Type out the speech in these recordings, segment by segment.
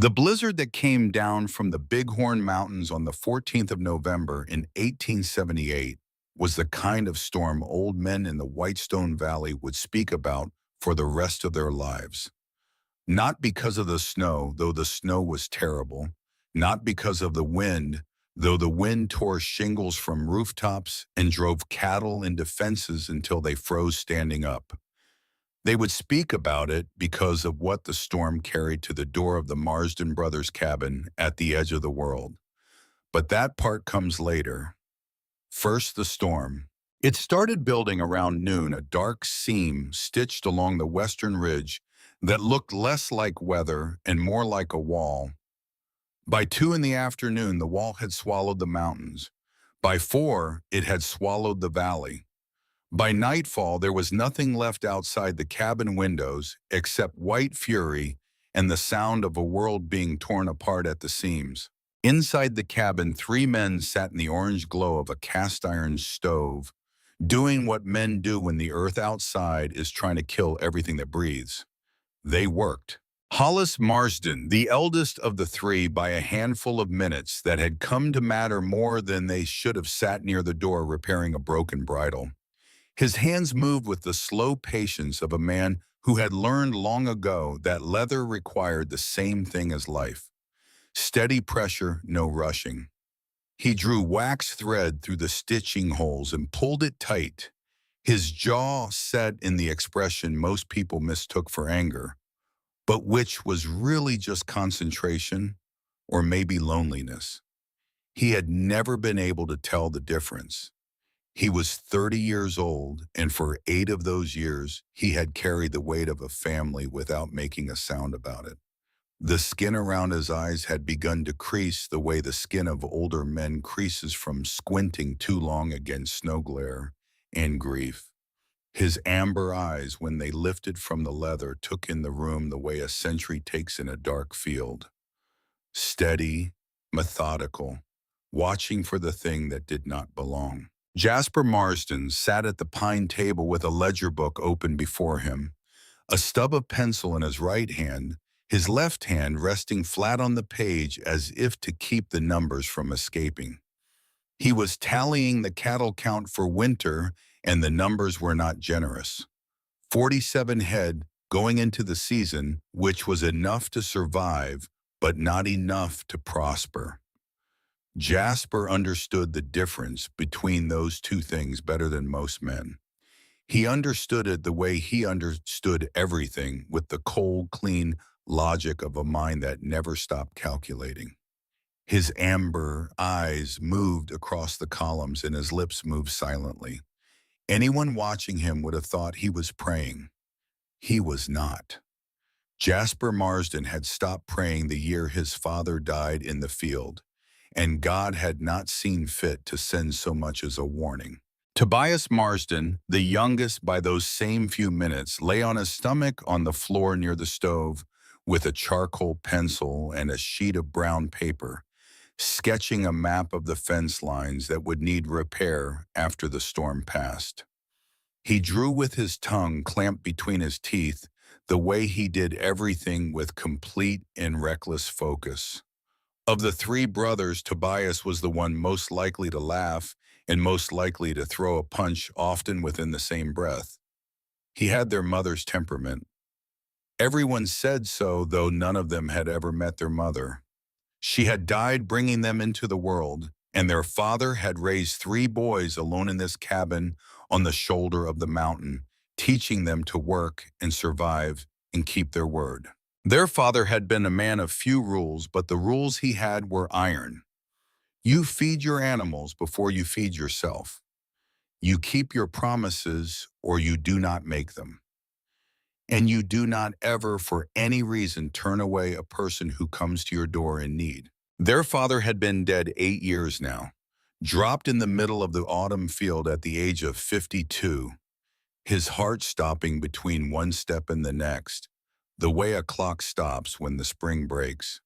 The blizzard that came down from the Bighorn Mountains on the 14th of November in 1878 was the kind of storm old men in the Whitestone Valley would speak about for the rest of their lives. Not because of the snow, though the snow was terrible, not because of the wind, though the wind tore shingles from rooftops and drove cattle into fences until they froze standing up. They would speak about it because of what the storm carried to the door of the Marsden brothers' cabin at the edge of the world. But that part comes later. First, the storm. It started building around noon, a dark seam stitched along the western ridge that looked less like weather and more like a wall. By 2 in the afternoon, the wall had swallowed the mountains. By 4, it had swallowed the valley. By nightfall, there was nothing left outside the cabin windows except white fury and the sound of a world being torn apart at the seams. Inside the cabin, 3 men sat in the orange glow of a cast-iron stove, doing what men do when the earth outside is trying to kill everything that breathes. They worked. Hollis Marsden, the eldest of the 3 by a handful of minutes that had come to matter more than they should have, sat near the door repairing a broken bridle. His hands moved with the slow patience of a man who had learned long ago that leather required the same thing as life. Steady pressure, no rushing. He drew wax thread through the stitching holes and pulled it tight, his jaw set in the expression most people mistook for anger, but which was really just concentration or maybe loneliness. He had never been able to tell the difference. He was 30 years old, and for 8 of those years, he had carried the weight of a family without making a sound about it. The skin around his eyes had begun to crease the way the skin of older men creases from squinting too long against snow glare and grief. His amber eyes, when they lifted from the leather, took in the room the way a sentry takes in a dark field. Steady, methodical, watching for the thing that did not belong. Jasper Marsden sat at the pine table with a ledger book open before him, a stub of pencil in his right hand, his left hand resting flat on the page as if to keep the numbers from escaping. He was tallying the cattle count for winter, and the numbers were not generous. 47 head going into the season, which was enough to survive, but not enough to prosper. Jasper understood the difference between those two things better than most men. He understood it the way he understood everything, with the cold, clean logic of a mind that never stopped calculating. His amber eyes moved across the columns and his lips moved silently. Anyone watching him would have thought he was praying. He was not. Jasper Marsden had stopped praying the year his father died in the field, and God had not seen fit to send so much as a warning. Tobias Marsden, the youngest by those same few minutes, lay on his stomach on the floor near the stove with a charcoal pencil and a sheet of brown paper, sketching a map of the fence lines that would need repair after the storm passed. He drew with his tongue clamped between his teeth, the way he did everything with complete and reckless focus. Of the 3 brothers, Tobias was the one most likely to laugh and most likely to throw a punch, often within the same breath. He had their mother's temperament. Everyone said so, though none of them had ever met their mother. She had died bringing them into the world, and their father had raised 3 boys alone in this cabin on the shoulder of the mountain, teaching them to work and survive and keep their word. Their father had been a man of few rules, but the rules he had were iron. You feed your animals before you feed yourself. You keep your promises or you do not make them. And you do not ever, for any reason, turn away a person who comes to your door in need. Their father had been dead 8 years now, dropped in the middle of the autumn field at the age of 52, his heart stopping between one step and the next, the way a clock stops when the spring breaks.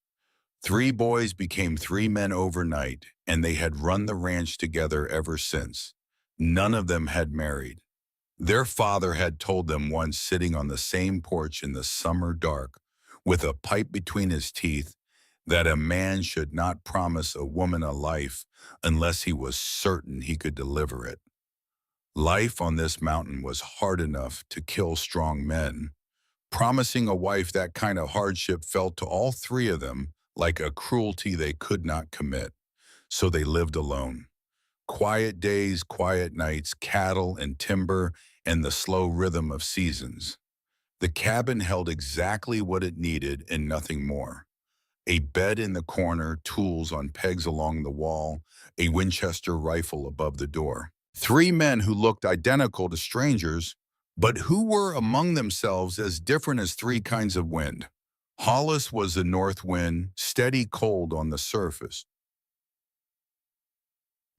3 boys became 3 men overnight, and they had run the ranch together ever since. None of them had married. Their father had told them once, sitting on the same porch in the summer dark, with a pipe between his teeth, that a man should not promise a woman a life unless he was certain he could deliver it. Life on this mountain was hard enough to kill strong men. Promising a wife that kind of hardship felt to all three of them like a cruelty they could not commit, so they lived alone. Quiet days, quiet nights, cattle and timber, and the slow rhythm of seasons. The cabin held exactly what it needed and nothing more. A bed in the corner, tools on pegs along the wall, a Winchester rifle above the door. Three men who looked identical to strangers, but who were among themselves as different as three kinds of wind. Hollis was the north wind, steady cold on the surface,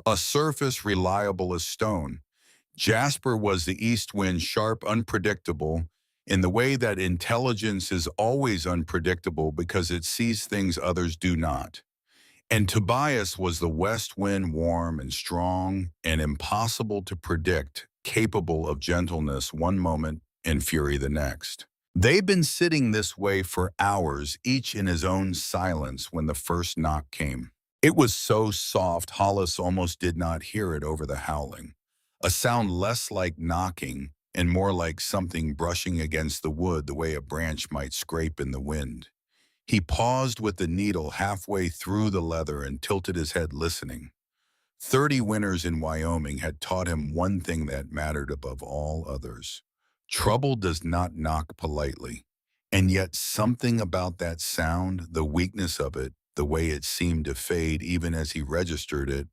a surface reliable as stone. Jasper was the east wind, sharp, unpredictable, in the way that intelligence is always unpredictable because it sees things others do not. And Tobias was the west wind, warm and strong and impossible to predict, capable of gentleness one moment and fury the next. They'd been sitting this way for hours, each in his own silence, when the first knock came. It was so soft Hollis almost did not hear it over the howling, a sound less like knocking and more like something brushing against the wood the way a branch might scrape in the wind. He paused with the needle halfway through the leather and tilted his head, listening. 30 winters in Wyoming had taught him one thing that mattered above all others. Trouble does not knock politely. And yet something about that sound, the weakness of it, the way it seemed to fade even as he registered it,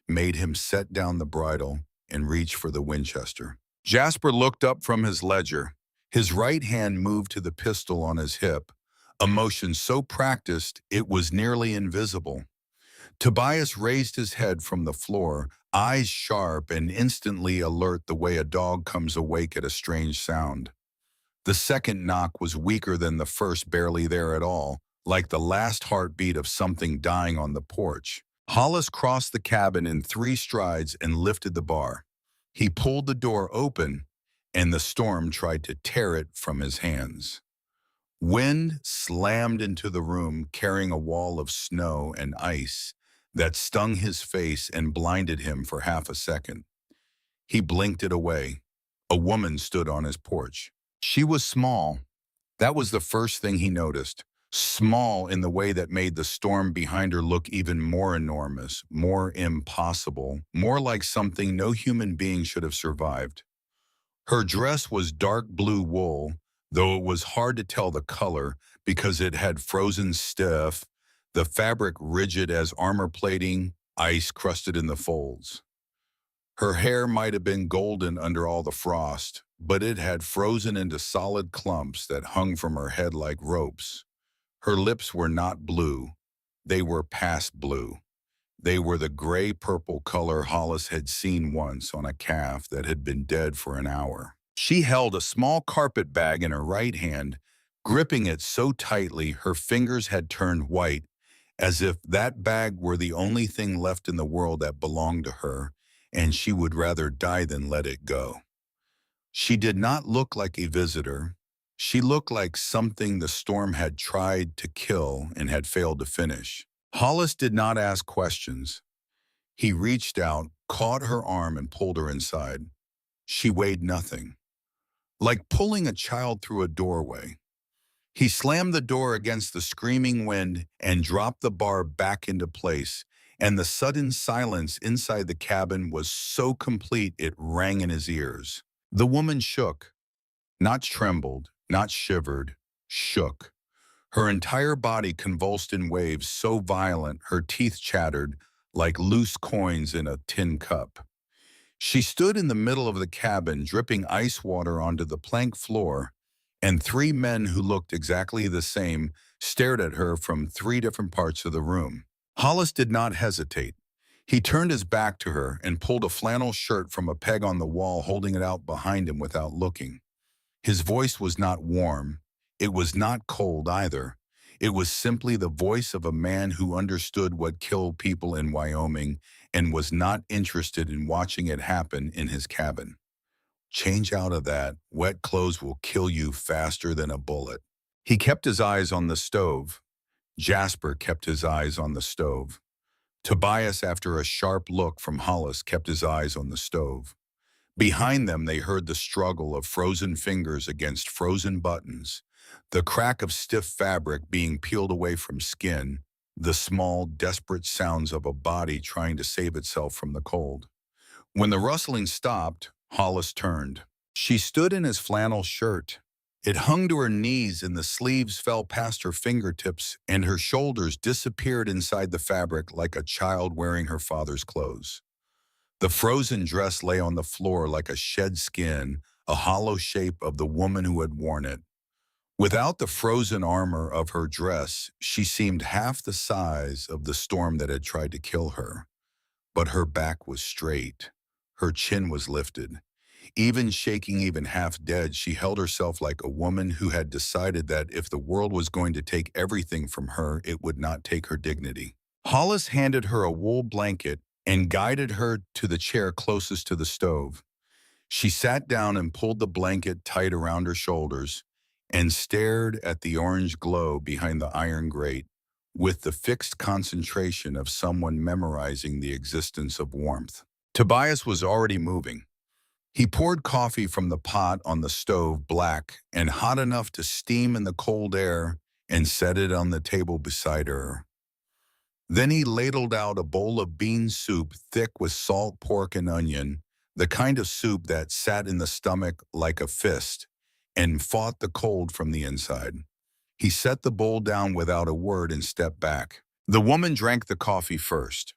made him set down the bridle and reach for the Winchester. Jasper looked up from his ledger. His right hand moved to the pistol on his hip, a motion so practiced it was nearly invisible. Tobias raised his head from the floor, eyes sharp and instantly alert the way a dog comes awake at a strange sound. The second knock was weaker than the first, barely there at all, like the last heartbeat of something dying on the porch. Hollis crossed the cabin in 3 strides and lifted the bar. He pulled the door open, and the storm tried to tear it from his hands. Wind slammed into the room, carrying a wall of snow and ice that stung his face and blinded him for half a second. He blinked it away. A woman stood on his porch. She was small. That was the first thing he noticed. Small in the way that made the storm behind her look even more enormous, more impossible, more like something no human being should have survived. Her dress was dark blue wool, though it was hard to tell the color because it had frozen stiff, the fabric rigid as armor plating, ice crusted in the folds. Her hair might have been golden under all the frost, but it had frozen into solid clumps that hung from her head like ropes. Her lips were not blue. They were past blue. They were the gray-purple color Hollis had seen once on a calf that had been dead for an hour. She held a small carpet bag in her right hand, gripping it so tightly her fingers had turned white, as if that bag were the only thing left in the world that belonged to her, and she would rather die than let it go. She did not look like a visitor. She looked like something the storm had tried to kill and had failed to finish. Hollis did not ask questions. He reached out, caught her arm, and pulled her inside. She weighed nothing, like pulling a child through a doorway. He slammed the door against the screaming wind and dropped the bar back into place, and the sudden silence inside the cabin was so complete it rang in his ears. The woman shook, not trembled, not shivered, shook. Her entire body convulsed in waves so violent her teeth chattered like loose coins in a tin cup. She stood in the middle of the cabin, dripping ice water onto the plank floor, and 3 men who looked exactly the same stared at her from 3 different parts of the room. Hollis did not hesitate. He turned his back to her and pulled a flannel shirt from a peg on the wall, holding it out behind him without looking. His voice was not warm. It was not cold either. It was simply the voice of a man who understood what killed people in Wyoming and was not interested in watching it happen in his cabin. Change out of that. Wet clothes will kill you faster than a bullet. He kept his eyes on the stove. Jasper kept his eyes on the stove. Tobias, after a sharp look from Hollis, kept his eyes on the stove. Behind them, they heard the struggle of frozen fingers against frozen buttons, the crack of stiff fabric being peeled away from skin, the small, desperate sounds of a body trying to save itself from the cold. When the rustling stopped, Hollis turned. She stood in his flannel shirt. It hung to her knees and the sleeves fell past her fingertips and her shoulders disappeared inside the fabric like a child wearing her father's clothes. The frozen dress lay on the floor like a shed skin, a hollow shape of the woman who had worn it. Without the frozen armor of her dress, she seemed half the size of the storm that had tried to kill her. But her back was straight. Her chin was lifted. Even shaking, even half dead, she held herself like a woman who had decided that if the world was going to take everything from her, it would not take her dignity. Hollis handed her a wool blanket and guided her to the chair closest to the stove. She sat down and pulled the blanket tight around her shoulders and stared at the orange glow behind the iron grate with the fixed concentration of someone memorizing the existence of warmth. Tobias was already moving. He poured coffee from the pot on the stove, black and hot enough to steam in the cold air, and set it on the table beside her. Then he ladled out a bowl of bean soup thick with salt pork and onion, the kind of soup that sat in the stomach like a fist and fought the cold from the inside. He set the bowl down without a word and stepped back. The woman drank the coffee first.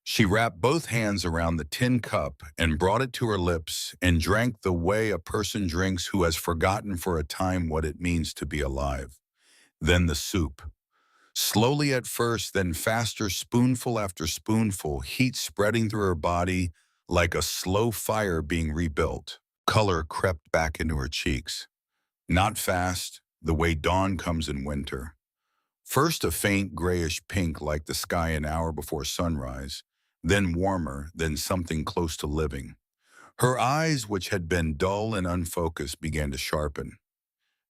She wrapped both hands around the tin cup and brought it to her lips and drank the way a person drinks who has forgotten for a time what it means to be alive. Then the soup. Slowly at first, then faster, spoonful after spoonful, heat spreading through her body like a slow fire being rebuilt. Color crept back into her cheeks. Not fast, the way dawn comes in winter. First a faint grayish pink like the sky an hour before sunrise, then warmer, then something close to living. Her eyes, which had been dull and unfocused, began to sharpen.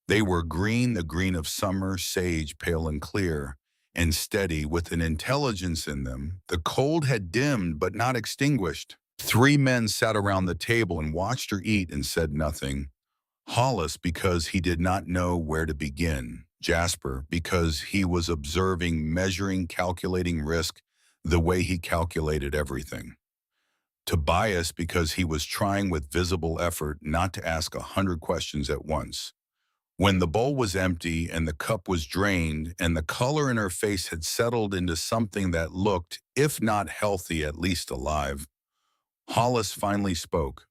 They were green, the green of summer, sage, pale and clear, and steady, with an intelligence in them. The cold had dimmed but not extinguished. 3 men sat around the table and watched her eat and said nothing. Hollis, because he did not know where to begin. Jasper, because he was observing, measuring, calculating risk the way he calculated everything. Tobias, because he was trying with visible effort not to ask 100 questions at once. When the bowl was empty and the cup was drained and the color in her face had settled into something that looked, if not healthy, at least alive, Hollis finally spoke.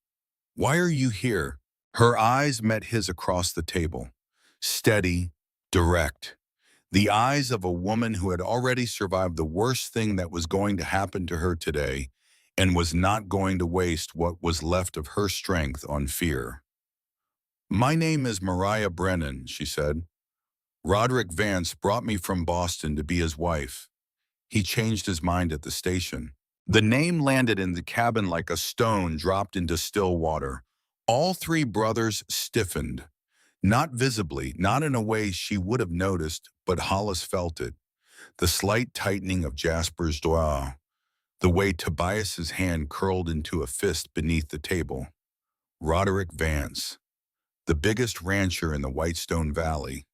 "Why are you here?" Her eyes met his across the table. Steady, direct. The eyes of a woman who had already survived the worst thing that was going to happen to her today and was not going to waste what was left of her strength on fear. "My name is Mariah Brennan," she said. "Roderick Vance brought me from Boston to be his wife. He changed his mind at the station." The name landed in the cabin like a stone dropped into still water. All 3 brothers stiffened. Not visibly, not in a way she would have noticed, but Hollis felt it. The slight tightening of Jasper's jaw, the way Tobias's hand curled into a fist beneath the table. Roderick Vance, the biggest rancher in the Whitestone Valley,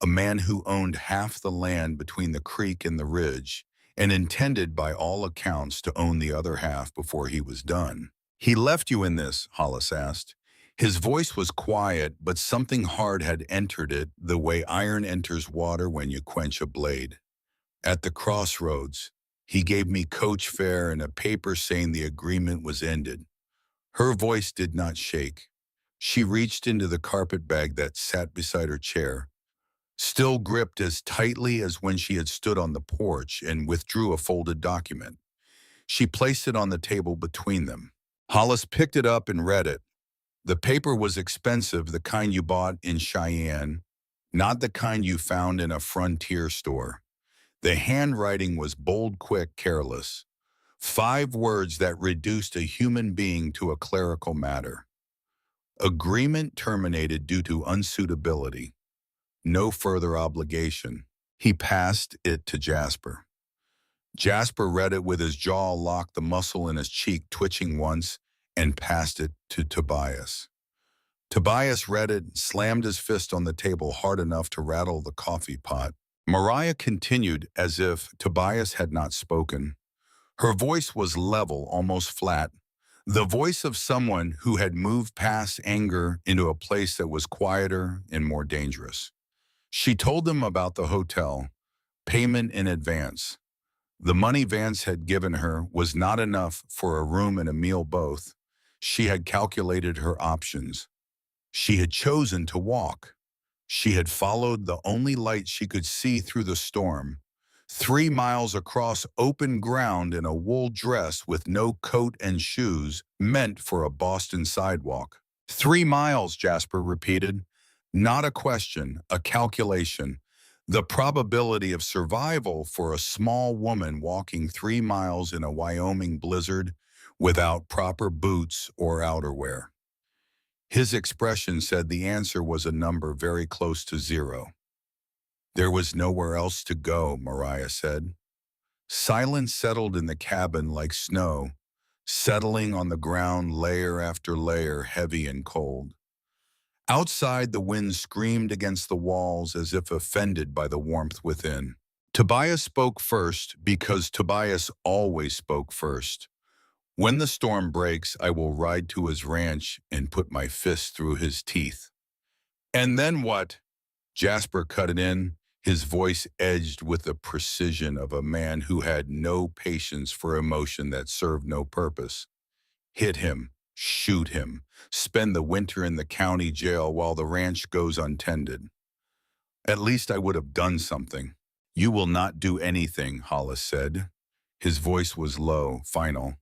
a man who owned half the land between the creek and the ridge, and intended by all accounts to own the other half before he was done. "He left you in this?" Hollis asked. His voice was quiet, but something hard had entered it, the way iron enters water when you quench a blade. "At the crossroads. He gave me coach fare and a paper saying the agreement was ended." Her voice did not shake. She reached into the carpet bag that sat beside her chair, still gripped as tightly as when she had stood on the porch, and withdrew a folded document. She placed it on the table between them. Hollis picked it up and read it. The paper was expensive, the kind you bought in Cheyenne, not the kind you found in a frontier store. The handwriting was bold, quick, careless. 5 words that reduced a human being to a clerical matter. Agreement terminated due to unsuitability. No further obligation. He passed it to Jasper. Jasper read it with his jaw locked, the muscle in his cheek twitching once, and passed it to Tobias. Tobias read it and slammed his fist on the table hard enough to rattle the coffee pot. Mariah continued as if Tobias had not spoken. Her voice was level, almost flat, the voice of someone who had moved past anger into a place that was quieter and more dangerous. She told them about the hotel, payment in advance. The money Vance had given her was not enough for a room and a meal both. She had calculated her options. She had chosen to walk. She had followed the only light she could see through the storm. 3 miles across open ground in a wool dress with no coat and shoes meant for a Boston sidewalk. 3 miles, Jasper repeated. Not a question, a calculation. The probability of survival for a small woman walking 3 miles in a Wyoming blizzard without proper boots or outerwear. His expression said the answer was a number very close to 0. There was nowhere else to go, Mariah said. Silence settled in the cabin like snow, settling on the ground layer after layer, heavy and cold. Outside, the wind screamed against the walls as if offended by the warmth within. Tobias spoke first because Tobias always spoke first. When the storm breaks, I will ride to his ranch and put my fist through his teeth. And then what? Jasper cut it in, his voice edged with the precision of a man who had no patience for emotion that served no purpose. Hit him, shoot him, spend the winter in the county jail while the ranch goes untended. At least I would have done something. You will not do anything, Hollis said. His voice was low, final.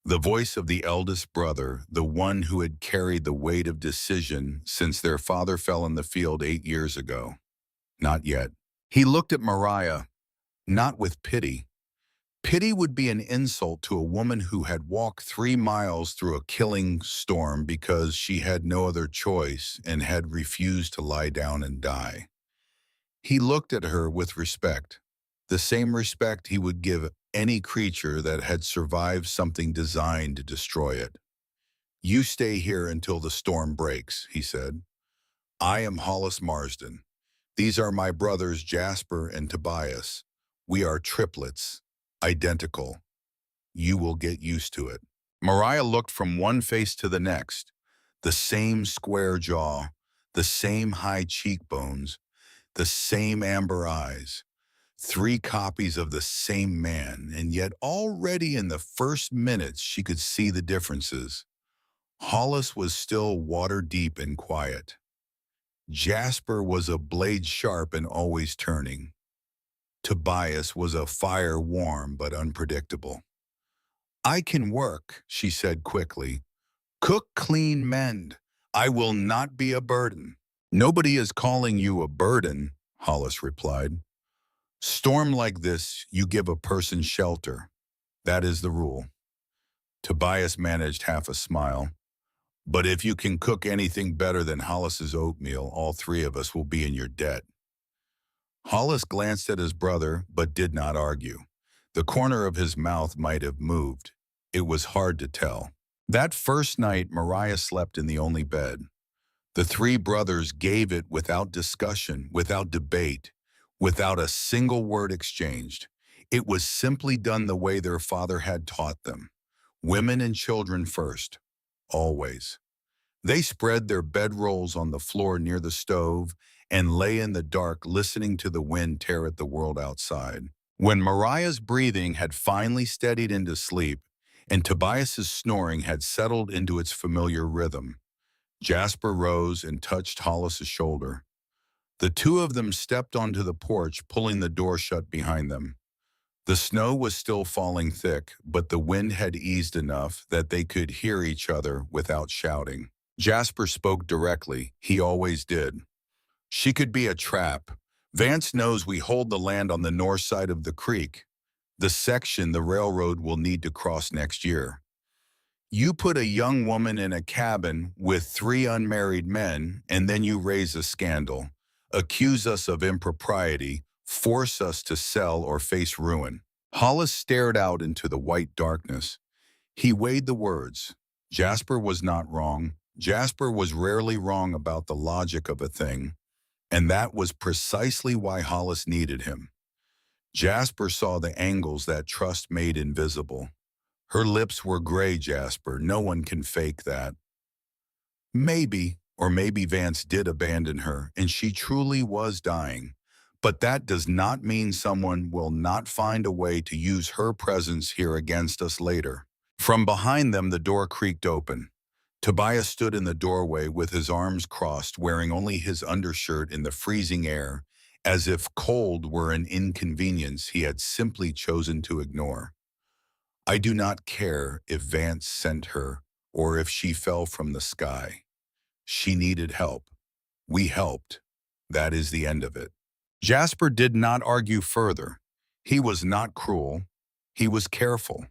The voice of the eldest brother, the one who had carried the weight of decision since their father fell in the field 8 years ago. Not yet. He looked at Mariah, not with pity. Pity would be an insult to a woman who had walked 3 miles through a killing storm because she had no other choice and had refused to lie down and die. He looked at her with respect, the same respect he would give any creature that had survived something designed to destroy it. You stay here until the storm breaks, he said. I am Hollis Marsden. These are my brothers Jasper and Tobias. We are triplets, identical. You will get used to it. Mariah looked from one face to the next. The same square jaw, the same high cheekbones, the same amber eyes. 3 copies of the same man, and yet already in the first minutes she could see the differences. Hollis was still water-deep and quiet. Jasper was a blade sharp and always turning. Tobias was a fire warm but unpredictable. I can work, she said quickly. Cook, clean, mend. I will not be a burden. Nobody is calling you a burden, Hollis replied. Storm like this, you give a person shelter. That is the rule. Tobias managed half a smile. But if you can cook anything better than Hollis's oatmeal, all 3 of us will be in your debt. Hollis glanced at his brother, but did not argue. The corner of his mouth might have moved. It was hard to tell. That first night, Mariah slept in the only bed. The 3 brothers gave it without discussion, without debate, without a single word exchanged. It was simply done the way their father had taught them. Women and children first, always. They spread their bedrolls on the floor near the stove and lay in the dark listening to the wind tear at the world outside. When Mariah's breathing had finally steadied into sleep and Tobias's snoring had settled into its familiar rhythm, Jasper rose and touched Hollis's shoulder. The 2 of them stepped onto the porch, pulling the door shut behind them. The snow was still falling thick, but the wind had eased enough that they could hear each other without shouting. Jasper spoke directly. He always did. She could be a trap. Vance knows we hold the land on the north side of the creek, the section the railroad will need to cross next year. You put a young woman in a cabin with 3 unmarried men, and then you raise a scandal. Accuse us of impropriety, force us to sell or face ruin. Hollis stared out into the white darkness. He weighed the words. Jasper was not wrong. Jasper was rarely wrong about the logic of a thing, and that was precisely why Hollis needed him. Jasper saw the angles that trust made invisible. Her lips were gray, Jasper. No one can fake that. Maybe, or maybe Vance did abandon her, and she truly was dying. But that does not mean someone will not find a way to use her presence here against us later. From behind them, the door creaked open. Tobias stood in the doorway with his arms crossed, wearing only his undershirt in the freezing air, as if cold were an inconvenience he had simply chosen to ignore. I do not care if Vance sent her or if she fell from the sky. She needed help. We helped. That is the end of it. Jasper did not argue further. He was not cruel. He was careful.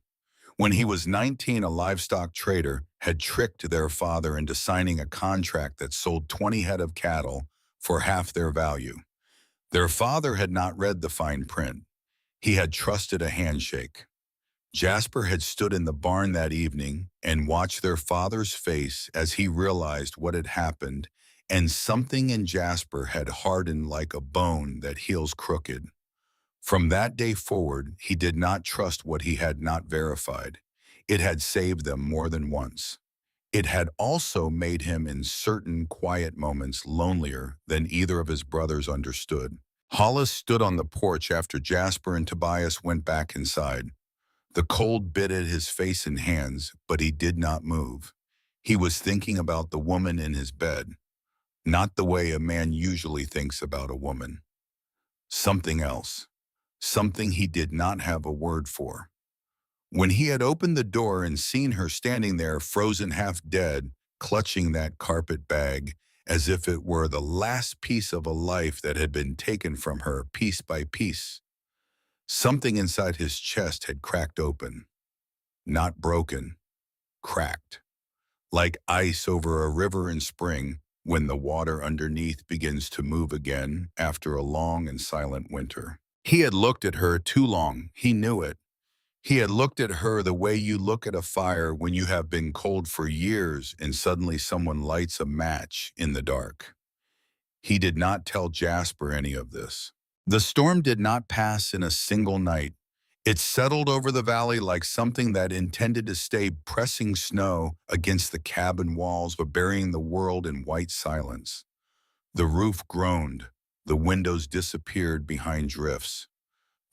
When he was 19, a livestock trader had tricked their father into signing a contract that sold 20 head of cattle for half their value. Their father had not read the fine print. He had trusted a handshake. Jasper had stood in the barn that evening and watched their father's face as he realized what had happened, and something in Jasper had hardened like a bone that heals crooked. From that day forward, he did not trust what he had not verified. It had saved them more than once. It had also made him in certain quiet moments lonelier than either of his brothers understood. Hollis stood on the porch after Jasper and Tobias went back inside. The cold bit at his face and hands, but he did not move. He was thinking about the woman in his bed, not the way a man usually thinks about a woman. Something else, something he did not have a word for. When he had opened the door and seen her standing there frozen half dead, clutching that carpet bag, as if it were the last piece of a life that had been taken from her piece by piece, something inside his chest had cracked open. Not broken, cracked. Like ice over a river in spring when the water underneath begins to move again after a long and silent winter. He had looked at her too long. He knew it. He had looked at her the way you look at a fire when you have been cold for years and suddenly someone lights a match in the dark. He did not tell Jasper any of this. The storm did not pass in a single night. It settled over the valley like something that intended to stay, pressing snow against the cabin walls but burying the world in white silence. The roof groaned. The windows disappeared behind drifts.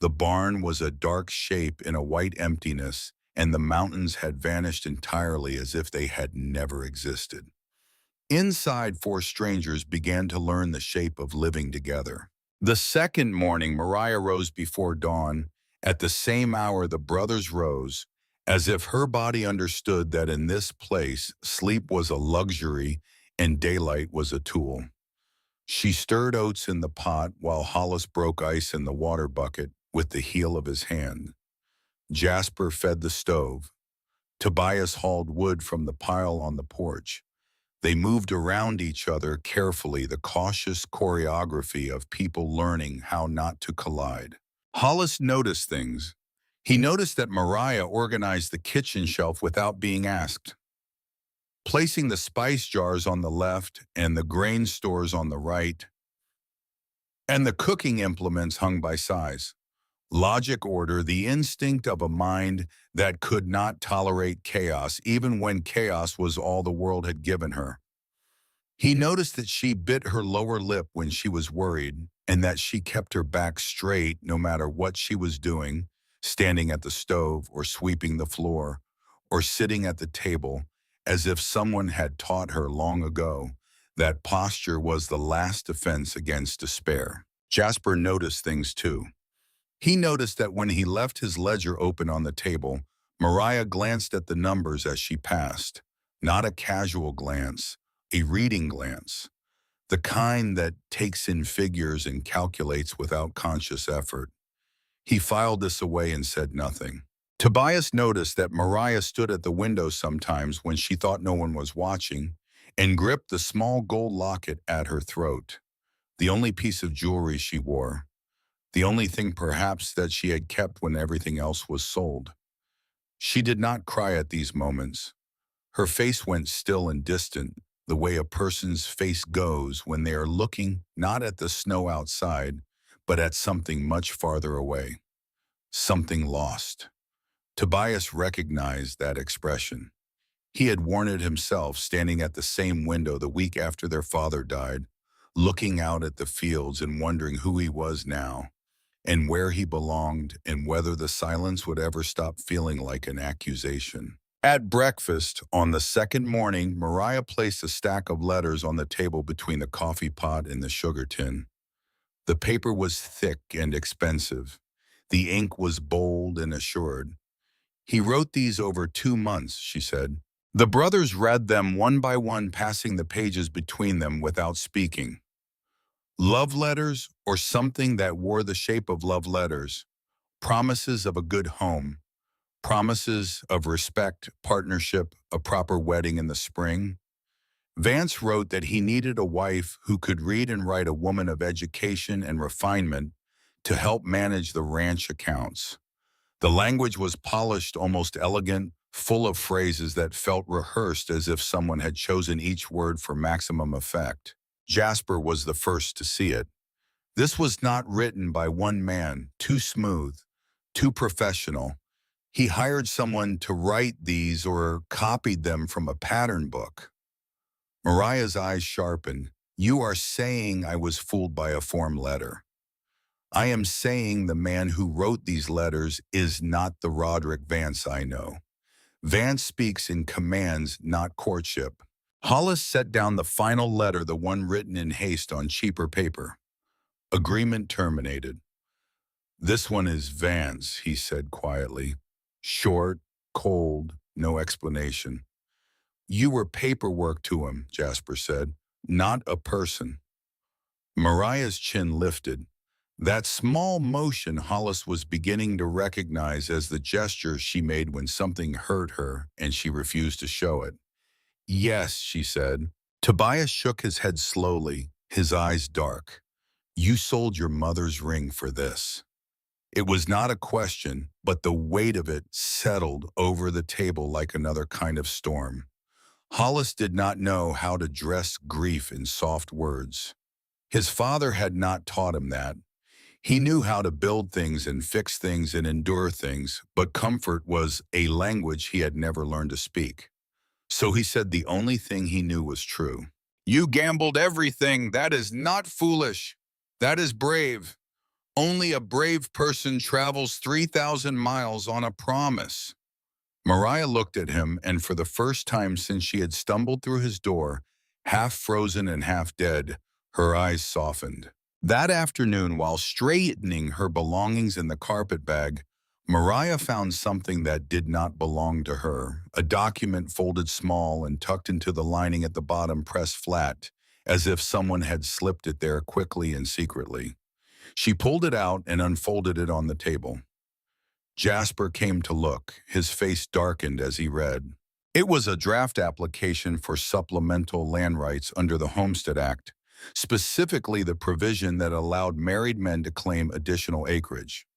The barn was a dark shape in a white emptiness, and the mountains had vanished entirely as if they had never existed. Inside, four strangers began to learn the shape of living together. The second morning, Mariah rose before dawn. At the same hour, the brothers rose, as if her body understood that in this place, sleep was a luxury and daylight was a tool. She stirred oats in the pot while Hollis broke ice in the water bucket with the heel of his hand. Jasper fed the stove. Tobias hauled wood from the pile on the porch. They moved around each other carefully, the cautious choreography of people learning how not to collide. Hollis noticed things. He noticed that Mariah organized the kitchen shelf without being asked, placing the spice jars on the left and the grain stores on the right, and the cooking implements hung by size. Logic, order, the instinct of a mind that could not tolerate chaos, even when chaos was all the world had given her. He noticed that she bit her lower lip when she was worried, and that she kept her back straight no matter what she was doing, standing at the stove or sweeping the floor or sitting at the table, as if someone had taught her long ago that posture was the last defense against despair. Jasper noticed things too. He noticed that when he left his ledger open on the table, Mariah glanced at the numbers as she passed. Not a casual glance, a reading glance. The kind that takes in figures and calculates without conscious effort. He filed this away and said nothing. Tobias noticed that Mariah stood at the window sometimes when she thought no one was watching and gripped the small gold locket at her throat, the only piece of jewelry she wore. the only thing perhaps that she had kept when everything else was sold. She did not cry at these moments. Her face went still and distant, the way a person's face goes when they are looking not at the snow outside, but at something much farther away, something lost. Tobias recognized that expression. He had worn it himself, standing at the same window the week after their father died, looking out at the fields and wondering who he was now, and where he belonged, and whether the silence would ever stop feeling like an accusation. At breakfast, on the second morning, Mariah placed a stack of letters on the table between the coffee pot and the sugar tin. The paper was thick and expensive. The ink was bold and assured. He wrote these over 2 months, she said. The brothers read them one by one, passing the pages between them without speaking. Love letters, or something that wore the shape of love letters. Promises of a good home. Promises of respect, partnership, a proper wedding in the spring. Vance wrote that he needed a wife who could read and write, a woman of education and refinement to help manage the ranch accounts. The language was polished, almost elegant, full of phrases that felt rehearsed, as if someone had chosen each word for maximum effect. Jasper was the first to see it. This was not written by one man, too smooth, too professional. He hired someone to write these or copied them from a pattern book. Mariah's eyes sharpened. You are saying I was fooled by a form letter. I am saying the man who wrote these letters is not the Roderick Vance I know. Vance speaks in commands, not courtship. Hollis set down the final letter, the one written in haste on cheaper paper. Agreement terminated. This one is Vance, he said quietly. Short, cold, no explanation. You were paperwork to him, Jasper said, not a person. Mariah's chin lifted. That small motion Hollis was beginning to recognize as the gesture she made when something hurt her and she refused to show it. Yes, she said. Tobias shook his head slowly, his eyes dark. You sold your mother's ring for this. It was not a question, but the weight of it settled over the table like another kind of storm. Hollis did not know how to dress grief in soft words. His father had not taught him that. He knew how to build things and fix things and endure things, but comfort was a language he had never learned to speak. So he said the only thing he knew was true. You gambled everything. That is not foolish. That is brave. Only a brave person travels 3,000 miles on a promise. Mariah looked at him, and for the first time since she had stumbled through his door, half frozen and half dead, her eyes softened. That afternoon, while straightening her belongings in the carpet bag, Mariah found something that did not belong to her, a document folded small and tucked into the lining at the bottom, pressed flat, as if someone had slipped it there quickly and secretly. She pulled it out and unfolded it on the table. Jasper came to look. His face darkened as he read. It was a draft application for supplemental land rights under the Homestead Act, specifically the provision that allowed married men to claim additional acreage.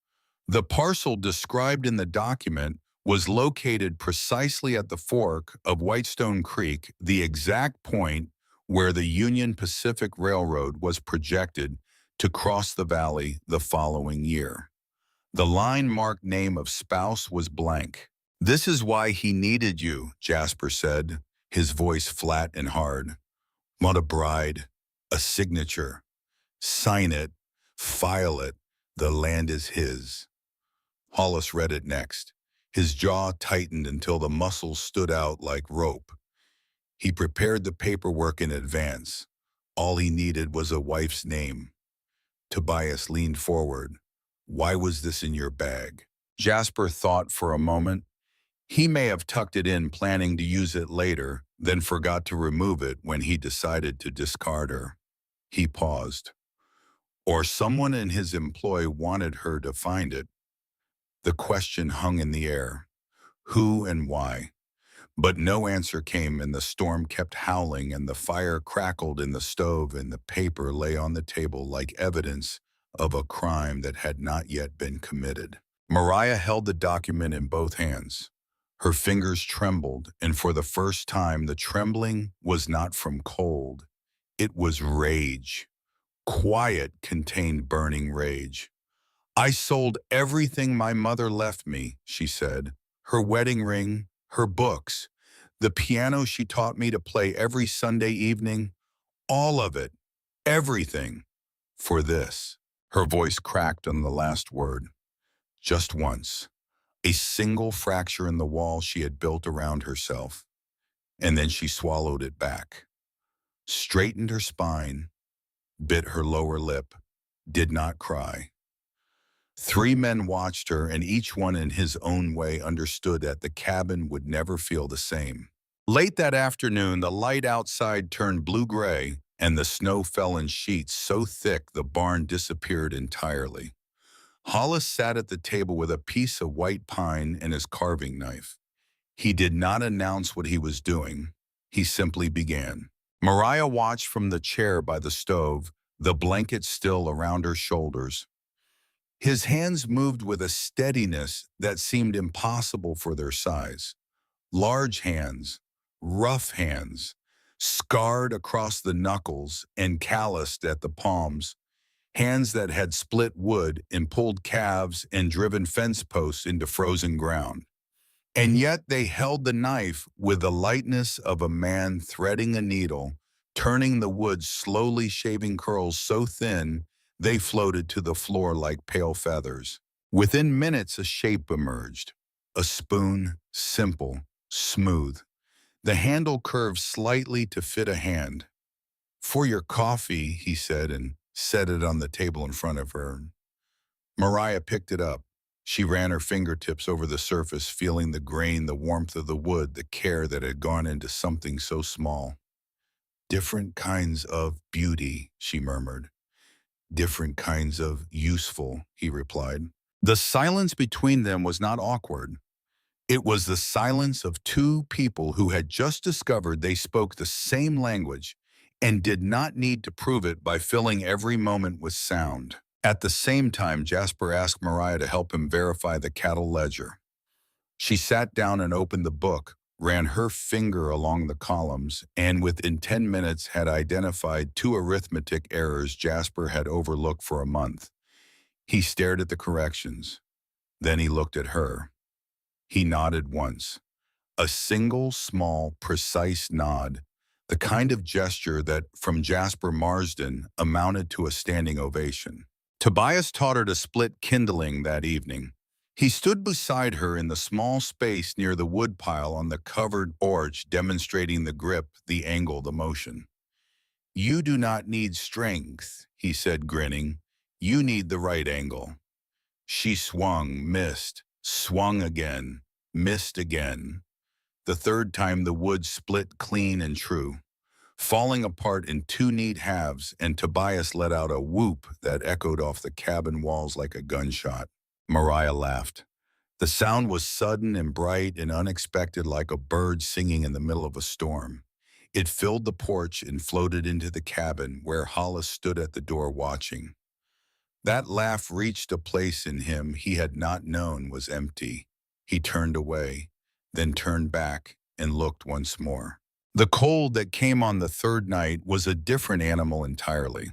The parcel described in the document was located precisely at the fork of Whitestone Creek, the exact point where the Union Pacific Railroad was projected to cross the valley the following year. The line marked name of spouse was blank. This is why he needed you, Jasper said, his voice flat and hard. Want a bride, a signature. Sign it, file it, the land is his. Hollis read it next. His jaw tightened until the muscles stood out like rope. He prepared the paperwork in advance. All he needed was a wife's name. Tobias leaned forward. Why was this in your bag? Jasper thought for a moment. He may have tucked it in, planning to use it later, then forgot to remove it when he decided to discard her. He paused. Or someone in his employ wanted her to find it. The question hung in the air. Who and why? But no answer came, and the storm kept howling, and the fire crackled in the stove, and the paper lay on the table like evidence of a crime that had not yet been committed. Mariah held the document in both hands. Her fingers trembled, and for the first time, the trembling was not from cold. It was rage. Quiet contained burning rage. "I sold everything my mother left me," she said. "Her wedding ring, her books, the piano she taught me to play every Sunday evening, all of it, everything, for this." Her voice cracked on the last word. Just once. A single fracture in the wall she had built around herself. And then she swallowed it back. Straightened her spine, bit her lower lip, did not cry. 3 men watched her, and each one in his own way understood that the cabin would never feel the same. Late that afternoon, the light outside turned blue-gray, and the snow fell in sheets so thick the barn disappeared entirely. Hollis sat at the table with a piece of white pine and his carving knife. He did not announce what he was doing. He simply began. Mariah watched from the chair by the stove, the blanket still around her shoulders. His hands moved with a steadiness that seemed impossible for their size. Large hands, rough hands, scarred across the knuckles and calloused at the palms, hands that had split wood and pulled calves and driven fence posts into frozen ground. And yet they held the knife with the lightness of a man threading a needle, turning the wood, slowly shaving curls so thin they floated to the floor like pale feathers. Within minutes, a shape emerged. A spoon, simple, smooth. The handle curved slightly to fit a hand. "For your coffee," he said, and set it on the table in front of her. Mariah picked it up. She ran her fingertips over the surface, feeling the grain, the warmth of the wood, the care that had gone into something so small. "Different kinds of beauty," she murmured. "Different kinds of useful," he replied. The silence between them was not awkward. It was the silence of two people who had just discovered they spoke the same language and did not need to prove it by filling every moment with sound. At the same time, Jasper asked Mariah to help him verify the cattle ledger. She sat down and opened the book, ran her finger along the columns, and within 10 minutes had identified 2 arithmetic errors Jasper had overlooked for a month. He stared at the corrections. Then he looked at her. He nodded once. A single, small, precise nod, the kind of gesture that, from Jasper Marsden, amounted to a standing ovation. Tobias taught her to split kindling that evening. He stood beside her in the small space near the woodpile on the covered porch, demonstrating the grip, the angle, the motion. "You do not need strength," he said, grinning. "You need the right angle." She swung, missed, swung again, missed again. The third time the wood split clean and true, falling apart in 2 neat halves, and Tobias let out a whoop that echoed off the cabin walls like a gunshot. Mariah laughed. The sound was sudden and bright and unexpected, like a bird singing in the middle of a storm. It filled the porch and floated into the cabin, where Hollis stood at the door watching. That laugh reached a place in him he had not known was empty. He turned away, then turned back and looked once more. The cold that came on the third night was a different animal entirely.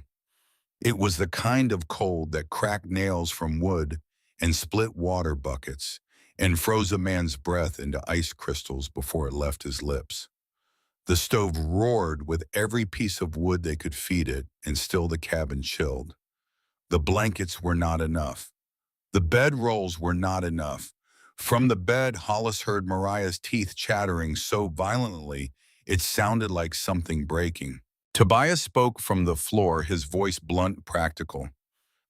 It was the kind of cold that cracked nails from wood and split water buckets and froze a man's breath into ice crystals before it left his lips. The stove roared with every piece of wood they could feed it, and still the cabin chilled. The blankets were not enough. The bedrolls were not enough. From the bed, Hollis heard Mariah's teeth chattering so violently it sounded like something breaking. Tobias spoke from the floor, his voice blunt, practical.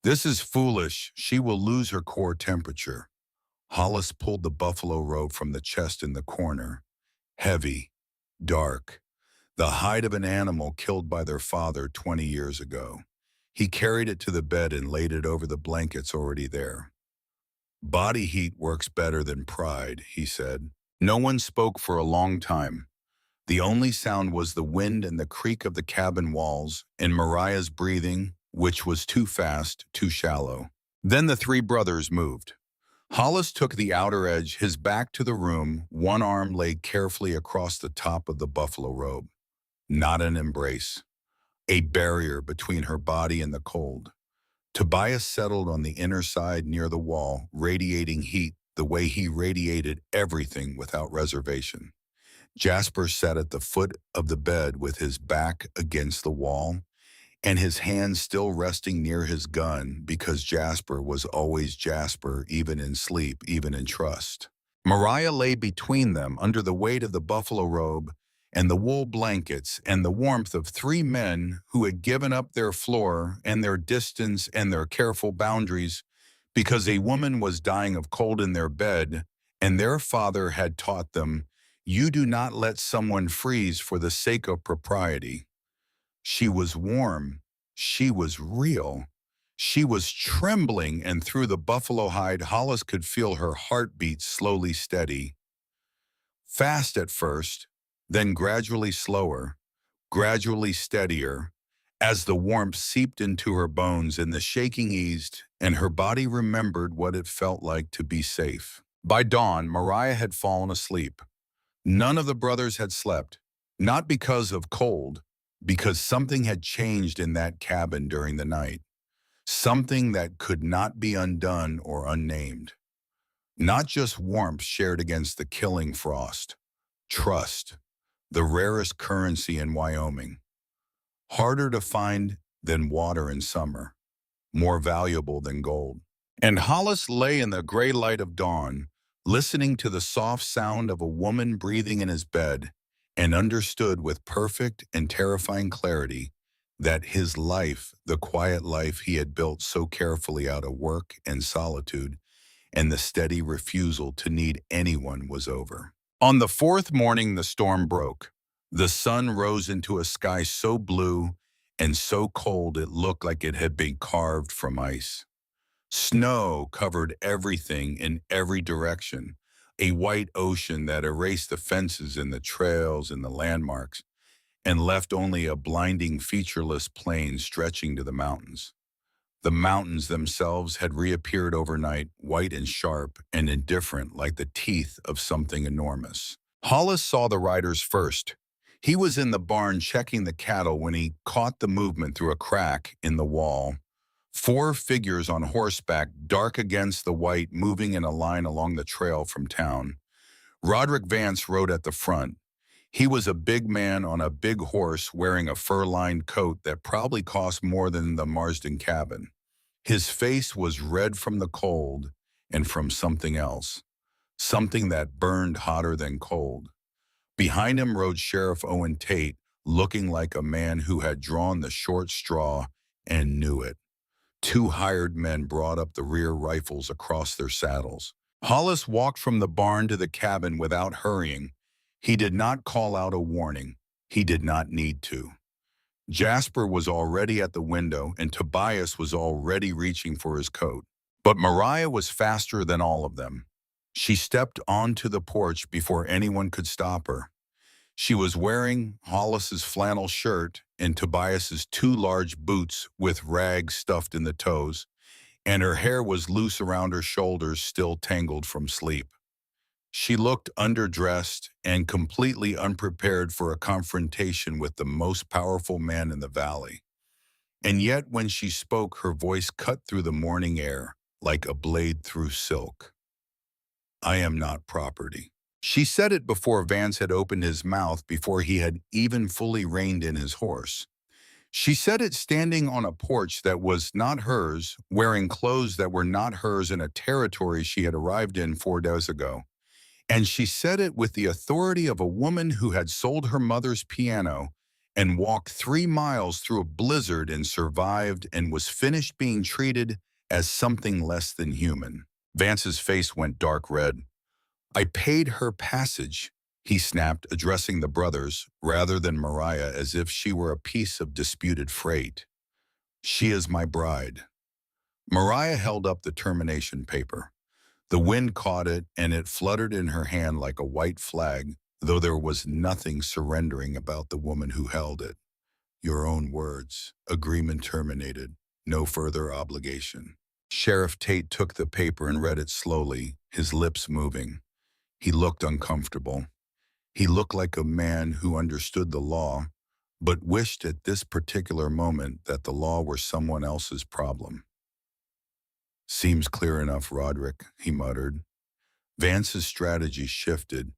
"This is foolish. She will lose her core temperature." Hollis pulled the buffalo robe from the chest in the corner. Heavy, dark, the hide of an animal killed by their father 20 years ago. He carried it to the bed and laid it over the blankets already there. "Body heat works better than pride," he said. No one spoke for a long time. The only sound was the wind and the creak of the cabin walls, and Mariah's breathing, which was too fast, too shallow. Then the three brothers moved. Hollis took the outer edge, his back to the room, one arm laid carefully across the top of the buffalo robe. Not an embrace, a barrier between her body and the cold. Tobias settled on the inner side near the wall, radiating heat the way he radiated everything without reservation. Jasper sat at the foot of the bed with his back against the wall and his hand still resting near his gun because Jasper was always Jasper, even in sleep, even in trust. Mariah lay between them under the weight of the buffalo robe and the wool blankets and the warmth of three men who had given up their floor and their distance and their careful boundaries because a woman was dying of cold in their bed, and their father had taught them, "You do not let someone freeze for the sake of propriety." She was warm. She was real. She was trembling, and through the buffalo hide, Hollis could feel her heartbeat slowly steady. Fast at first, then gradually slower, gradually steadier, as the warmth seeped into her bones and the shaking eased, and her body remembered what it felt like to be safe. By dawn, Mariah had fallen asleep. None of the brothers had slept, not because of cold, because something had changed in that cabin during the night, something that could not be undone or unnamed. Not just warmth shared against the killing frost, trust, the rarest currency in Wyoming, harder to find than water in summer, more valuable than gold. And Hollis lay in the gray light of dawn, listening to the soft sound of a woman breathing in his bed, and understood with perfect and terrifying clarity that his life, the quiet life he had built so carefully out of work and solitude, and the steady refusal to need anyone, was over. On the fourth morning, the storm broke. The sun rose into a sky so blue and so cold it looked like it had been carved from ice. Snow covered everything in every direction, a white ocean that erased the fences and the trails and the landmarks, and left only a blinding, featureless plain stretching to the mountains. The mountains themselves had reappeared overnight, white and sharp and indifferent like the teeth of something enormous. Hollis saw the riders first. He was in the barn checking the cattle when he caught the movement through a crack in the wall. Four figures on horseback, dark against the white, moving in a line along the trail from town. Roderick Vance rode at the front. He was a big man on a big horse wearing a fur-lined coat that probably cost more than the Marsden cabin. His face was red from the cold and from something else, something that burned hotter than cold. Behind him rode Sheriff Owen Tate, looking like a man who had drawn the short straw and knew it. Two hired men brought up the rear rifles across their saddles. Hollis walked from the barn to the cabin without hurrying. He did not call out a warning. He did not need to. Jasper was already at the window, and Tobias was already reaching for his coat. But Mariah was faster than all of them. She stepped onto the porch before anyone could stop her. She was wearing Hollis's flannel shirt and Tobias's two large boots with rags stuffed in the toes, and her hair was loose around her shoulders, still tangled from sleep. She looked underdressed and completely unprepared for a confrontation with the most powerful man in the valley. And yet when she spoke, her voice cut through the morning air like a blade through silk. "I am not property." She said it before Vance had opened his mouth, before he had even fully reined in his horse. She said it standing on a porch that was not hers, wearing clothes that were not hers in a territory she had arrived in 4 days ago. And she said it with the authority of a woman who had sold her mother's piano and walked 3 miles through a blizzard and survived and was finished being treated as something less than human. Vance's face went dark red. "I paid her passage," he snapped, addressing the brothers rather than Mariah as if she were a piece of disputed freight. "She is my bride." Mariah held up the termination paper. The wind caught it, and it fluttered in her hand like a white flag, though there was nothing surrendering about the woman who held it. "Your own words. Agreement terminated." No further obligation. Sheriff Tate took the paper and read it slowly, his lips moving. He looked uncomfortable. He looked like a man who understood the law, but wished at this particular moment that the law were someone else's problem. Seems clear enough, Roderick, he muttered. Vance's strategy shifted.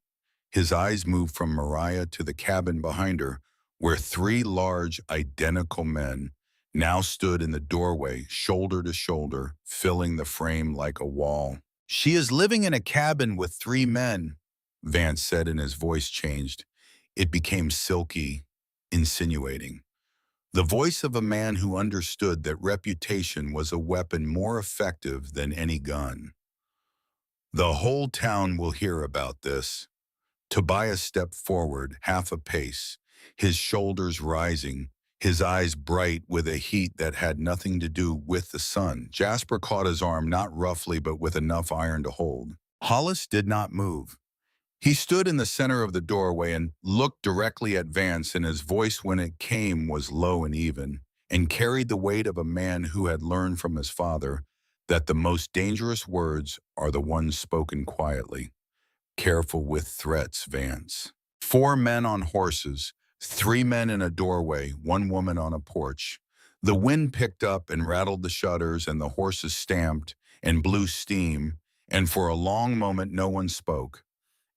His eyes moved from Mariah to the cabin behind her, where three large, identical men now stood in the doorway, shoulder to shoulder, filling the frame like a wall. She is living in a cabin with three men, Vance said, and his voice changed. It became silky, insinuating. The voice of a man who understood that reputation was a weapon more effective than any gun. The whole town will hear about this. Tobias stepped forward, half a pace, his shoulders rising, his eyes bright with a heat that had nothing to do with the sun. Jasper caught his arm, not roughly, but with enough iron to hold. Hollis did not move. He stood in the center of the doorway and looked directly at Vance, and his voice, when it came, was low and even, and carried the weight of a man who had learned from his father that the most dangerous words are the ones spoken quietly. Careful with threats, Vance. Four men on horses, three men in a doorway, one woman on a porch. The wind picked up and rattled the shutters, and the horses stamped and blew steam, and for a long moment no one spoke.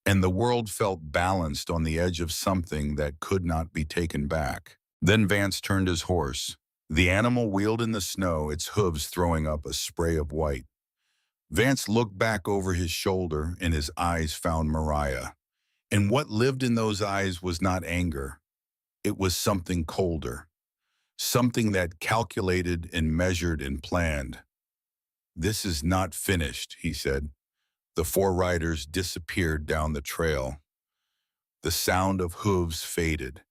And the world felt balanced on the edge of something that could not be taken back. Then Vance turned his horse. The animal wheeled in the snow, its hooves throwing up a spray of white. Vance looked back over his shoulder, and his eyes found Mariah. And what lived in those eyes was not anger. It was something colder, something that calculated and measured and planned. "This is not finished," he said. The four riders disappeared down the trail. The sound of hooves faded.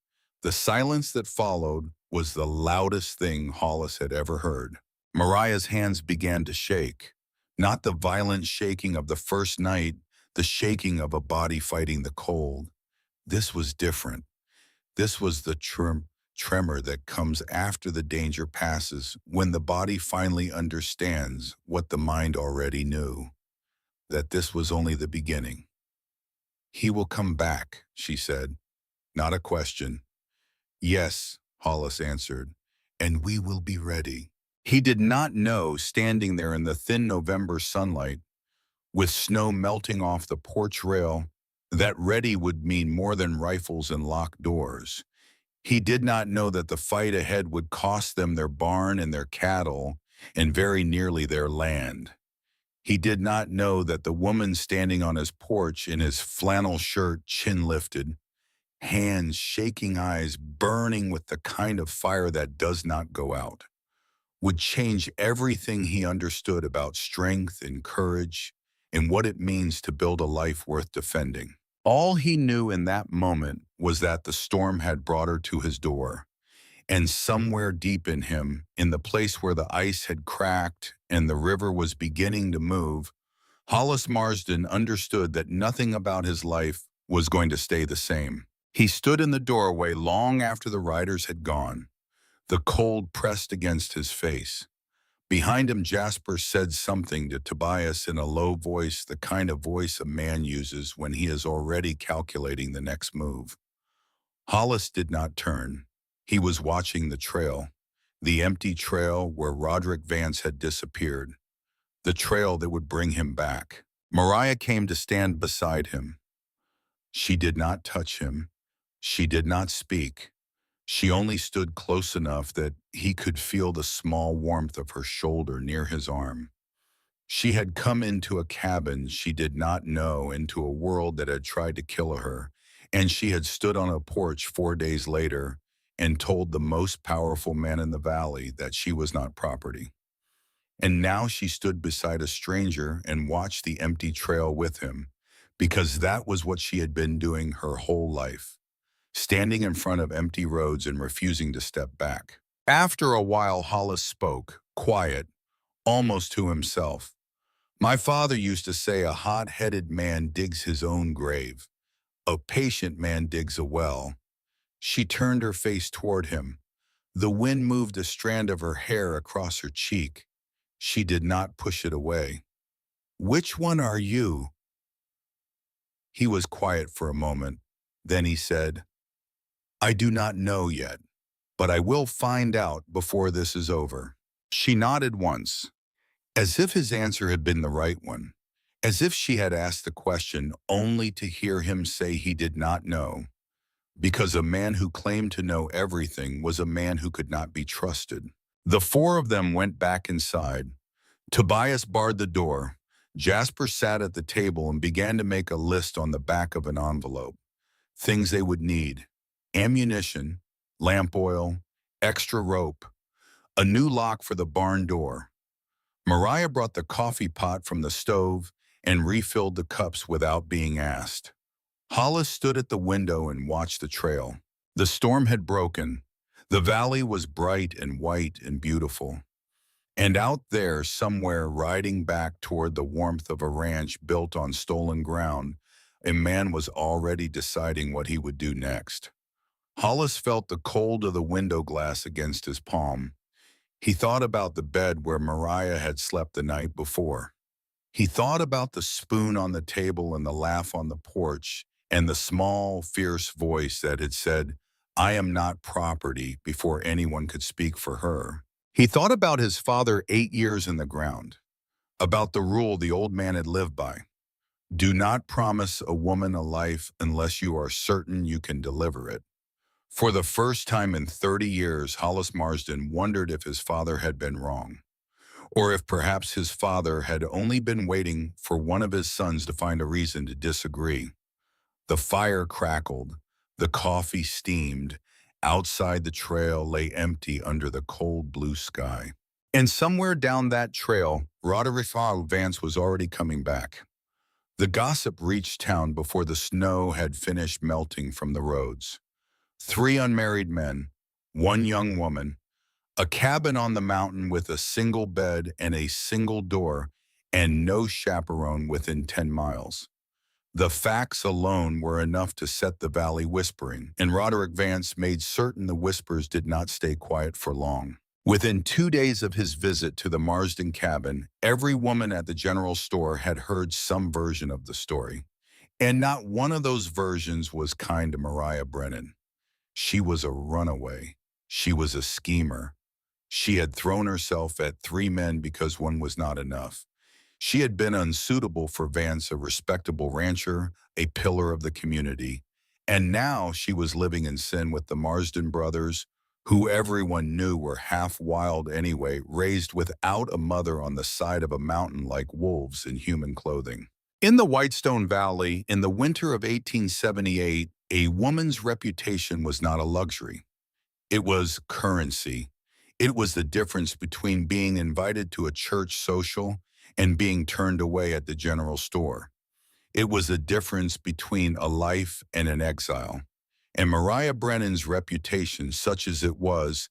The silence that followed was the loudest thing Hollis had ever heard. Mariah's hands began to shake. Not the violent shaking of the first night, the shaking of a body fighting the cold. This was different. This was the tremor that comes after the danger passes, when the body finally understands what the mind already knew, that this was only the beginning. "He will come back," she said. Not a question. "Yes," Hollis answered, "and we will be ready." He did not know, standing there in the thin November sunlight, with snow melting off the porch rail, that ready would mean more than rifles and locked doors. He did not know that the fight ahead would cost them their barn and their cattle, and very nearly their land. He did not know that the woman standing on his porch in his flannel shirt, chin lifted, hands shaking, eyes burning with the kind of fire that does not go out, would change everything he understood about strength and courage and what it means to build a life worth defending. All he knew in that moment was that the storm had brought her to his door, and somewhere deep in him, in the place where the ice had cracked and the river was beginning to move, Hollis Marsden understood that nothing about his life was going to stay the same. He stood in the doorway long after the riders had gone, the cold pressed against his face. Behind him, Jasper said something to Tobias in a low voice, the kind of voice a man uses when he is already calculating the next move. Hollis did not turn. He was watching the trail, the empty trail where Roderick Vance had disappeared, the trail that would bring him back. Mariah came to stand beside him. She did not touch him. She did not speak. She only stood close enough that he could feel the small warmth of her shoulder near his arm. She had come into a cabin she did not know, into a world that had tried to kill her, and she had stood on a porch 4 days later and told the most powerful man in the valley that she was not property. And now she stood beside a stranger and watched the empty trail with him, because that was what she had been doing her whole life, standing in front of empty roads and refusing to step back. After a while, Hollis spoke, quiet, almost to himself. "My father used to say a hot-headed man digs his own grave. A patient man digs a well." She turned her face toward him. The wind moved a strand of her hair across her cheek. She did not push it away. "Which one are you?" He was quiet for a moment. Then he said, "I do not know yet, but I will find out before this is over." She nodded once, as if his answer had been the right one, as if she had asked the question only to hear him say he did not know, because a man who claimed to know everything was a man who could not be trusted. The four of them went back inside. Tobias barred the door. Jasper sat at the table and began to make a list on the back of an envelope. Things they would need: ammunition, lamp oil, extra rope, a new lock for the barn door. Mariah brought the coffee pot from the stove and refilled the cups without being asked. Hollis stood at the window and watched the trail. The storm had broken. The valley was bright and white and beautiful. And out there, somewhere riding back toward the warmth of a ranch built on stolen ground, a man was already deciding what he would do next. Hollis felt the cold of the window glass against his palm. He thought about the bed where Mariah had slept the night before. He thought about the spoon on the table and the laugh on the porch and the small, fierce voice that had said, "I am not property," before anyone could speak for her. He thought about his father 8 years in the ground, about the rule the old man had lived by. Do not promise a woman a life unless you are certain you can deliver it. For the first time in 30 years, Hollis Marsden wondered if his father had been wrong, or if perhaps his father had only been waiting for one of his sons to find a reason to disagree. The fire crackled, the coffee steamed. Outside, the trail lay empty under the cold blue sky. And somewhere down that trail, Roderick Vance was already coming back. The gossip reached town before the snow had finished melting from the roads. 3 unmarried men, 1 young woman, a cabin on the mountain with a single bed and a single door, and no chaperone within 10 miles. The facts alone were enough to set the valley whispering, and Roderick Vance made certain the whispers did not stay quiet for long. Within 2 days of his visit to the Marsden cabin, every woman at the general store had heard some version of the story, and not one of those versions was kind to Mariah Brennan. She was a runaway. She was a schemer. She had thrown herself at 3 men because one was not enough. She had been unsuitable for Vance, a respectable rancher, a pillar of the community. And now she was living in sin with the Marsden brothers, who everyone knew were half wild anyway, raised without a mother on the side of a mountain like wolves in human clothing. In the Whitestone Valley, in the winter of 1878, a woman's reputation was not a luxury. It was currency. It was the difference between being invited to a church social and being turned away at the general store. It was the difference between a life and an exile. And Mariah Brennan's reputation, such as it was,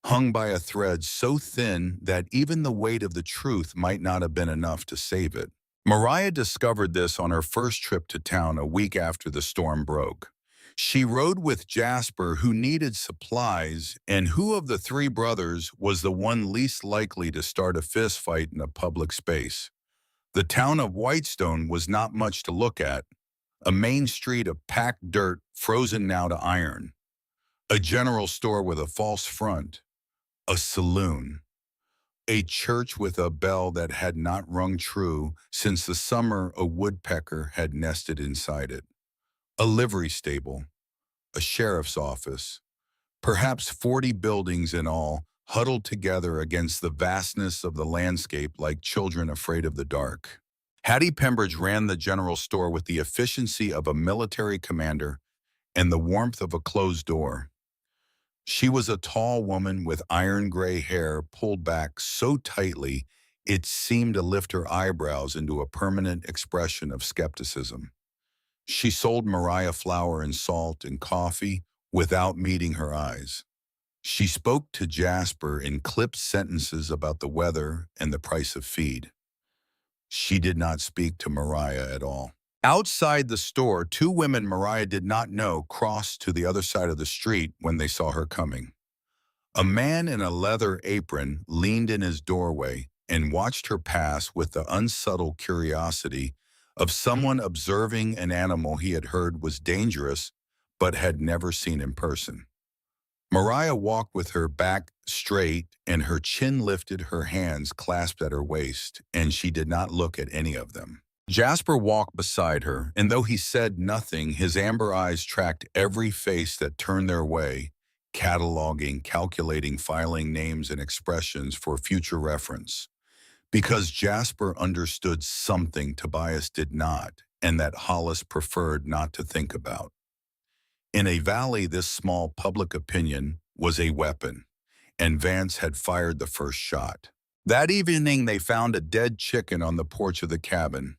hung by a thread so thin that even the weight of the truth might not have been enough to save it. Mariah discovered this on her first trip to town a week after the storm broke. She rode with Jasper, who needed supplies, and who of the 3 brothers was the one least likely to start a fist fight in a public space. The town of Whitestone was not much to look at. A main street of packed dirt, frozen now to iron. A general store with a false front. A saloon. A church with a bell that had not rung true since the summer a woodpecker had nested inside it. A livery stable. A sheriff's office. Perhaps 40 buildings in all, huddled together against the vastness of the landscape like children afraid of the dark. Hattie Pembridge ran the general store with the efficiency of a military commander and the warmth of a closed door. She was a tall woman with iron-gray hair pulled back so tightly it seemed to lift her eyebrows into a permanent expression of skepticism. She sold Mariah flour and salt and coffee without meeting her eyes. She spoke to Jasper in clipped sentences about the weather and the price of feed. She did not speak to Mariah at all. Outside the store, 2 women Mariah did not know crossed to the other side of the street when they saw her coming. A man in a leather apron leaned in his doorway and watched her pass with the unsubtle curiosity of someone observing an animal he had heard was dangerous but had never seen in person. Mariah walked with her back straight and her chin lifted, her hands clasped at her waist, and she did not look at any of them. Jasper walked beside her, and though he said nothing, his amber eyes tracked every face that turned their way, cataloging, calculating, filing names and expressions for future reference. Because Jasper understood something Tobias did not, and that Hollis preferred not to think about. In a valley this small, public opinion was a weapon, and Vance had fired the first shot. That evening they found a dead chicken on the porch of the cabin.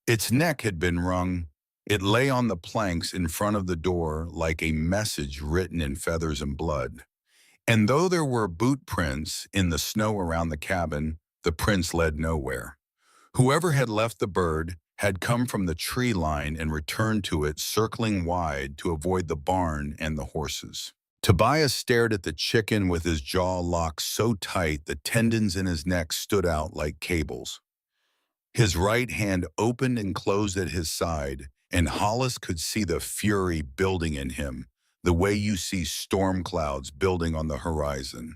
Its neck had been wrung. It lay on the planks in front of the door like a message written in feathers and blood. And though there were boot prints in the snow around the cabin, the prints led nowhere. Whoever had left the bird had come from the tree line and returned to it, circling wide to avoid the barn and the horses. Tobias stared at the chicken with his jaw locked so tight the tendons in his neck stood out like cables. His right hand opened and closed at his side, and Hollis could see the fury building in him, the way you see storm clouds building on the horizon.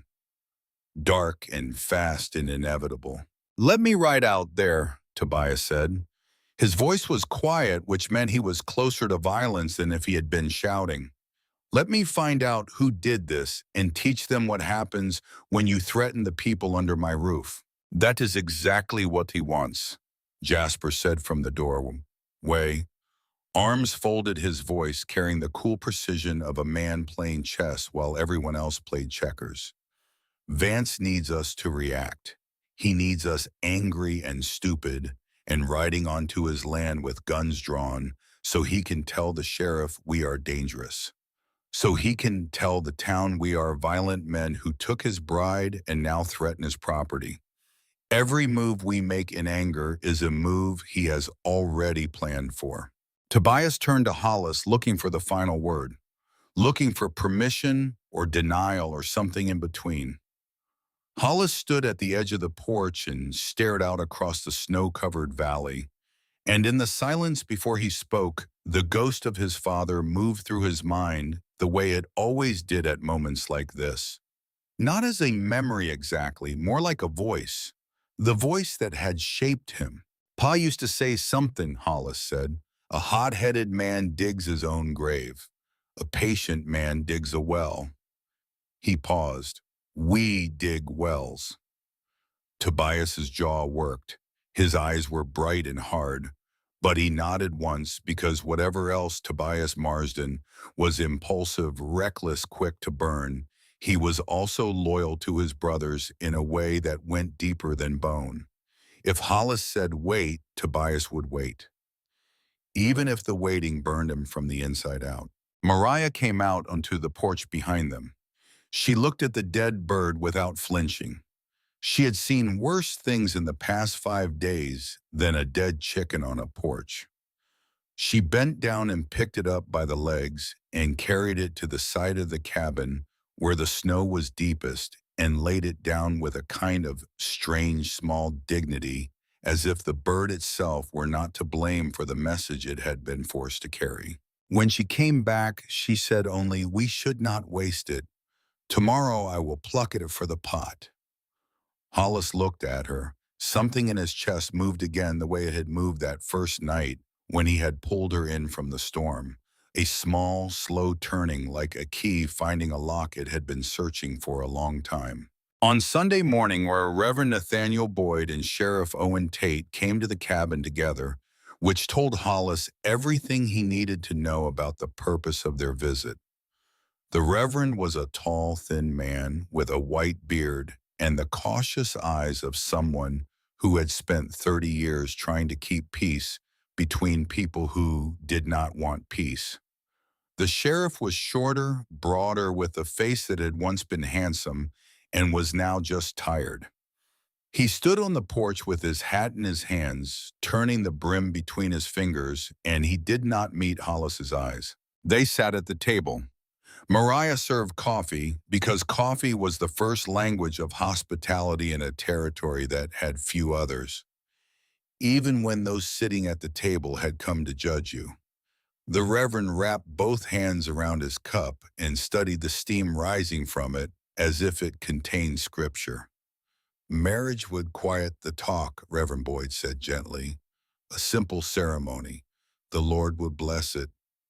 Dark and fast and inevitable. "Let me ride out there," Tobias said. His voice was quiet, which meant he was closer to violence than if he had been shouting. "Let me find out who did this and teach them what happens when you threaten the people under my roof." "That is exactly what he wants," Jasper said from the doorway. Arms folded, his voice carrying the cool precision of a man playing chess while everyone else played checkers. "Vance needs us to react. He needs us angry and stupid and riding onto his land with guns drawn so he can tell the sheriff we are dangerous. So he can tell the town we are violent men who took his bride and now threaten his property. Every move we make in anger is a move he has already planned for." Tobias turned to Hollis, looking for the final word, looking for permission or denial or something in between. Hollis stood at the edge of the porch and stared out across the snow-covered valley, and in the silence before he spoke, the ghost of his father moved through his mind the way it always did at moments like this. Not as a memory exactly, more like a voice, the voice that had shaped him. "Pa used to say something," Hollis said. "A hot-headed man digs his own grave. A patient man digs a well." He paused. "We dig wells." Tobias's jaw worked. His eyes were bright and hard, but he nodded once because whatever else Tobias Marsden was, impulsive, reckless, quick to burn, he was also loyal to his brothers in a way that went deeper than bone. If Hollis said wait, Tobias would wait, even if the waiting burned him from the inside out. Mariah came out onto the porch behind them. She looked at the dead bird without flinching. She had seen worse things in the past 5 days than a dead chicken on a porch. She bent down and picked it up by the legs and carried it to the side of the cabin where the snow was deepest and laid it down with a kind of strange small dignity, as if the bird itself were not to blame for the message it had been forced to carry. When she came back, she said only, "We should not waste it. Tomorrow I will pluck it for the pot." Hollis looked at her. Something in his chest moved again the way it had moved that first night when he had pulled her in from the storm. A small, slow turning like a key finding a lock it had been searching for a long time. On Sunday morning, where Reverend Nathaniel Boyd and Sheriff Owen Tate came to the cabin together, which told Hollis everything he needed to know about the purpose of their visit. The Reverend was a tall, thin man with a white beard and the cautious eyes of someone who had spent 30 years trying to keep peace between people who did not want peace. The sheriff was shorter, broader, with a face that had once been handsome and was now just tired. He stood on the porch with his hat in his hands, turning the brim between his fingers, and he did not meet Hollis's eyes. They sat at the table. Mariah served coffee because coffee was the first language of hospitality in a territory that had few others, even when those sitting at the table had come to judge you. The Reverend wrapped both hands around his cup and studied the steam rising from it as if it contained scripture. Marriage would quiet the talk, Reverend Boyd said gently. A simple ceremony. The Lord would bless it.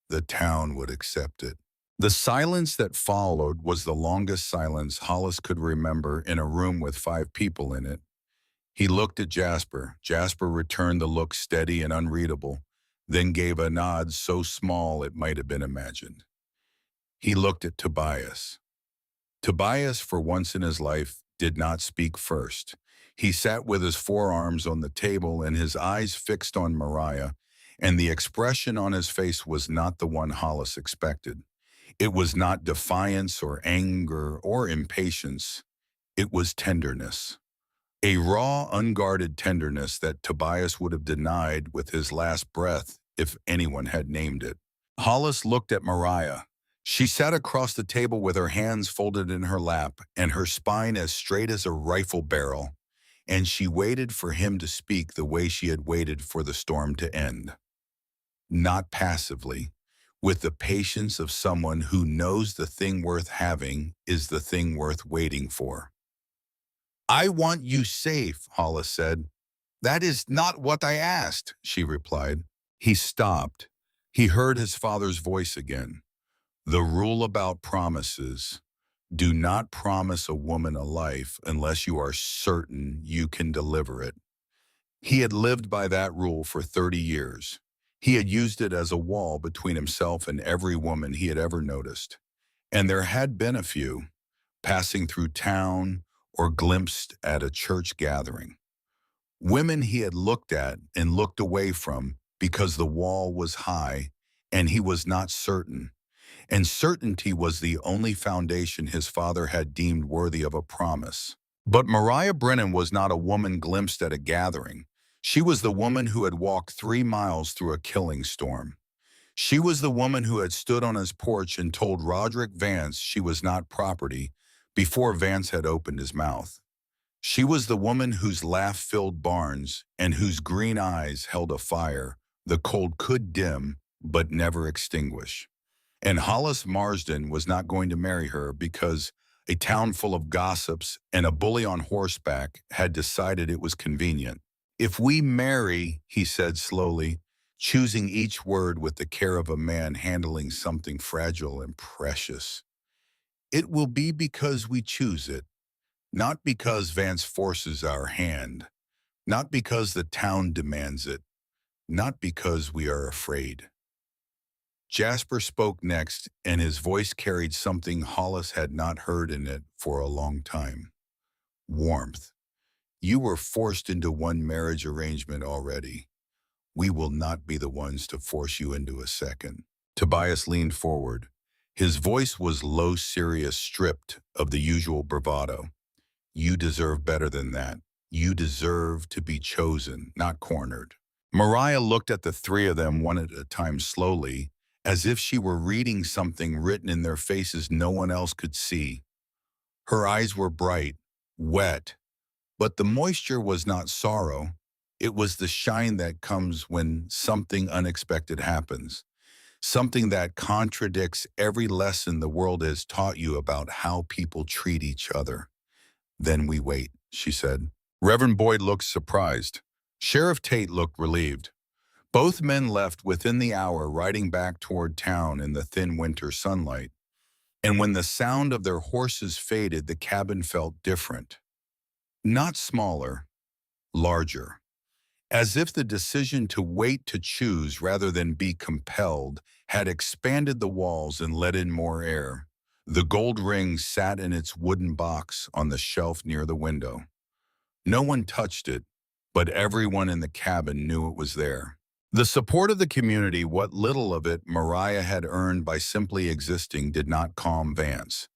The town would accept it. The silence that followed was the longest silence Hollis could remember in a room with 5 people in it. He looked at Jasper. Jasper returned the look steady and unreadable, then gave a nod so small it might have been imagined. He looked at Tobias. Tobias, for once in his life, did not speak first. He sat with his forearms on the table and his eyes fixed on Mariah, and the expression on his face was not the one Hollis expected. It was not defiance or anger or impatience. It was tenderness. A raw, unguarded tenderness that Tobias would have denied with his last breath if anyone had named it. Hollis looked at Mariah. She sat across the table with her hands folded in her lap and her spine as straight as a rifle barrel, and she waited for him to speak the way she had waited for the storm to end. Not passively, with the patience of someone who knows the thing worth having is the thing worth waiting for. "I want you safe," Hollis said. "That is not what I asked," she replied. He stopped. He heard his father's voice again. The rule about promises: do not promise a woman a life unless you are certain you can deliver it. He had lived by that rule for 30 years. He had used it as a wall between himself and every woman he had ever noticed. And there had been a few, passing through town or glimpsed at a church gathering. Women he had looked at and looked away from because the wall was high and he was not certain. And certainty was the only foundation his father had deemed worthy of a promise. But Mariah Brennan was not a woman glimpsed at a gathering. She was the woman who had walked 3 miles through a killing storm. She was the woman who had stood on his porch and told Roderick Vance she was not property before Vance had opened his mouth. She was the woman whose laugh filled barns and whose green eyes held a fire the cold could dim but never extinguish. And Hollis Marsden was not going to marry her because a town full of gossips and a bully on horseback had decided it was convenient. "If we marry," he said slowly, choosing each word with the care of a man handling something fragile and precious, "it will be because we choose it, not because Vance forces our hand, not because the town demands it, not because we are afraid." Jasper spoke next, and his voice carried something Hollis had not heard in it for a long time. Warmth. "You were forced into one marriage arrangement already. We will not be the ones to force you into a second." Tobias leaned forward. His voice was low, serious, stripped of the usual bravado. "You deserve better than that. You deserve to be chosen, not cornered." Mariah looked at the 3 of them one at a time slowly, as if she were reading something written in their faces no one else could see. Her eyes were bright, wet, but the moisture was not sorrow. It was the shine that comes when something unexpected happens, something that contradicts every lesson the world has taught you about how people treat each other. "Then we wait," she said. Reverend Boyd looked surprised. Sheriff Tate looked relieved. Both men left within the hour, riding back toward town in the thin winter sunlight. And when the sound of their horses faded, the cabin felt different. Not smaller, larger. As if the decision to wait to choose rather than be compelled had expanded the walls and let in more air. The gold ring sat in its wooden box on the shelf near the window. No one touched it, but everyone in the cabin knew it was there. The support of the community, what little of it Mariah had earned by simply existing, did not calm Vance.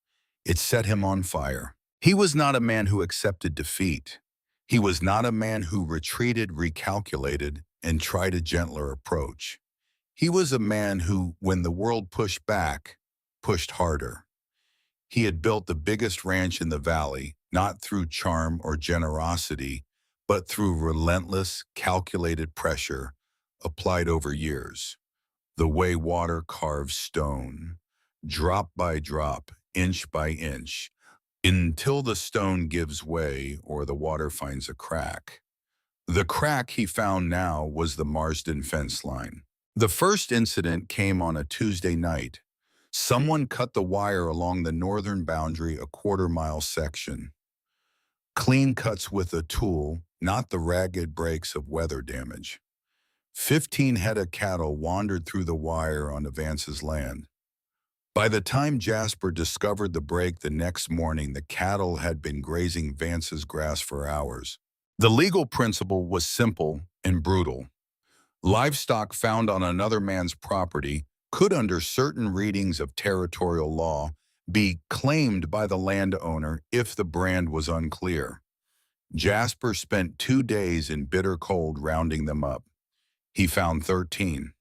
It set him on fire. He was not a man who accepted defeat. He was not a man who retreated, recalculated, and tried a gentler approach. He was a man who, when the world pushed back, pushed harder. He had built the biggest ranch in the valley, not through charm or generosity, but through relentless, calculated pressure applied over years. The way water carves stone, drop by drop, inch by inch, until the stone gives way or the water finds a crack. The crack he found now was the Marsden fence line. The first incident came on a Tuesday night. Someone cut the wire along the northern boundary a quarter-mile section. Clean cuts with a tool, not the ragged breaks of weather damage. 15 head of cattle wandered through the wire on Vance's land. By the time Jasper discovered the break the next morning, the cattle had been grazing Vance's grass for hours. The legal principle was simple and brutal. Livestock found on another man's property could, under certain readings of territorial law, be claimed by the landowner if the brand was unclear. Jasper spent 2 days in bitter cold rounding them up. He found 13.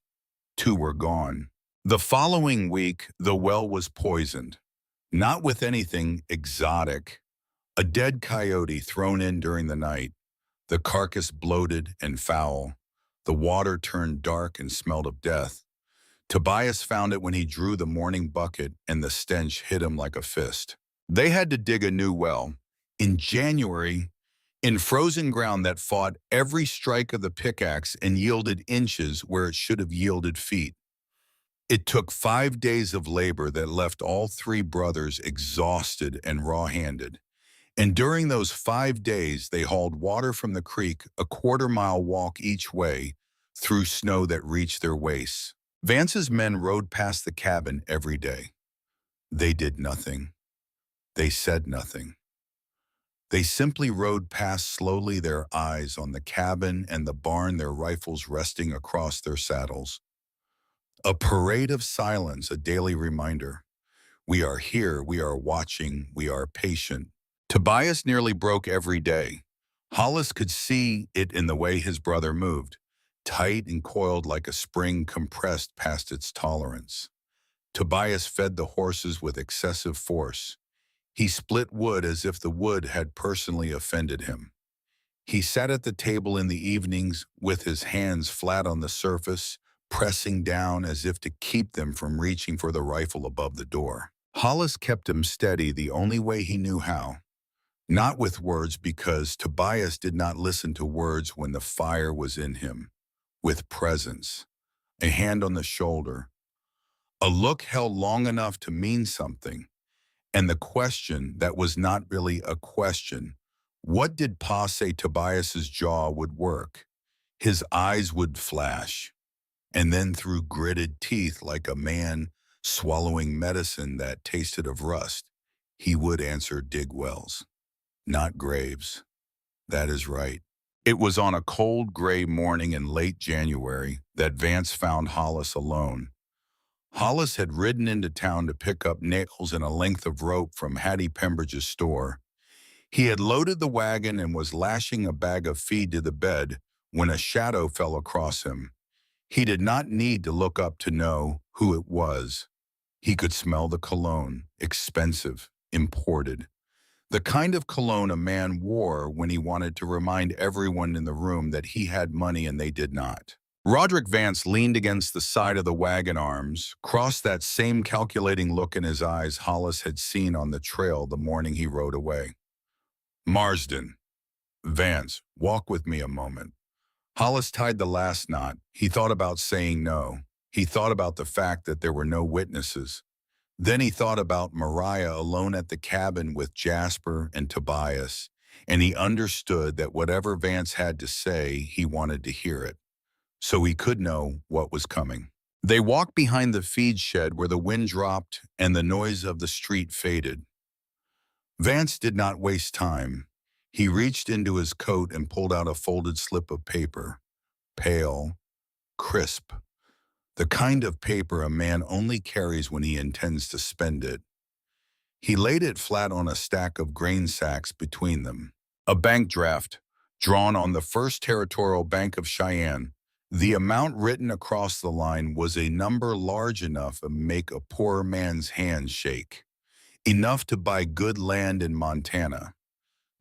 2 were gone. The following week, the well was poisoned. Not with anything exotic. A dead coyote thrown in during the night. The carcass bloated and foul. The water turned dark and smelled of death. Tobias found it when he drew the morning bucket, and the stench hit him like a fist. They had to dig a new well. In January, in frozen ground that fought every strike of the pickaxe and yielded inches where it should have yielded feet. It took 5 days of labor that left all 3 brothers exhausted and raw-handed. And during those 5 days, they hauled water from the creek a quarter-mile walk each way through snow that reached their waists. Vance's men rode past the cabin every day. They did nothing. They said nothing. They simply rode past slowly, their eyes on the cabin and the barn, their rifles resting across their saddles. A parade of silence, a daily reminder. We are here, we are watching, we are patient. Tobias nearly broke every day. Hollis could see it in the way his brother moved, tight and coiled like a spring compressed past its tolerance. Tobias fed the horses with excessive force. He split wood as if the wood had personally offended him. He sat at the table in the evenings with his hands flat on the surface, pressing down as if to keep them from reaching for the rifle above the door. Hollis kept him steady the only way he knew how. Not with words, because Tobias did not listen to words when the fire was in him. With presence, a hand on the shoulder, a look held long enough to mean something, and the question that was not really a question. What did Pa say? Tobias's jaw would work. His eyes would flash. And then through gritted teeth, like a man swallowing medicine that tasted of rust, he would answer, dig wells, not graves. That is right. It was on a cold gray morning in late January that Vance found Hollis alone. Hollis had ridden into town to pick up nails and a length of rope from Hattie Pembridge's store. He had loaded the wagon and was lashing a bag of feed to the bed when a shadow fell across him. He did not need to look up to know who it was. He could smell the cologne, expensive, imported. The kind of cologne a man wore when he wanted to remind everyone in the room that he had money and they did not. Roderick Vance leaned against the side of the wagon arms, crossed that same calculating look in his eyes Hollis had seen on the trail the morning he rode away. Marsden. Vance, walk with me a moment. Hollis tied the last knot. He thought about saying no. He thought about the fact that there were no witnesses. Then he thought about Mariah alone at the cabin with Jasper and Tobias, and he understood that whatever Vance had to say, he wanted to hear it, so he could know what was coming. They walked behind the feed shed where the wind dropped and the noise of the street faded. Vance did not waste time. He reached into his coat and pulled out a folded slip of paper, pale, crisp, the kind of paper a man only carries when he intends to spend it. He laid it flat on a stack of grain sacks between them. A bank draft, drawn on the First Territorial Bank of Cheyenne, The amount written across the line was a number large enough to make a poor man's hands shake. Enough to buy good land in Montana.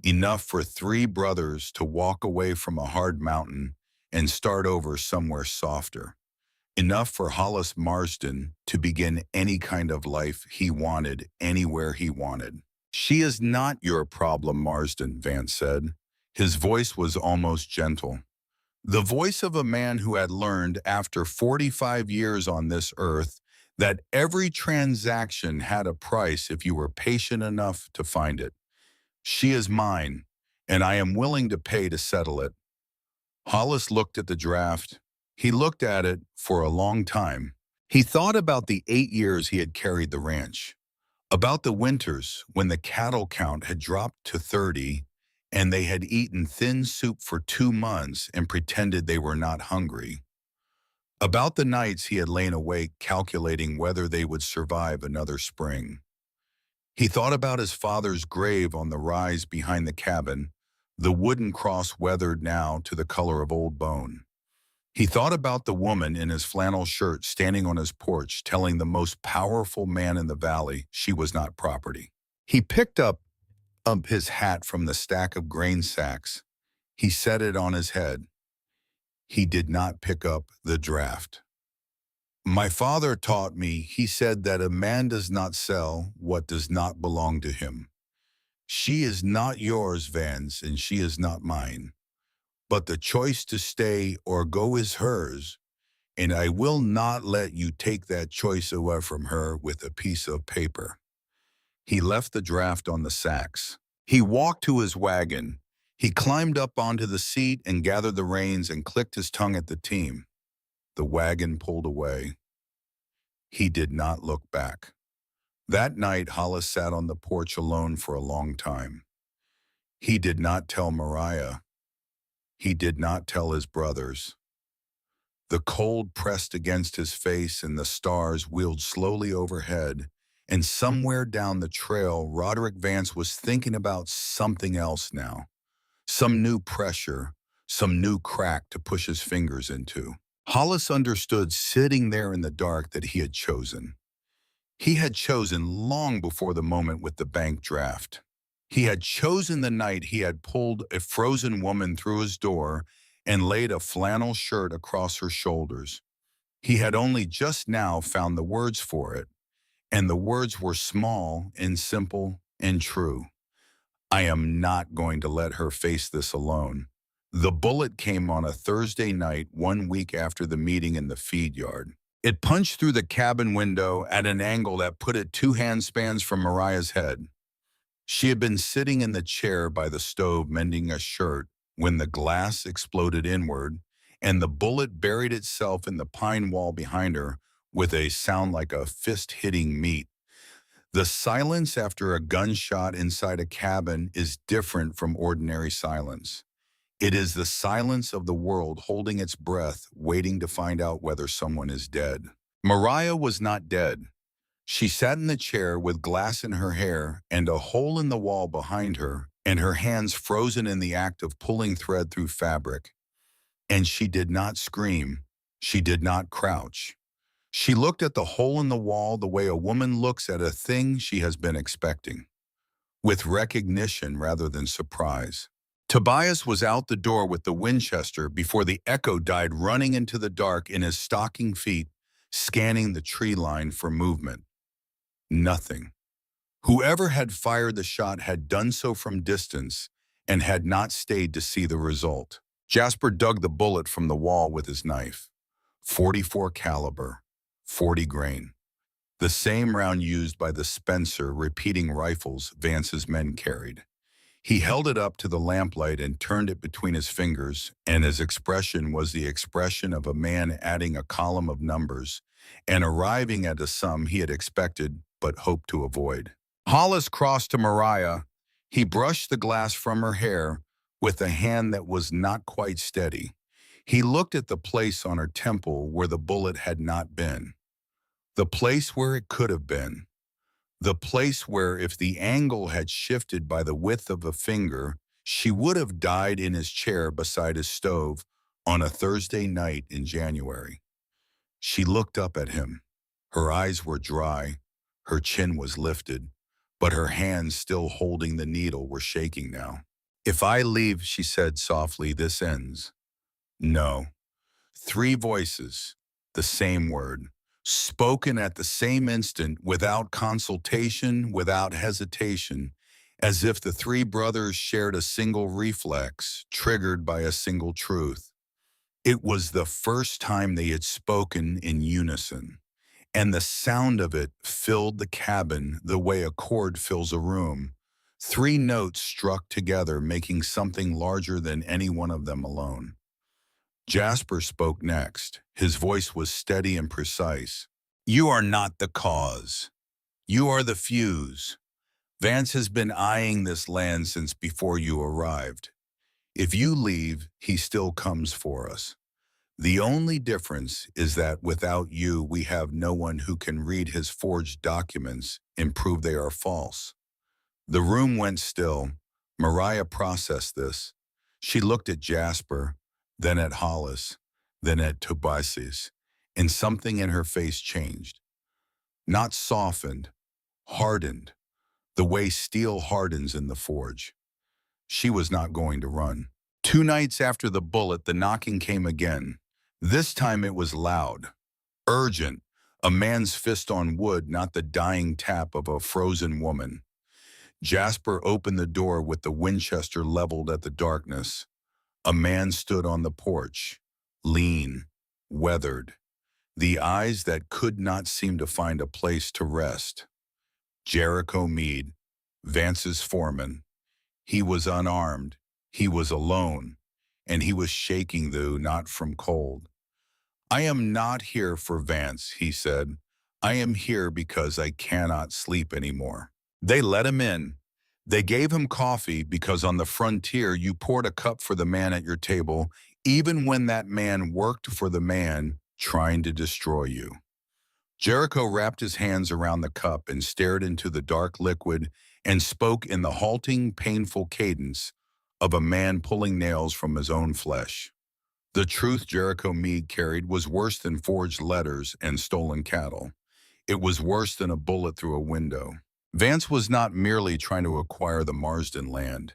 Enough for three brothers to walk away from a hard mountain and start over somewhere softer. Enough for Hollis Marsden to begin any kind of life he wanted, anywhere he wanted. She is not your problem, Marsden, Vance said. His voice was almost gentle. The voice of a man who had learned after 45 years on this earth that every transaction had a price if you were patient enough to find it. She is mine, and I am willing to pay to settle it. Hollis looked at the draft. He looked at it for a long time. He thought about the 8 years he had carried the ranch, about the winters when the cattle count had dropped to 30 and they had eaten thin soup for 2 months and pretended they were not hungry, about the nights he had lain awake calculating whether they would survive another spring. He thought about his father's grave on the rise behind the cabin, the wooden cross weathered now to the color of old bone. He thought about the woman in his flannel shirt standing on his porch telling the most powerful man in the valley she was not property. He picked up his hat from the stack of grain sacks. He set it on his head. He did not pick up the draft. My father taught me, he said, that a man does not sell what does not belong to him. She is not yours, Vance, and she is not mine. But the choice to stay or go is hers, and I will not let you take that choice away from her with a piece of paper. He left the draft on the sacks. He walked to his wagon. He climbed up onto the seat and gathered the reins and clicked his tongue at the team. The wagon pulled away. He did not look back. That night, Hollis sat on the porch alone for a long time. He did not tell Mariah. He did not tell his brothers. The cold pressed against his face and the stars wheeled slowly overhead, and somewhere down the trail, Roderick Vance was thinking about something else now. Some new pressure, some new crack to push his fingers into. Hollis understood sitting there in the dark that he had chosen. He had chosen long before the moment with the bank draft. He had chosen the night he had pulled a frozen woman through his door and laid a flannel shirt across her shoulders. He had only just now found the words for it, and the words were small and simple and true. I am not going to let her face this alone. The bullet came on a Thursday night 1 week after the meeting in the feed yard. It punched through the cabin window at an angle that put it 2 handspans from Mariah's head. She had been sitting in the chair by the stove mending a shirt when the glass exploded inward and the bullet buried itself in the pine wall behind her with a sound like a fist hitting meat. The silence after a gunshot inside a cabin is different from ordinary silence. It is the silence of the world holding its breath, waiting to find out whether someone is dead. Mariah was not dead. She sat in the chair with glass in her hair and a hole in the wall behind her, and her hands frozen in the act of pulling thread through fabric. And she did not scream. She did not crouch. She looked at the hole in the wall the way a woman looks at a thing she has been expecting, with recognition rather than surprise. Tobias was out the door with the Winchester before the echo died, running into the dark in his stocking feet, scanning the tree line for movement. Nothing. Whoever had fired the shot had done so from distance and had not stayed to see the result. Jasper dug the bullet from the wall with his knife. 44 caliber, 40 grain. The same round used by the Spencer repeating rifles Vance's men carried. He held it up to the lamplight and turned it between his fingers, and his expression was the expression of a man adding a column of numbers and arriving at a sum he had expected but hoped to avoid. Hollis crossed to Mariah. He brushed the glass from her hair with a hand that was not quite steady. He looked at the place on her temple where the bullet had not been, the place where it could have been. The place where, if the angle had shifted by the width of a finger, she would have died in his chair beside his stove, on a Thursday night in January. She looked up at him. Her eyes were dry, her chin was lifted, but her hands still holding the needle were shaking now. "If I leave," she said softly, "this ends." "No." Three voices, the same word, spoken at the same instant, without consultation, without hesitation, as if the three brothers shared a single reflex, triggered by a single truth. It was the first time they had spoken in unison, and the sound of it filled the cabin the way a chord fills a room. Three notes struck together, making something larger than any one of them alone. Jasper spoke next. His voice was steady and precise. "You are not the cause. You are the fuse. Vance has been eyeing this land since before you arrived. If you leave, he still comes for us. The only difference is that without you, we have no one who can read his forged documents and prove they are false." The room went still. Mariah processed this. She looked at Jasper, then at Hollis, then at Tobias, and something in her face changed. Not softened, hardened, the way steel hardens in the forge. She was not going to run. 2 nights after the bullet, the knocking came again. This time it was loud, urgent, a man's fist on wood, not the dying tap of a frozen woman. Jasper opened the door with the Winchester leveled at the darkness. A man stood on the porch, lean, weathered, the eyes that could not seem to find a place to rest. Jericho Meade, Vance's foreman. He was unarmed, he was alone, and he was shaking, though not from cold. "I am not here for Vance," he said. "I am here because I cannot sleep anymore." They let him in. They gave him coffee because on the frontier you poured a cup for the man at your table, even when that man worked for the man trying to destroy you. Jericho wrapped his hands around the cup and stared into the dark liquid and spoke in the halting, painful cadence of a man pulling nails from his own flesh. The truth Jericho Meade carried was worse than forged letters and stolen cattle. It was worse than a bullet through a window. Vance was not merely trying to acquire the Marsden land.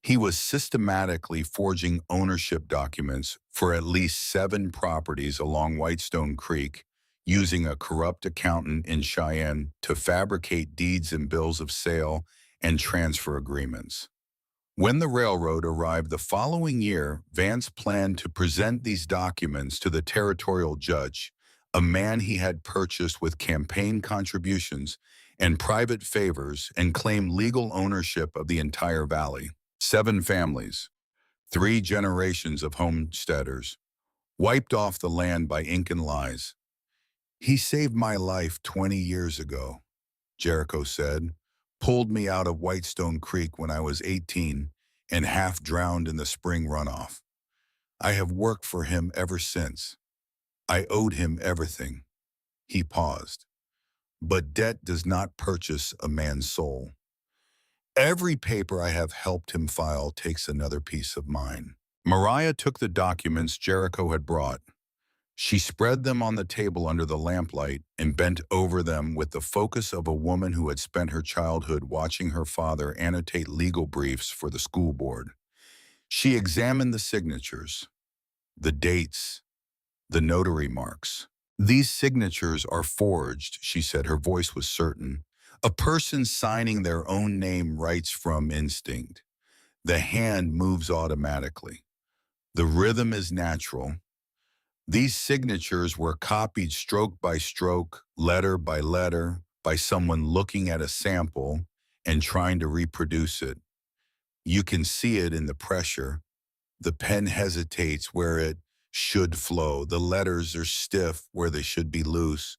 He was systematically forging ownership documents for at least 7 properties along Whitestone Creek, using a corrupt accountant in Cheyenne to fabricate deeds and bills of sale and transfer agreements. When the railroad arrived the following year, Vance planned to present these documents to the territorial judge, a man he had purchased with campaign contributions and private favors, and claim legal ownership of the entire valley. 7 families, 3 generations of homesteaders, wiped off the land by ink and lies. "He saved my life 20 years ago," Jericho said, "pulled me out of Whitestone Creek when I was 18 and half drowned in the spring runoff. I have worked for him ever since. I owed him everything." He paused. "But debt does not purchase a man's soul. Every paper I have helped him file takes another piece of mine." Mariah took the documents Jericho had brought. She spread them on the table under the lamplight and bent over them with the focus of a woman who had spent her childhood watching her father annotate legal briefs for the school board. She examined the signatures, the dates, the notary marks. "These signatures are forged," she said. Her voice was certain. "A person signing their own name writes from instinct. The hand moves automatically. The rhythm is natural. These signatures were copied stroke by stroke, letter by letter, by someone looking at a sample and trying to reproduce it. You can see it in the pressure. The pen hesitates where it should flow. The letters are stiff where they should be loose.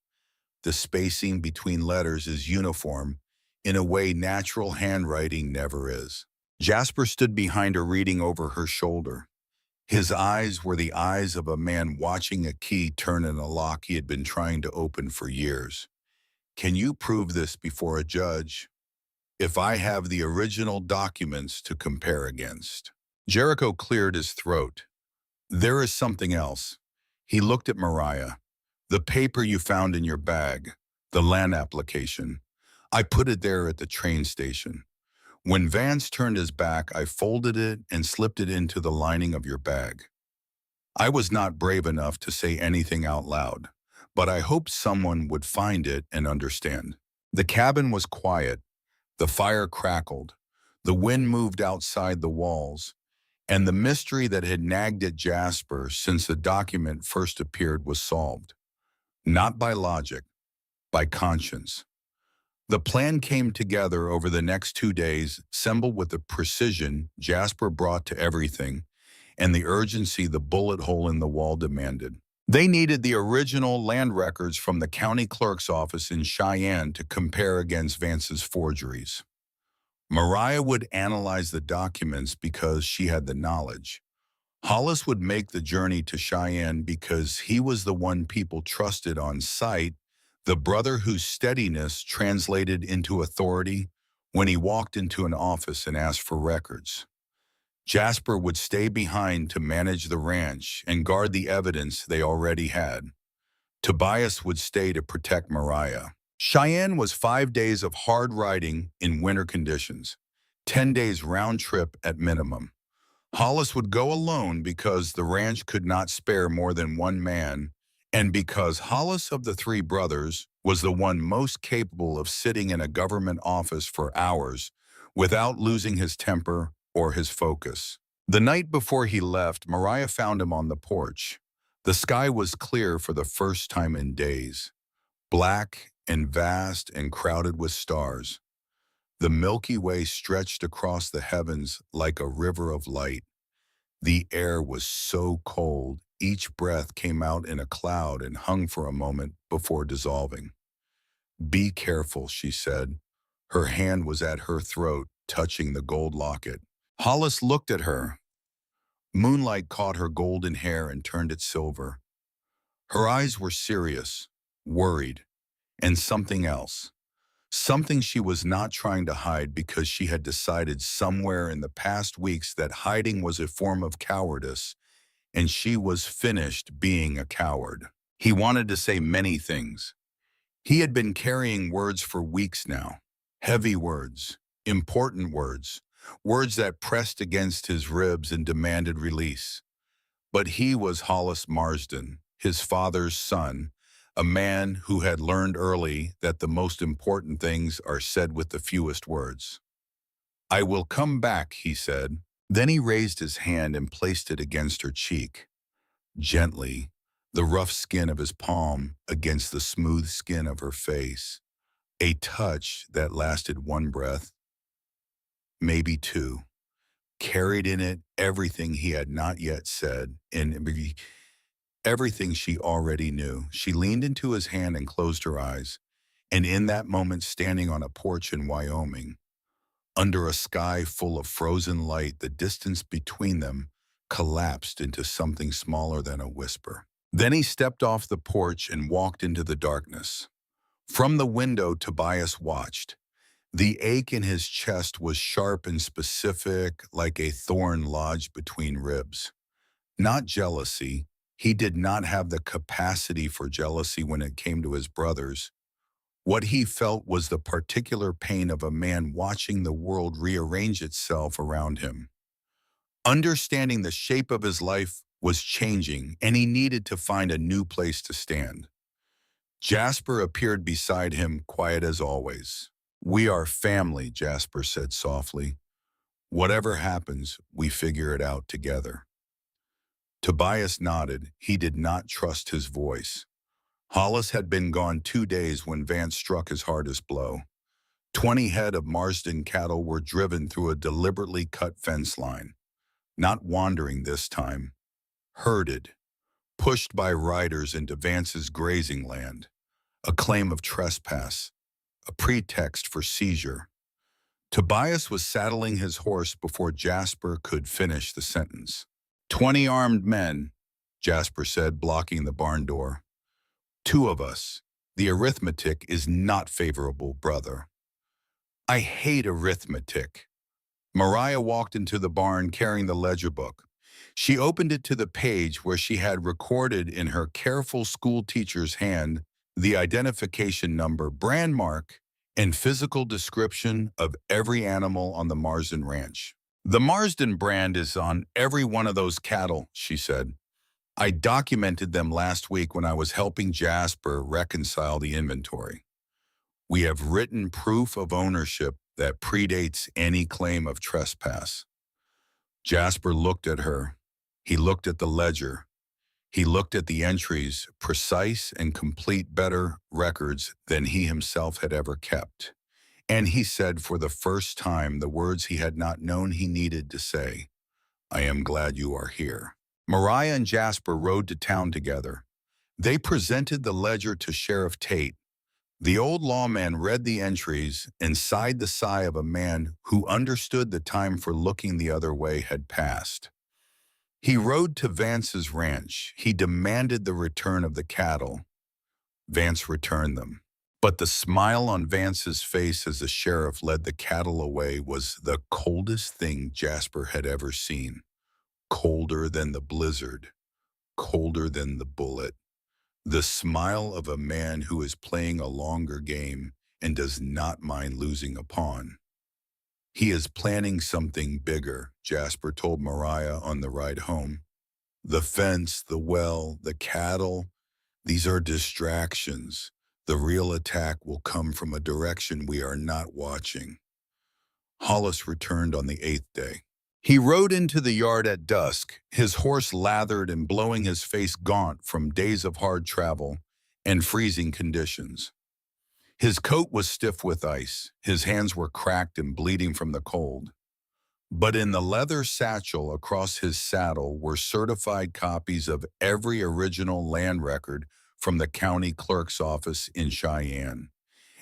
The spacing between letters is uniform in a way natural handwriting never is." Jasper stood behind her, reading over her shoulder. His eyes were the eyes of a man watching a key turn in a lock he had been trying to open for years. "Can you prove this before a judge?" "If I have the original documents to compare against." Jericho cleared his throat. There is something else. He looked at Mariah. The paper you found in your bag, the land application. I put it there at the train station. When Vance turned his back, I folded it and slipped it into the lining of your bag. I was not brave enough to say anything out loud, but I hoped someone would find it and understand. The cabin was quiet. The fire crackled. The wind moved outside the walls, and the mystery that had nagged at Jasper since the document first appeared was solved. Not by logic, by conscience. The plan came together over the next 2 days, assembled with the precision Jasper brought to everything and the urgency the bullet hole in the wall demanded. They needed the original land records from the county clerk's office in Cheyenne to compare against Vance's forgeries. Mariah would analyze the documents because she had the knowledge. Hollis would make the journey to Cheyenne because he was the one people trusted on site, the brother whose steadiness translated into authority when he walked into an office and asked for records. Jasper would stay behind to manage the ranch and guard the evidence they already had. Tobias would stay to protect Mariah. Cheyenne was 5 days of hard riding in winter conditions, 10 days round trip at minimum. Hollis would go alone because the ranch could not spare more than one man, and because Hollis of the three brothers was the one most capable of sitting in a government office for hours without losing his temper or his focus. The night before he left, Mariah found him on the porch. The sky was clear for the first time in days, black and vast and crowded with stars. The Milky Way stretched across the heavens like a river of light. The air was so cold, each breath came out in a cloud and hung for a moment before dissolving. "Be careful," she said. Her hand was at her throat, touching the gold locket. Hollis looked at her. Moonlight caught her golden hair and turned it silver. Her eyes were serious, worried, and something else. Something she was not trying to hide because she had decided somewhere in the past weeks that hiding was a form of cowardice, and she was finished being a coward. He wanted to say many things. He had been carrying words for weeks now. Heavy words, important words, words that pressed against his ribs and demanded release. But he was Hollis Marsden, his father's son, a man who had learned early that the most important things are said with the fewest words. "I will come back," he said. Then he raised his hand and placed it against her cheek. Gently, the rough skin of his palm against the smooth skin of her face. A touch that lasted one breath, maybe two, carried in it everything he had not yet said, and everything she already knew. She leaned into his hand and closed her eyes. And in that moment, standing on a porch in Wyoming, under a sky full of frozen light, the distance between them collapsed into something smaller than a whisper. Then he stepped off the porch and walked into the darkness. From the window, Tobias watched. The ache in his chest was sharp and specific, like a thorn lodged between ribs. Not jealousy. He did not have the capacity for jealousy when it came to his brothers. What he felt was the particular pain of a man watching the world rearrange itself around him. Understanding the shape of his life was changing, and he needed to find a new place to stand. Jasper appeared beside him, quiet as always. "We are family," Jasper said softly. "Whatever happens, we figure it out together." Tobias nodded. He did not trust his voice. Hollis had been gone 2 days when Vance struck his hardest blow. 20 head of Marsden cattle were driven through a deliberately cut fence line. Not wandering this time. Herded. Pushed by riders into Vance's grazing land. A claim of trespass. A pretext for seizure. Tobias was saddling his horse before Jasper could finish the sentence. 20 armed men, Jasper said, blocking the barn door. 2 of us. The arithmetic is not favorable, brother. I hate arithmetic. Mariah walked into the barn carrying the ledger book. She opened it to the page where she had recorded in her careful school teacher's hand the identification number, brand mark, and physical description of every animal on the Marsden Ranch. The Marsden brand is on every one of those cattle, she said. I documented them last week when I was helping Jasper reconcile the inventory. We have written proof of ownership that predates any claim of trespass. Jasper looked at her. He looked at the ledger. He looked at the entries, precise and complete, better records than he himself had ever kept. And he said for the first time the words he had not known he needed to say, I am glad you are here. Mariah and Jasper rode to town together. They presented the ledger to Sheriff Tate. The old lawman read the entries and sighed the sigh of a man who understood the time for looking the other way had passed. He rode to Vance's ranch. He demanded the return of the cattle. Vance returned them. But the smile on Vance's face as the sheriff led the cattle away was the coldest thing Jasper had ever seen. Colder than the blizzard, colder than the bullet. The smile of a man who is playing a longer game and does not mind losing a pawn. He is planning something bigger, Jasper told Mariah on the ride home. The fence, the well, the cattle, these are distractions. The real attack will come from a direction we are not watching. Hollis returned on the 8th day. He rode into the yard at dusk, his horse lathered and blowing his face gaunt from days of hard travel and freezing conditions. His coat was stiff with ice, his hands were cracked and bleeding from the cold. But in the leather satchel across his saddle were certified copies of every original land record from the county clerk's office in Cheyenne.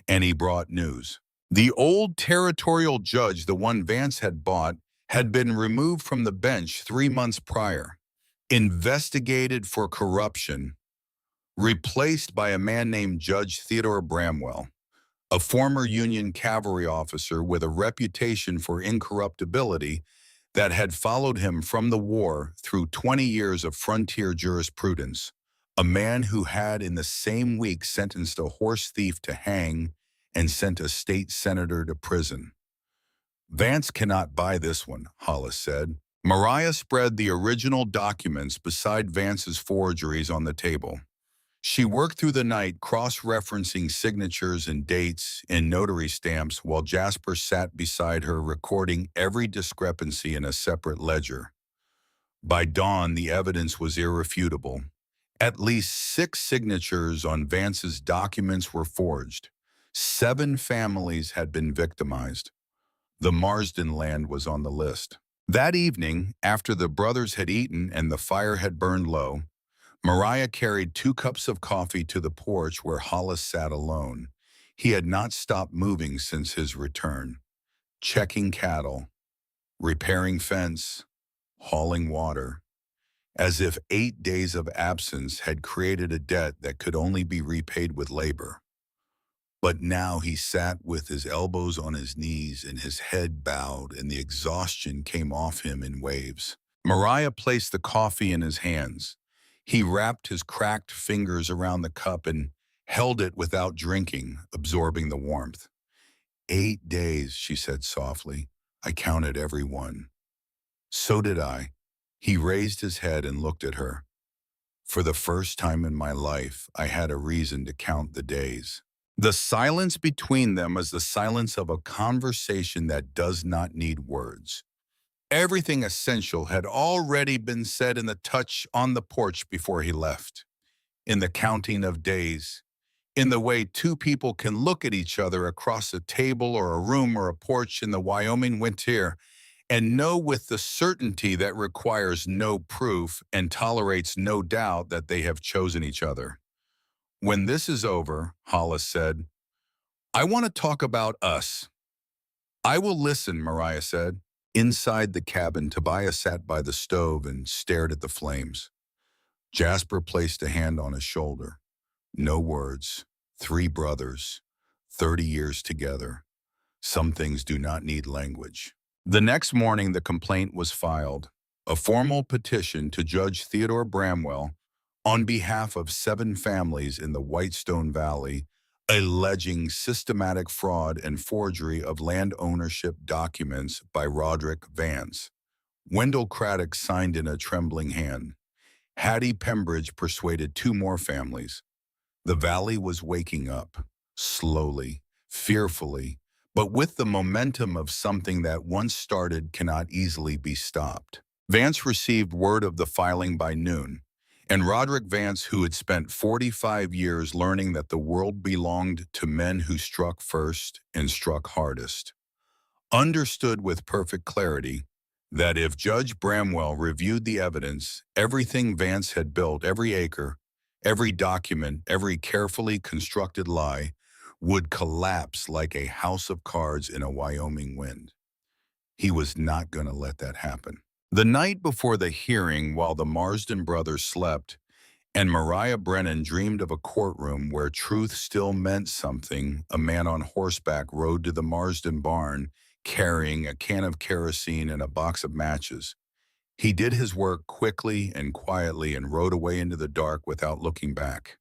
And he brought news. The old territorial judge, the one Vance had bought, had been removed from the bench 3 months prior, investigated for corruption, replaced by a man named Judge Theodore Bramwell, a former Union cavalry officer with a reputation for incorruptibility that had followed him from the war through 20 years of frontier jurisprudence, a man who had in the same week sentenced a horse thief to hang and sent a state senator to prison. Vance cannot buy this one, Hollis said. Mariah spread the original documents beside Vance's forgeries on the table. She worked through the night cross-referencing signatures and dates and notary stamps while Jasper sat beside her recording every discrepancy in a separate ledger. By dawn, the evidence was irrefutable. At least 6 signatures on Vance's documents were forged. 7 families had been victimized. The Marsden land was on the list. That evening, after the brothers had eaten and the fire had burned low, Mariah carried 2 cups of coffee to the porch where Hollis sat alone. He had not stopped moving since his return, checking cattle, repairing fence, hauling water, as if 8 days of absence had created a debt that could only be repaid with labor. But now he sat with his elbows on his knees and his head bowed, and the exhaustion came off him in waves. Mariah placed the coffee in his hands. He wrapped his cracked fingers around the cup and held it without drinking, absorbing the warmth. 8 days, she said softly. I counted every one. So did I. He raised his head and looked at her. For the first time in my life, I had a reason to count the days. The silence between them was the silence of a conversation that does not need words. Everything essential had already been said in the touch on the porch before he left, in the counting of days, in the way 2 people can look at each other across a table or a room or a porch in the Wyoming winter and know with the certainty that requires no proof and tolerates no doubt that they have chosen each other. When this is over, Hollis said, I want to talk about us. I will listen, Mariah said. Inside the cabin, Tobias sat by the stove and stared at the flames. Jasper placed a hand on his shoulder. No words. 3 brothers. 30 years together. Some things do not need language. The next morning, the complaint was filed. a formal petition to Judge Theodore Bramwell on behalf of 7 families in the Whitestone Valley, alleging systematic fraud and forgery of land ownership documents by Roderick Vance. Wendell Craddock signed in a trembling hand. Hattie Pembridge persuaded 2 more families. The valley was waking up, slowly, fearfully, but with the momentum of something that once started cannot easily be stopped. Vance received word of the filing by noon, and Roderick Vance, who had spent 45 years learning that the world belonged to men who struck first and struck hardest, understood with perfect clarity that if Judge Bramwell reviewed the evidence, everything Vance had built, every acre, every document, every carefully constructed lie, would collapse like a house of cards in a Wyoming wind. He was not going to let that happen. The night before the hearing, while the Marsden brothers slept, and Mariah Brennan dreamed of a courtroom where truth still meant something, a man on horseback rode to the Marsden barn carrying a can of kerosene and a box of matches. He did his work quickly and quietly and rode away into the dark without looking back.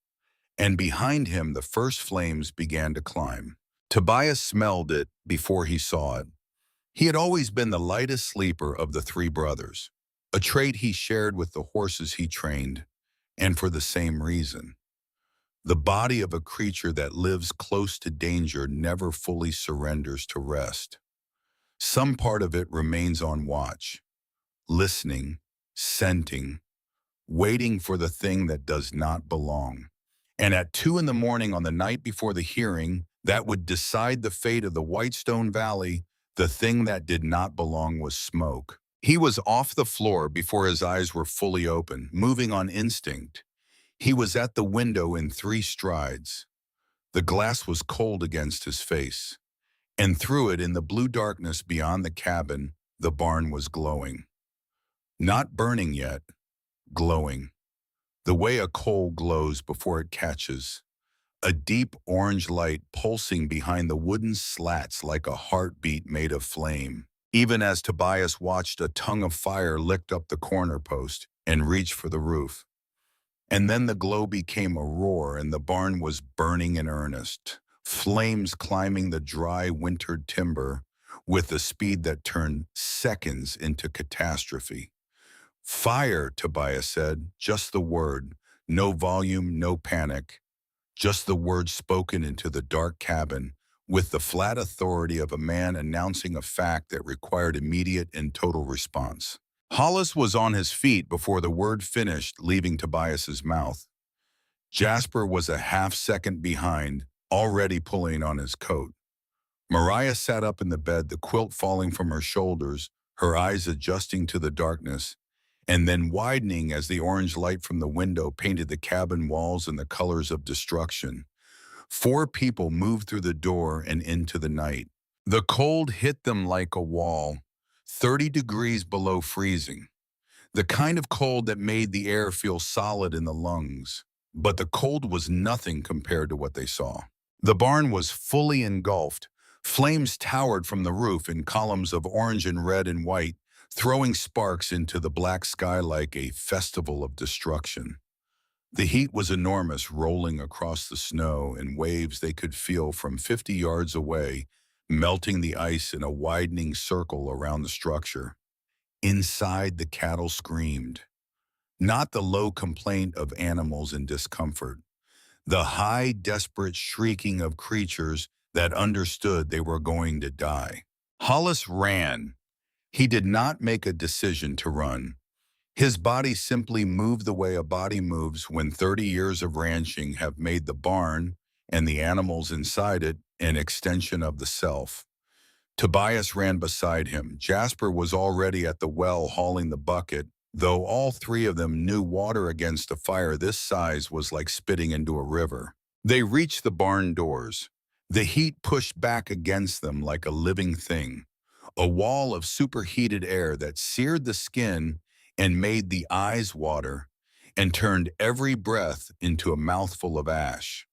And behind him, the first flames began to climb. Tobias smelled it before he saw it. He had always been the lightest sleeper of the 3 brothers, a trait he shared with the horses he trained, and for the same reason. The body of a creature that lives close to danger never fully surrenders to rest. Some part of it remains on watch, listening, scenting, waiting for the thing that does not belong. And at 2 in the morning on the night before the hearing that would decide the fate of the Whitestone Valley, the thing that did not belong was smoke. He was off the floor before his eyes were fully open, moving on instinct. He was at the window in 3 strides. The glass was cold against his face, and through it, in the blue darkness beyond the cabin, the barn was glowing. Not burning yet, glowing. The way a coal glows before it catches. A deep orange light pulsing behind the wooden slats like a heartbeat made of flame. Even as Tobias watched, a tongue of fire licked up the corner post and reached for the roof. And then the glow became a roar, and the barn was burning in earnest, flames climbing the dry, wintered timber with a speed that turned seconds into catastrophe. Fire, Tobias said, just the word. No volume, no panic. Just the word spoken into the dark cabin with the flat authority of a man announcing a fact that required immediate and total response. Hollis was on his feet before the word finished, leaving Tobias's mouth. Jasper was a half-second behind, already pulling on his coat. Mariah sat up in the bed, the quilt falling from her shoulders, her eyes adjusting to the darkness, and then widening as the orange light from the window painted the cabin walls in the colors of destruction. 4 people moved through the door and into the night. The cold hit them like a wall, 30 degrees below freezing. The kind of cold that made the air feel solid in the lungs. But the cold was nothing compared to what they saw. The barn was fully engulfed. Flames towered from the roof in columns of orange and red and white, throwing sparks into the black sky like a festival of destruction. The heat was enormous, rolling across the snow in waves they could feel from 50 yards away, melting the ice in a widening circle around the structure. Inside, the cattle screamed. Not the low complaint of animals in discomfort, the high, desperate shrieking of creatures that understood they were going to die. Hollis ran. He did not make a decision to run. His body simply moved the way a body moves when 30 years of ranching have made the barn and the animals inside it an extension of the self. Tobias ran beside him. Jasper was already at the well hauling the bucket, though all 3 of them knew water against a fire this size was like spitting into a river. They reached the barn doors. The heat pushed back against them like a living thing, a wall of superheated air that seared the skin and made the eyes water and turned every breath into a mouthful of ash.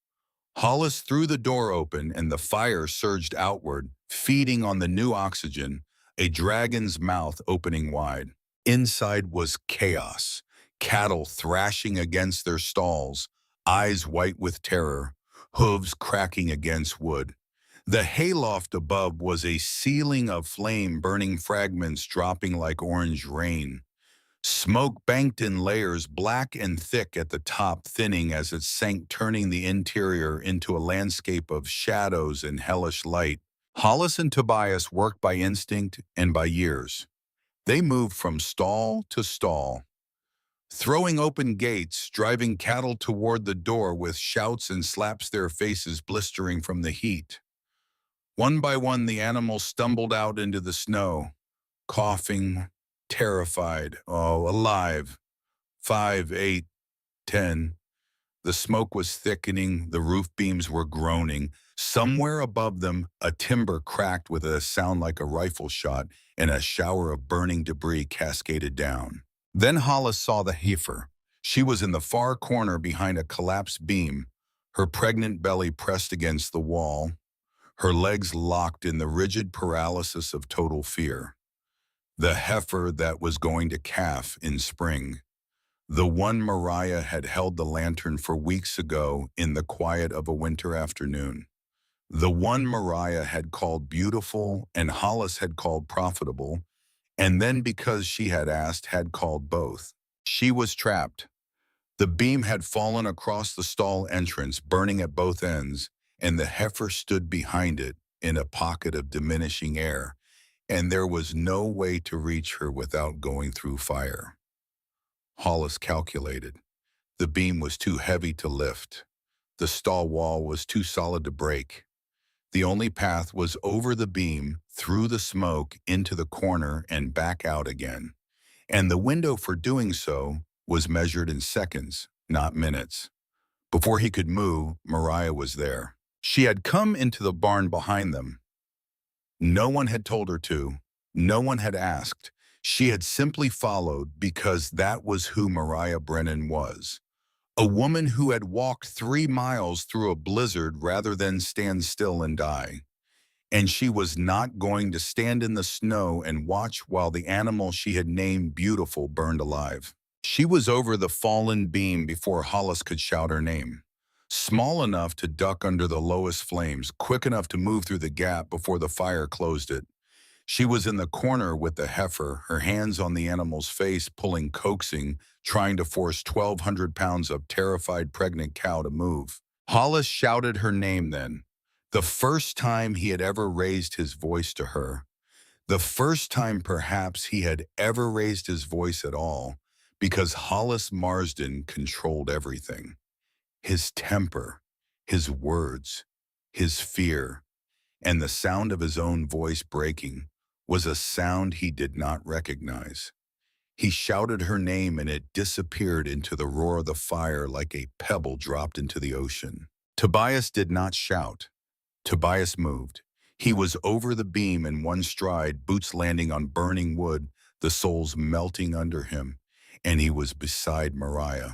Hollis threw the door open and the fire surged outward, feeding on the new oxygen, a dragon's mouth opening wide. Inside was chaos, cattle thrashing against their stalls, eyes white with terror, hooves cracking against wood. The hayloft above was a ceiling of flame, burning fragments dropping like orange rain. Smoke banked in layers, black and thick at the top, thinning as it sank, turning the interior into a landscape of shadows and hellish light. Hollis and Tobias worked by instinct and by years. They moved from stall to stall, throwing open gates, driving cattle toward the door with shouts and slaps, their faces blistering from the heat. One by one, the animals stumbled out into the snow, coughing, terrified, alive. 5, 8, 10. The smoke was thickening, the roof beams were groaning. Somewhere above them, a timber cracked with a sound like a rifle shot, and a shower of burning debris cascaded down. Then Hollis saw the heifer. She was in the far corner behind a collapsed beam, her pregnant belly pressed against the wall, her legs locked in the rigid paralysis of total fear. The heifer that was going to calf in spring. The one Mariah had held the lantern for weeks ago in the quiet of a winter afternoon. The one Mariah had called beautiful and Hollis had called profitable, and then because she had asked, had called both. She was trapped. The beam had fallen across the stall entrance, burning at both ends, and the heifer stood behind it in a pocket of diminishing air, and there was no way to reach her without going through fire. Hollis calculated. The beam was too heavy to lift. The stall wall was too solid to break. The only path was over the beam, through the smoke, into the corner, and back out again. And the window for doing so was measured in seconds, not minutes. Before he could move, Mariah was there. She had come into the barn behind them. No one had told her to. No one had asked. She had simply followed because that was who Mariah Brennan was. A woman who had walked 3 miles through a blizzard rather than stand still and die. And she was not going to stand in the snow and watch while the animal she had named Beautiful burned alive. She was over the fallen beam before Hollis could shout her name. Small enough to duck under the lowest flames, quick enough to move through the gap before the fire closed it. She was in the corner with the heifer, her hands on the animal's face, pulling, coaxing, trying to force 1,200 pounds of terrified pregnant cow to move. Hollis shouted her name then, the first time he had ever raised his voice to her, the first time perhaps he had ever raised his voice at all, because Hollis Marsden controlled everything. His temper, his words, his fear, and the sound of his own voice breaking was a sound he did not recognize. He shouted her name and it disappeared into the roar of the fire like a pebble dropped into the ocean. Tobias did not shout. Tobias moved. He was over the beam in one stride, boots landing on burning wood, the soles melting under him, and he was beside Mariah.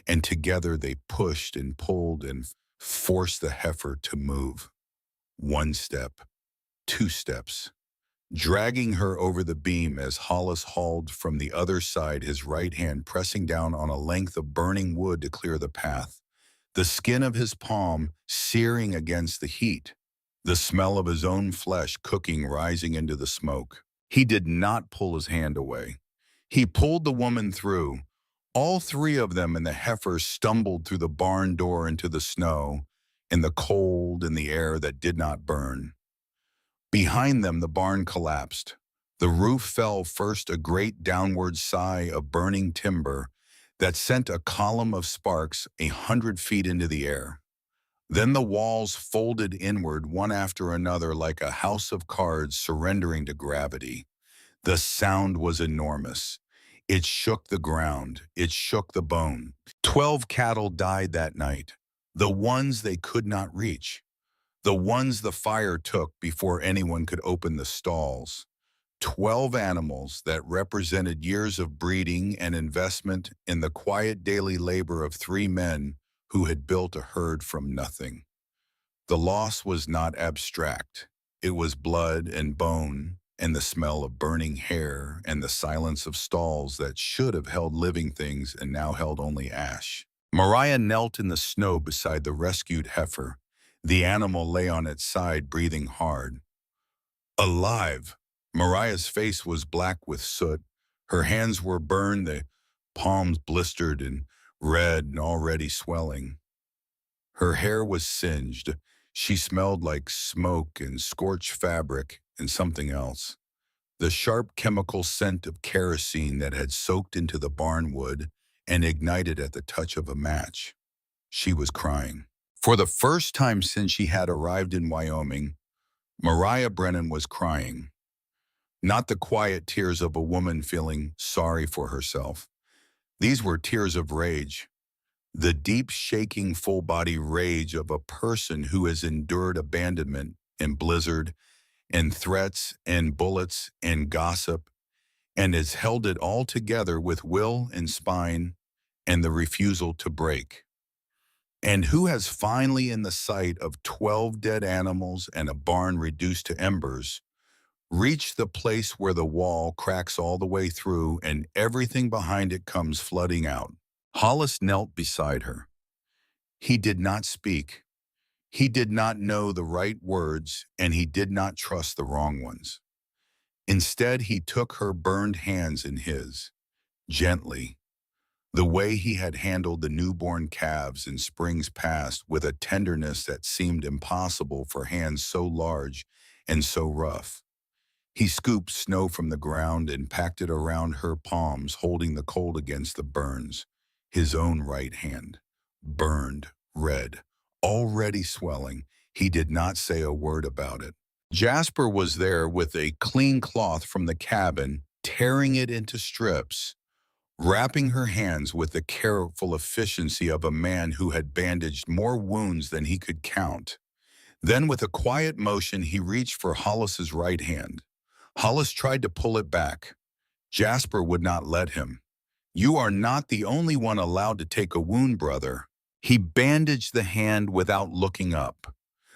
And together they pushed and pulled and forced the heifer to move. 1 step, 2 steps, dragging her over the beam as Hollis hauled from the other side, his right hand pressing down on a length of burning wood to clear the path, the skin of his palm searing against the heat, the smell of his own flesh cooking rising into the smoke. He did not pull his hand away. He pulled the woman through. All 3 of them and the heifer stumbled through the barn door into the snow, in the cold and the air that did not burn. Behind them, the barn collapsed. The roof fell first, a great downward sigh of burning timber that sent a column of sparks 100 feet into the air. Then the walls folded inward one after another like a house of cards surrendering to gravity. The sound was enormous. It shook the ground. It shook the bone. 12 cattle died that night, the ones they could not reach. The ones the fire took before anyone could open the stalls. 12 animals that represented years of breeding and investment in the quiet daily labor of 3 men who had built a herd from nothing. The loss was not abstract. It was blood and bone and the smell of burning hair and the silence of stalls that should have held living things and now held only ash. Mariah knelt in the snow beside the rescued heifer. The animal lay on its side, breathing hard. Alive! Mariah's face was black with soot. Her hands were burned, the palms blistered and red and already swelling. Her hair was singed. She smelled like smoke and scorched fabric and something else. The sharp chemical scent of kerosene that had soaked into the barn wood and ignited at the touch of a match. She was crying. For the first time since she had arrived in Wyoming, Mariah Brennan was crying. Not the quiet tears of a woman feeling sorry for herself. These were tears of rage. The deep, shaking, full-body rage of a person who has endured abandonment and blizzard and threats and bullets and gossip and has held it all together with will and spine and the refusal to break. And who has finally, in the sight of 12 dead animals and a barn reduced to embers, reached the place where the wall cracks all the way through and everything behind it comes flooding out. Hollis knelt beside her. He did not speak. He did not know the right words, and he did not trust the wrong ones. Instead, he took her burned hands in his, gently, the way he had handled the newborn calves in springs past, with a tenderness that seemed impossible for hands so large and so rough. He scooped snow from the ground and packed it around her palms, holding the cold against the burns. His own right hand, burned, red, already swelling. He did not say a word about it. Jasper was there with a clean cloth from the cabin, tearing it into strips, wrapping her hands with the careful efficiency of a man who had bandaged more wounds than he could count. Then, with a quiet motion, he reached for Hollis's right hand. Hollis tried to pull it back. Jasper would not let him. "You are not the only one allowed to take a wound, brother." He bandaged the hand without looking up.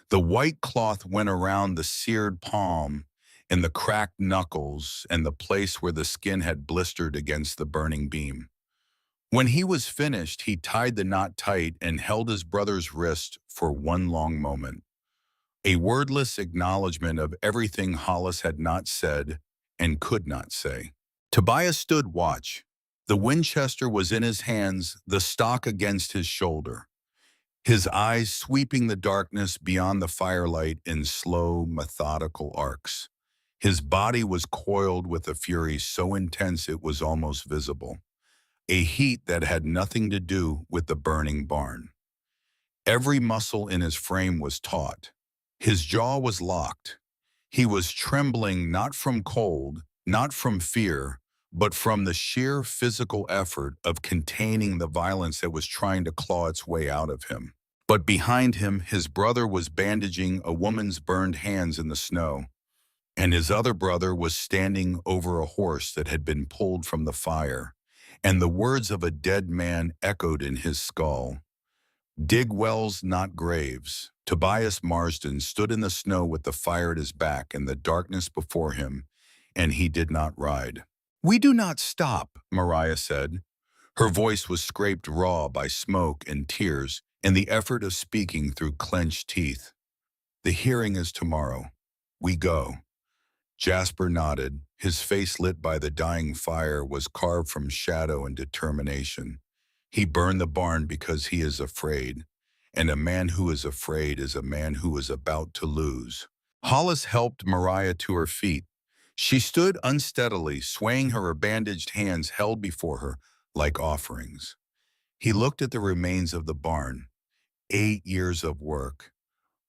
The white cloth went around the seared palm and the cracked knuckles and the place where the skin had blistered against the burning beam. When he was finished, he tied the knot tight and held his brother's wrist for one long moment. A wordless acknowledgement of everything Hollis had not said and could not say. Tobias stood watch. The Winchester was in his hands, the stock against his shoulder. His eyes sweeping the darkness beyond the firelight in slow, methodical arcs. His body was coiled with a fury so intense it was almost visible. A heat that had nothing to do with the burning barn. Every muscle in his frame was taut. His jaw was locked. He was trembling not from cold, not from fear, but from the sheer physical effort of containing the violence that was trying to claw its way out of him. But behind him, his brother was bandaging a woman's burned hands in the snow, and his other brother was standing over a horse that had been pulled from the fire, and the words of a dead man echoed in his skull. "Dig wells, not graves." Tobias Marsden stood in the snow with the fire at his back and the darkness before him, and he did not ride. "We do not stop," Mariah said. Her voice was scraped raw by smoke and tears and the effort of speaking through clenched teeth. "The hearing is tomorrow. We go." Jasper nodded. His face, lit by the dying fire, was carved from shadow and determination. He burned the barn because he is afraid, and a man who is afraid is a man who is about to lose. Hollis helped Mariah to her feet. She stood unsteadily, swaying her bandaged hands held before her like offerings. He looked at the remains of the barn. 8 years of work.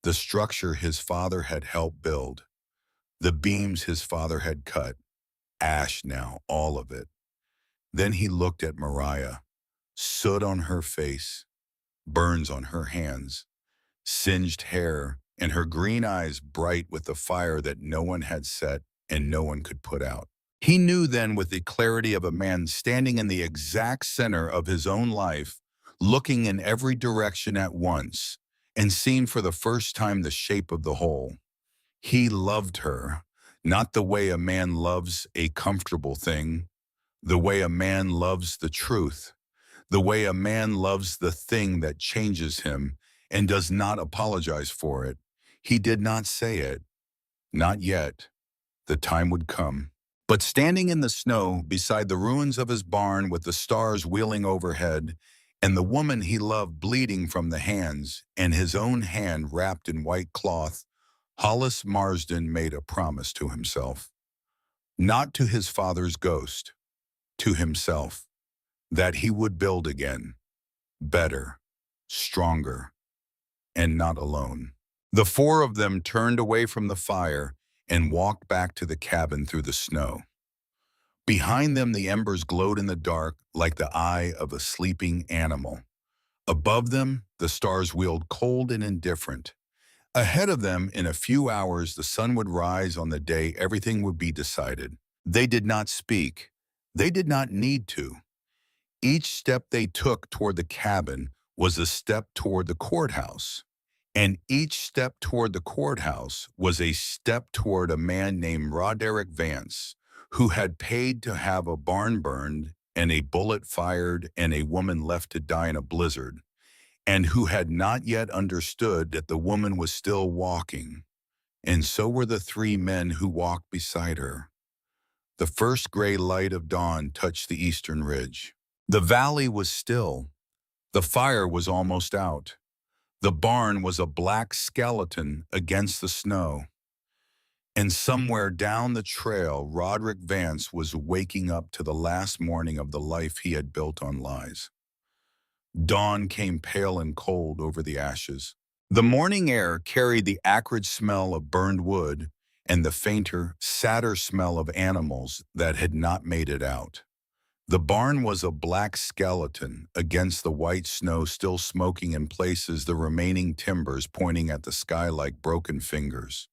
The structure his father had helped build. The beams his father had cut. Ash now, all of it. Then he looked at Mariah. Soot on her face, burns on her hands, singed hair, and her green eyes bright with the fire that no one had set and no one could put out. He knew then with the clarity of a man standing in the exact center of his own life, looking in every direction at once, and seeing for the first time the shape of the whole. He loved her, Not the way a man loves a comfortable thing, the way a man loves the truth, the way a man loves the thing that changes him and does not apologize for it. He did not say it. Not yet. The time would come. But standing in the snow beside the ruins of his barn with the stars wheeling overhead and the woman he loved bleeding from the hands and his own hand wrapped in white cloth, Hollis Marsden made a promise to himself. Not to his father's ghost, to himself, that he would build again, better, stronger, and not alone. The four of them turned away from the fire and walked back to the cabin through the snow. Behind them, the embers glowed in the dark like the eye of a sleeping animal. Above them, the stars wheeled cold and indifferent. Ahead of them, in a few hours, the sun would rise on the day everything would be decided. They did not speak. They did not need to. Each step they took toward the cabin was a step toward the courthouse. And each step toward the courthouse was a step toward a man named Roderick Vance, who had paid to have a barn burned and a bullet fired and a woman left to die in a blizzard, and who had not yet understood that the woman was still walking. And so were the three men who walked beside her. The first gray light of dawn touched the eastern ridge. The valley was still. The fire was almost out. The barn was a black skeleton against the snow. And somewhere down the trail, Roderick Vance was waking up to the last morning of the life he had built on lies. Dawn came pale and cold over the ashes. The morning air carried the acrid smell of burned wood and the fainter, sadder smell of animals that had not made it out. The barn was a black skeleton against the white snow still smoking in places, the remaining timbers pointing at the sky like broken fingers.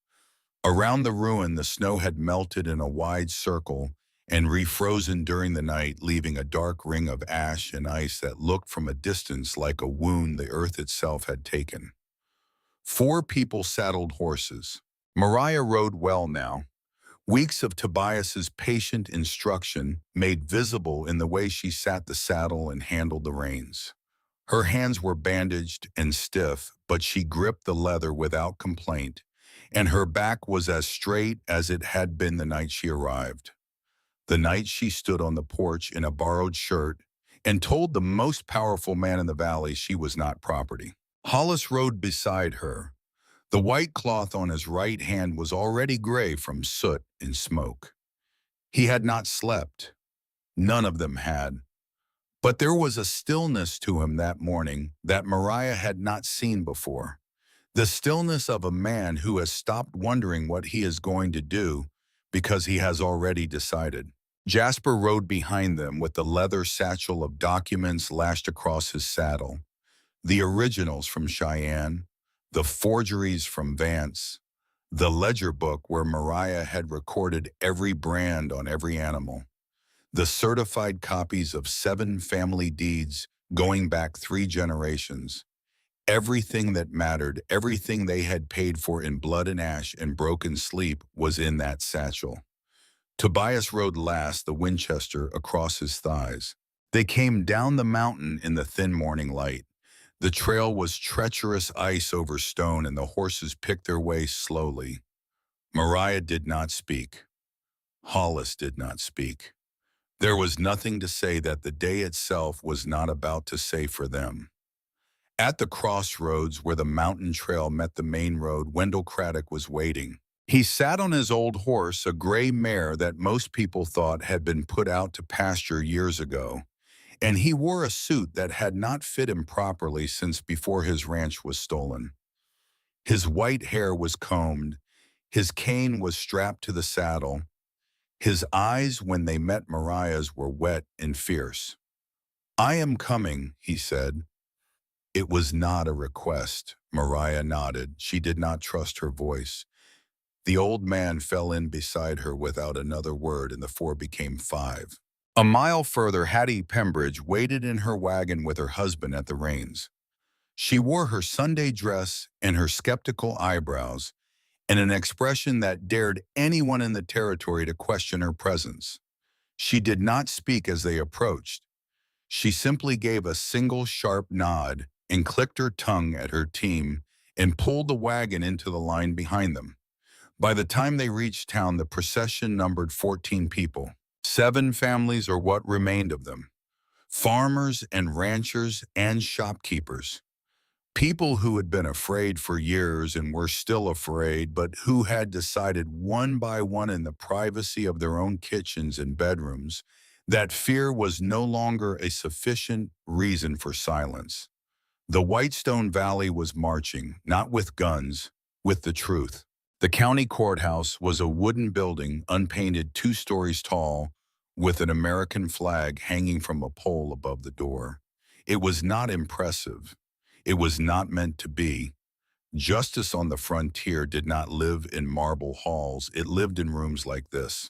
Around the ruin, the snow had melted in a wide circle and refrozen during the night, leaving a dark ring of ash and ice that looked from a distance like a wound the earth itself had taken. Four people saddled horses. Mariah rode well now. Weeks of Tobias's patient instruction made visible in the way she sat the saddle and handled the reins. Her hands were bandaged and stiff, but she gripped the leather without complaint, and her back was as straight as it had been the night she arrived. The night she stood on the porch in a borrowed shirt and told the most powerful man in the valley she was not property. Hollis rode beside her. The white cloth on his right hand was already gray from soot and smoke. He had not slept. None of them had. But there was a stillness to him that morning that Mariah had not seen before. The stillness of a man who has stopped wondering what he is going to do because he has already decided. Jasper rode behind them with the leather satchel of documents lashed across his saddle. The originals from Cheyenne, the forgeries from Vance, the ledger book where Mariah had recorded every brand on every animal, the certified copies of 7 family deeds going back 3 generations. Everything that mattered, everything they had paid for in blood and ash and broken sleep was in that satchel. Tobias rode last, the Winchester across his thighs. They came down the mountain in the thin morning light. The trail was treacherous ice over stone, and the horses picked their way slowly. Mariah did not speak. Hollis did not speak. There was nothing to say that the day itself was not about to say for them. At the crossroads where the mountain trail met the main road, Wendell Craddock was waiting. He sat on his old horse, a gray mare that most people thought had been put out to pasture years ago, and he wore a suit that had not fit him properly since before his ranch was stolen. His white hair was combed, his cane was strapped to the saddle. His eyes, when they met Mariah's, were wet and fierce. "I am coming," he said. It was not a request. Mariah nodded. She did not trust her voice. The old man fell in beside her without another word, and the 4 became 5. A mile further, Hattie Pembridge waited in her wagon with her husband at the reins. She wore her Sunday dress and her skeptical eyebrows, and an expression that dared anyone in the territory to question her presence. She did not speak as they approached. She simply gave a single sharp nod and clicked her tongue at her team and pulled the wagon into the line behind them. By the time they reached town, the procession numbered 14 people. 7 families, or what remained of them. Farmers and ranchers and shopkeepers. People who had been afraid for years and were still afraid, but who had decided one by one in the privacy of their own kitchens and bedrooms that fear was no longer a sufficient reason for silence. The Whitestone Valley was marching, not with guns, with the truth. The county courthouse was a wooden building, unpainted, 2 stories tall, with an American flag hanging from a pole above the door. It was not impressive. It was not meant to be. Justice on the frontier did not live in marble halls. It lived in rooms like this.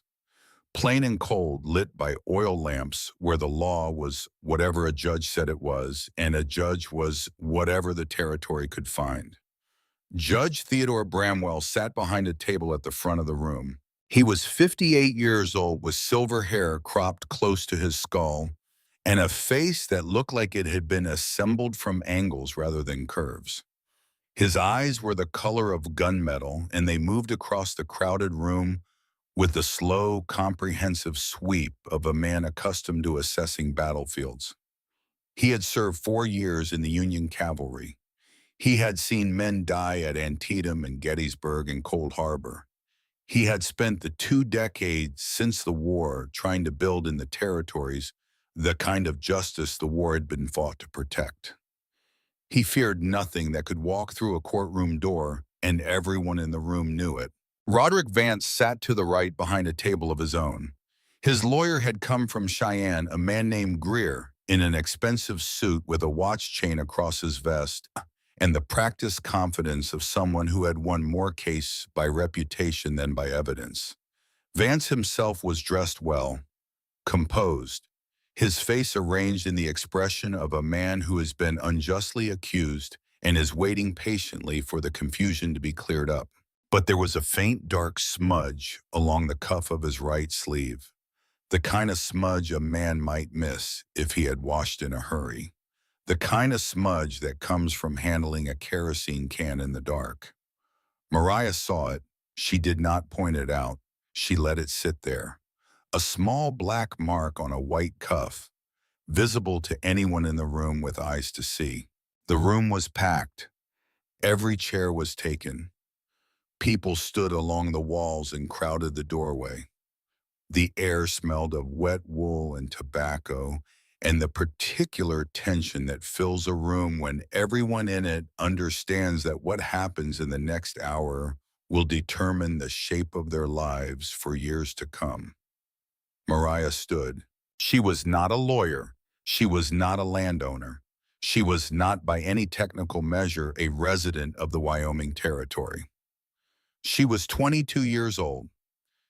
Plain and cold, lit by oil lamps, where the law was whatever a judge said it was, and a judge was whatever the territory could find. Judge Theodore Bramwell sat behind a table at the front of the room. He was 58 years old with silver hair cropped close to his skull and a face that looked like it had been assembled from angles rather than curves. His eyes were the color of gunmetal, and they moved across the crowded room with the slow, comprehensive sweep of a man accustomed to assessing battlefields. He had served 4 years in the Union cavalry. He had seen men die at Antietam and Gettysburg and Cold Harbor. He had spent the 2 decades since the war trying to build in the territories the kind of justice the war had been fought to protect. He feared nothing that could walk through a courtroom door, and everyone in the room knew it. Roderick Vance sat to the right behind a table of his own. His lawyer had come from Cheyenne, a man named Greer, in an expensive suit with a watch chain across his vest, and the practiced confidence of someone who had won more cases by reputation than by evidence. Vance himself was dressed well, composed, his face arranged in the expression of a man who has been unjustly accused and is waiting patiently for the confusion to be cleared up. But there was a faint dark smudge along the cuff of his right sleeve, the kind of smudge a man might miss if he had washed in a hurry. The kind of smudge that comes from handling a kerosene can in the dark. Mariah saw it. She did not point it out. She let it sit there. A small black mark on a white cuff, visible to anyone in the room with eyes to see. The room was packed. Every chair was taken. People stood along the walls and crowded the doorway. The air smelled of wet wool and tobacco, and the particular tension that fills a room when everyone in it understands that what happens in the next hour will determine the shape of their lives for years to come. Mariah stood. She was not a lawyer. She was not a landowner. She was not by any technical measure a resident of the Wyoming territory. She was 22 years old.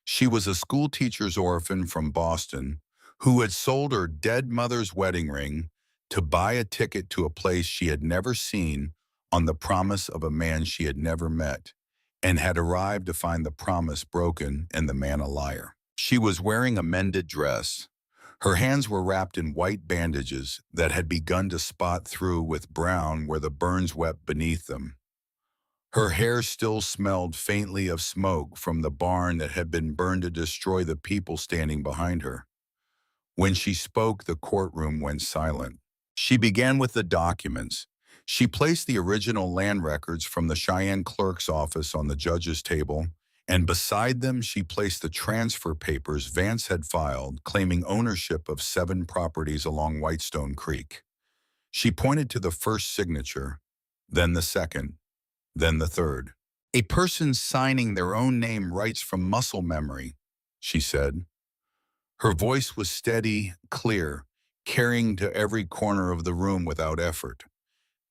She was a schoolteacher's orphan from Boston who had sold her dead mother's wedding ring to buy a ticket to a place she had never seen on the promise of a man she had never met, and had arrived to find the promise broken and the man a liar. She was wearing a mended dress. Her hands were wrapped in white bandages that had begun to spot through with brown where the burns wept beneath them. Her hair still smelled faintly of smoke from the barn that had been burned to destroy the people standing behind her. When she spoke, the courtroom went silent. She began with the documents. She placed the original land records from the Cheyenne clerk's office on the judge's table, and beside them she placed the transfer papers Vance had filed claiming ownership of 7 properties along Whitestone Creek. She pointed to the first signature, then the second, then the third. "A person signing their own name writes from muscle memory," she said. Her voice was steady, clear, carrying to every corner of the room without effort.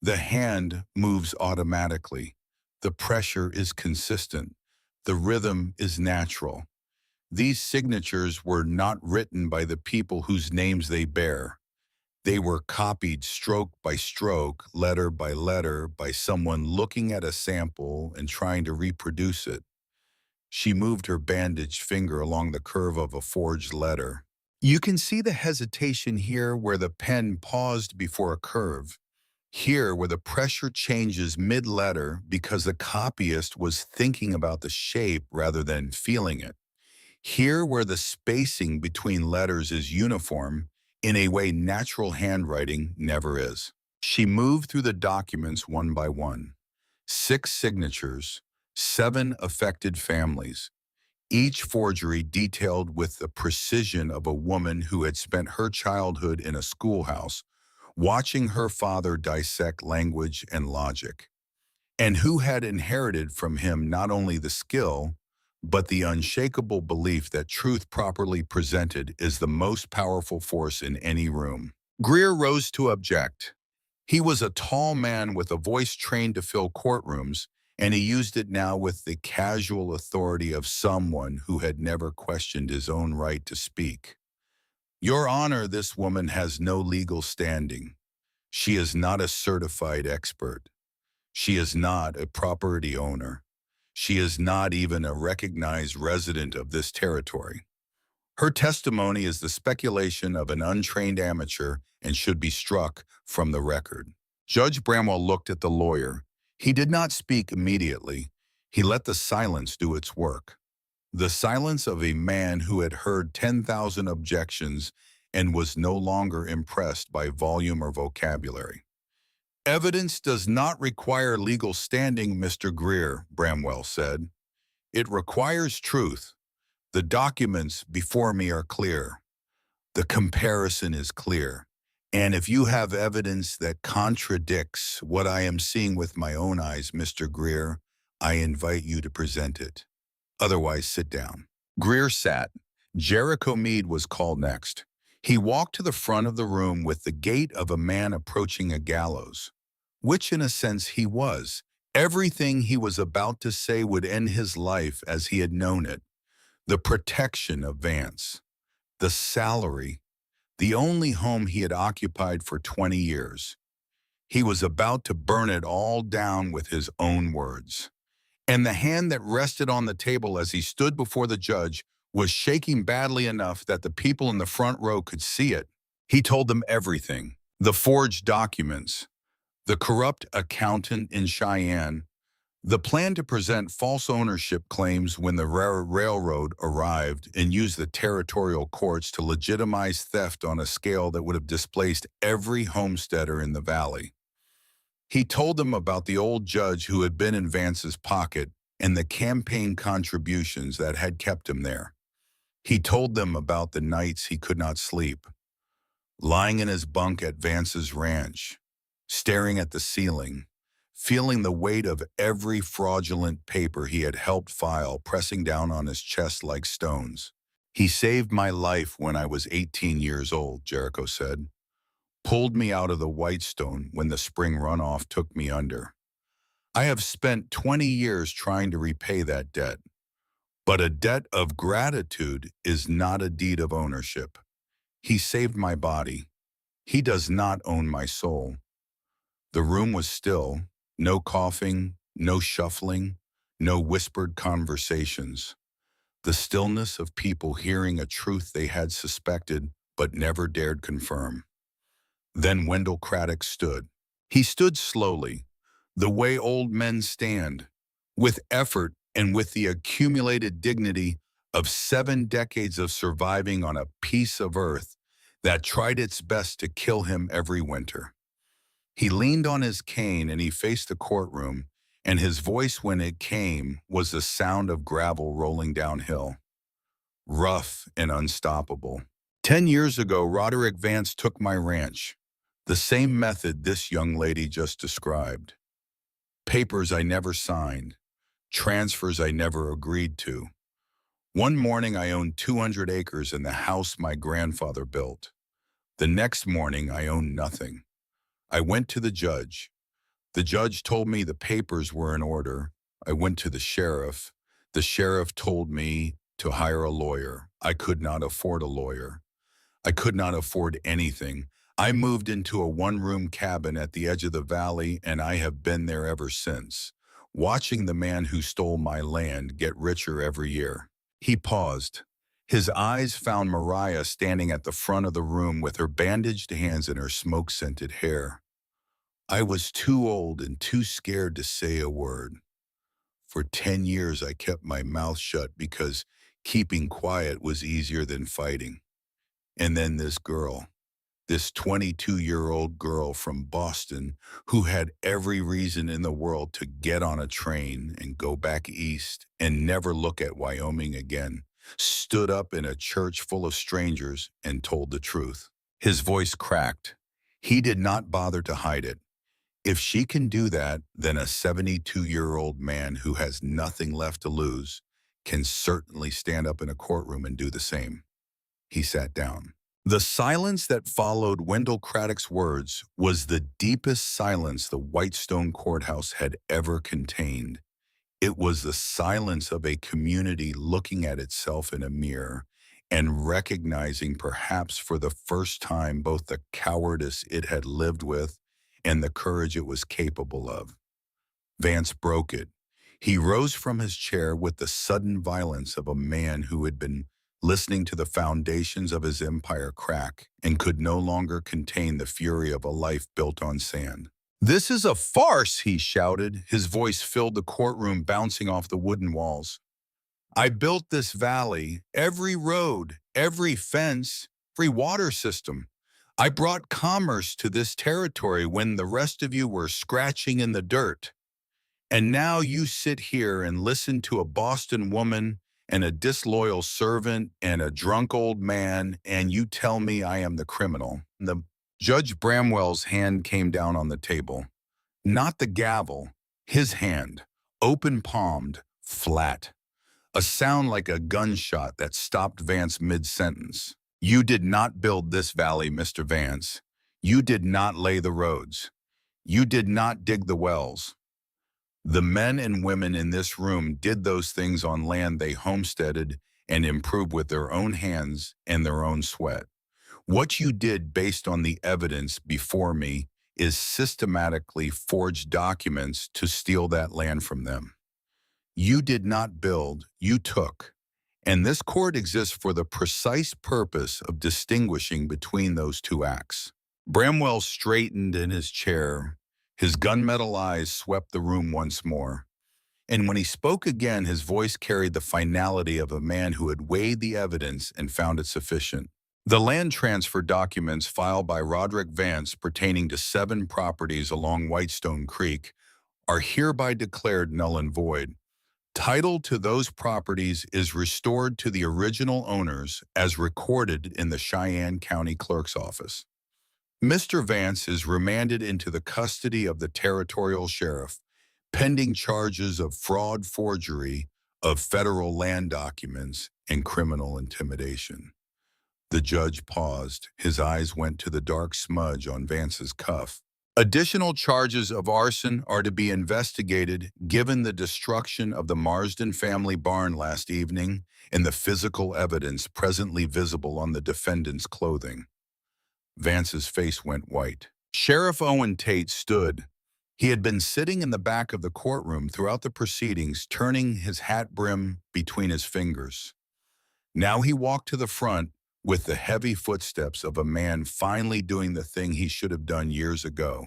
The hand moves automatically. The pressure is consistent. The rhythm is natural. These signatures were not written by the people whose names they bear. They were copied stroke by stroke, letter by letter, by someone looking at a sample and trying to reproduce it. She moved her bandaged finger along the curve of a forged letter. You can see the hesitation here where the pen paused before a curve. Here where the pressure changes mid-letter because the copyist was thinking about the shape rather than feeling it. Here where the spacing between letters is uniform in a way natural handwriting never is. She moved through the documents one by one. 6 signatures, 7 affected families, each forgery detailed with the precision of a woman who had spent her childhood in a schoolhouse, watching her father dissect language and logic, and who had inherited from him not only the skill, but the unshakable belief that truth properly presented is the most powerful force in any room. Greer rose to object. He was a tall man with a voice trained to fill courtrooms, and he used it now with the casual authority of someone who had never questioned his own right to speak. Your Honor, this woman has no legal standing. She is not a certified expert. She is not a property owner. She is not even a recognized resident of this territory. Her testimony is the speculation of an untrained amateur and should be struck from the record. Judge Bramwell looked at the lawyer. He did not speak immediately. He let the silence do its work. The silence of a man who had heard 10,000 objections and was no longer impressed by volume or vocabulary. Evidence does not require legal standing, Mr. Greer, Bramwell said. It requires truth. The documents before me are clear. The comparison is clear. And if you have evidence that contradicts what I am seeing with my own eyes, Mr. Greer, I invite you to present it. Otherwise, sit down. Greer sat. Jericho Meade was called next. He walked to the front of the room with the gait of a man approaching a gallows, which in a sense he was. Everything he was about to say would end his life as he had known it. The protection of Vance, the salary, the only home he had occupied for 20 years. He was about to burn it all down with his own words. And the hand that rested on the table as he stood before the judge was shaking badly enough that the people in the front row could see it. He told them everything: the forged documents, the corrupt accountant in Cheyenne, the plan to present false ownership claims when the railroad arrived and use the territorial courts to legitimize theft on a scale that would have displaced every homesteader in the valley. He told them about the old judge who had been in Vance's pocket and the campaign contributions that had kept him there. He told them about the nights he could not sleep, lying in his bunk at Vance's ranch, staring at the ceiling, feeling the weight of every fraudulent paper he had helped file pressing down on his chest like stones. He saved my life when I was 18 years old, Jericho said. Pulled me out of the Whitestone when the spring runoff took me under. I have spent 20 years trying to repay that debt. But a debt of gratitude is not a deed of ownership. He saved my body. He does not own my soul. The room was still. No coughing, no shuffling, no whispered conversations. The stillness of people hearing a truth they had suspected but never dared confirm. Then Wendell Craddock stood. He stood slowly, the way old men stand, with effort and with the accumulated dignity of 7 decades of surviving on a piece of earth that tried its best to kill him every winter. He leaned on his cane and he faced the courtroom, and his voice when it came was the sound of gravel rolling downhill, rough and unstoppable. 10 years ago, Roderick Vance took my ranch, the same method this young lady just described. Papers I never signed, transfers I never agreed to. One morning I owned 200 acres in the house my grandfather built. The next morning I owned nothing. I went to the judge. The judge told me the papers were in order. I went to the sheriff. The sheriff told me to hire a lawyer. I could not afford a lawyer. I could not afford anything. I moved into a one-room cabin at the edge of the valley, and I have been there ever since, watching the man who stole my land get richer every year." He paused. His eyes found Mariah standing at the front of the room with her bandaged hands and her smoke-scented hair. "I was too old and too scared to say a word. For 10 years I kept my mouth shut because keeping quiet was easier than fighting. And then this 22-year-old girl from Boston who had every reason in the world to get on a train and go back east and never look at Wyoming again, stood up in a church full of strangers and told the truth." His voice cracked. He did not bother to hide it. If she can do that, then a 72-year-old man who has nothing left to lose can certainly stand up in a courtroom and do the same. He sat down. The silence that followed Wendell Craddock's words was the deepest silence the Whitestone Courthouse had ever contained. It was the silence of a community looking at itself in a mirror and recognizing perhaps for the first time both the cowardice it had lived with and the courage it was capable of. Vance broke it. He rose from his chair with the sudden violence of a man who had been listening to the foundations of his empire crack and could no longer contain the fury of a life built on sand. "This is a farce," he shouted. His voice filled the courtroom, bouncing off the wooden walls. "I built this valley, every road, every fence, every water system. I brought commerce to this territory when the rest of you were scratching in the dirt. And now you sit here and listen to a Boston woman and a disloyal servant and a drunk old man, and you tell me I am the criminal." Judge Bramwell's hand came down on the table. Not the gavel, his hand, open-palmed, flat. A sound like a gunshot that stopped Vance mid-sentence. "You did not build this valley, Mr. Vance. You did not lay the roads. You did not dig the wells. The men and women in this room did those things on land they homesteaded and improved with their own hands and their own sweat. What you did based on the evidence before me is systematically forged documents to steal that land from them. You did not build, you took. And this court exists for the precise purpose of distinguishing between those two acts." Bramwell straightened in his chair. His gunmetal eyes swept the room once more. And when he spoke again, his voice carried the finality of a man who had weighed the evidence and found it sufficient. "The land transfer documents filed by Roderick Vance pertaining to 7 properties along Whitestone Creek are hereby declared null and void. Title to those properties is restored to the original owners as recorded in the Cheyenne County Clerk's office. Mr. Vance is remanded into the custody of the territorial sheriff, pending charges of fraud, forgery of federal land documents, and criminal intimidation." The judge paused. His eyes went to the dark smudge on Vance's cuff. "Additional charges of arson are to be investigated given the destruction of the Marsden family barn last evening and the physical evidence presently visible on the defendant's clothing." Vance's face went white. Sheriff Owen Tate stood. He had been sitting in the back of the courtroom throughout the proceedings, turning his hat brim between his fingers. Now he walked to the front with the heavy footsteps of a man finally doing the thing he should have done years ago.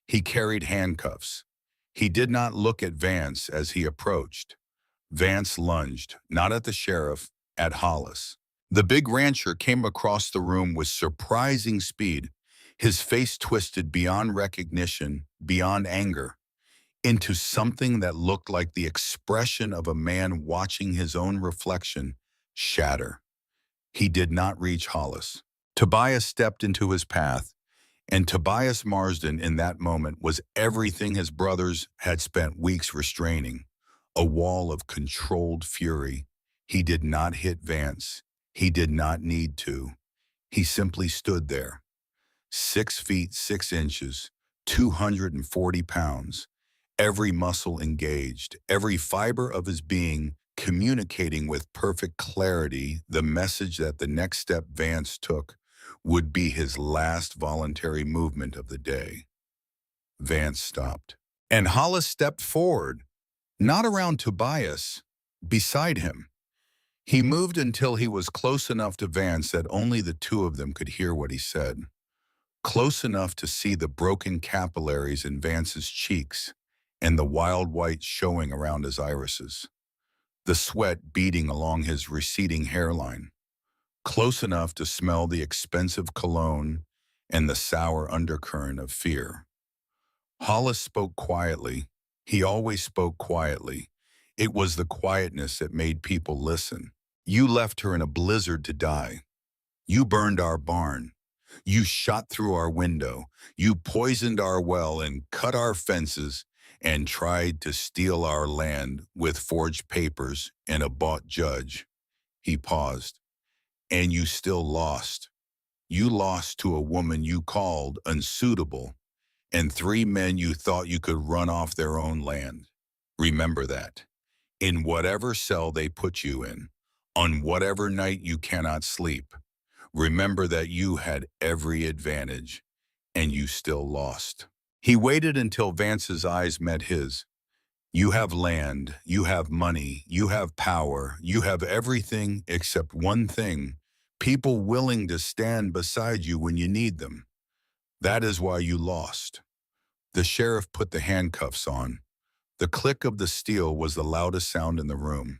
He carried handcuffs. He did not look at Vance as he approached. Vance lunged, not at the sheriff, at Hollis. The big rancher came across the room with surprising speed, his face twisted beyond recognition, beyond anger, into something that looked like the expression of a man watching his own reflection shatter. He did not reach Hollis. Tobias stepped into his path, and Tobias Marsden in that moment was everything his brothers had spent weeks restraining, a wall of controlled fury. He did not hit Vance. He did not need to. He simply stood there, 6 feet 6 inches, 240 pounds, every muscle engaged, every fiber of his being communicating with perfect clarity the message that the next step Vance took would be his last voluntary movement of the day. Vance stopped. And Hollis stepped forward, not around Tobias, beside him. He moved until he was close enough to Vance that only the two of them could hear what he said. Close enough to see the broken capillaries in Vance's cheeks and the wild white showing around his irises, the sweat beading along his receding hairline. Close enough to smell the expensive cologne and the sour undercurrent of fear. Hollis spoke quietly. He always spoke quietly. It was the quietness that made people listen. You left her in a blizzard to die. You burned our barn. You shot through our window. You poisoned our well and cut our fences and tried to steal our land with forged papers and a bought judge. He paused. And you still lost. You lost to a woman you called unsuitable and 3 men you thought you could run off their own land. Remember that. In whatever cell they put you in, on whatever night you cannot sleep, remember that you had every advantage, and you still lost. He waited until Vance's eyes met his. You have land, you have money, you have power, you have everything except one thing, people willing to stand beside you when you need them. That is why you lost. The sheriff put the handcuffs on. The click of the steel was the loudest sound in the room.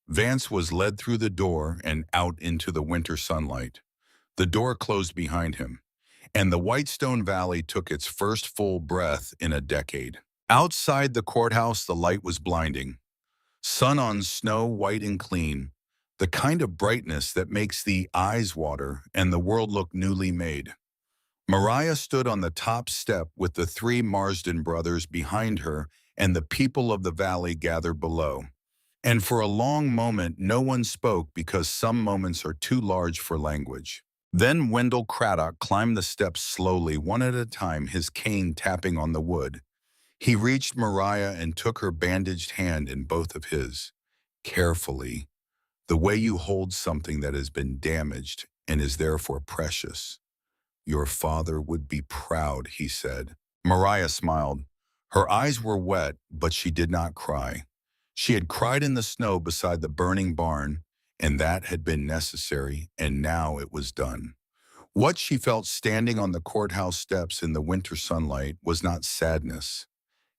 Vance was led through the door and out into the winter sunlight. The door closed behind him, and the Whitestone Valley took its first full breath in a decade. Outside the courthouse, the light was blinding. Sun on snow, white and clean, the kind of brightness that makes the eyes water and the world look newly made. Mariah stood on the top step with the 3 Marsden brothers behind her and the people of the valley gathered below. And for a long moment, no one spoke because some moments are too large for language. Then Wendell Craddock climbed the steps slowly, one at a time, his cane tapping on the wood. He reached Mariah and took her bandaged hand in both of his. Carefully, the way you hold something that has been damaged and is therefore precious. Your father would be proud, he said. Mariah smiled. Her eyes were wet, but she did not cry. She had cried in the snow beside the burning barn, and that had been necessary, and now it was done. What she felt standing on the courthouse steps in the winter sunlight was not sadness.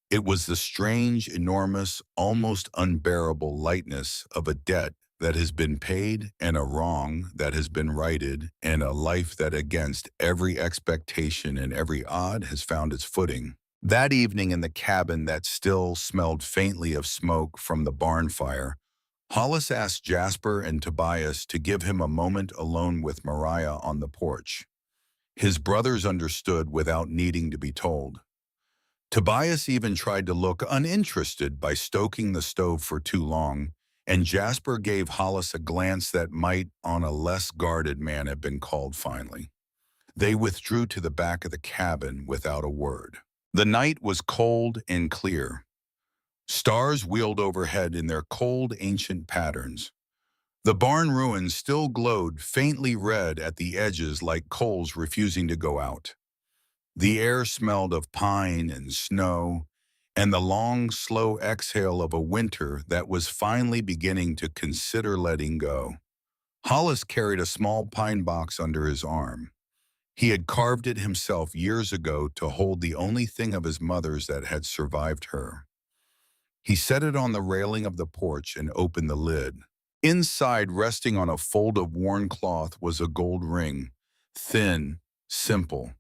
It was the strange, enormous, almost unbearable lightness of a debt that has been paid and a wrong that has been righted and a life that against every expectation and every odd has found its footing. That evening in the cabin that still smelled faintly of smoke from the barn fire, Hollis asked Jasper and Tobias to give him a moment alone with Mariah on the porch. His brothers understood without needing to be told. Tobias even tried to look uninterested by stoking the stove for too long, and Jasper gave Hollis a glance that might, on a less guarded man, have been called finally. They withdrew to the back of the cabin without a word. The night was cold and clear. Stars wheeled overhead in their cold, ancient patterns. The barn ruins still glowed faintly red at the edges like coals refusing to go out. The air smelled of pine and snow, and the long, slow exhale of a winter that was finally beginning to consider letting go. Hollis carried a small pine box under his arm. He had carved it himself years ago to hold the only thing of his mother's that had survived her. He set it on the railing of the porch and opened the lid. Inside, resting on a fold of worn cloth, was a gold ring, thin, simple.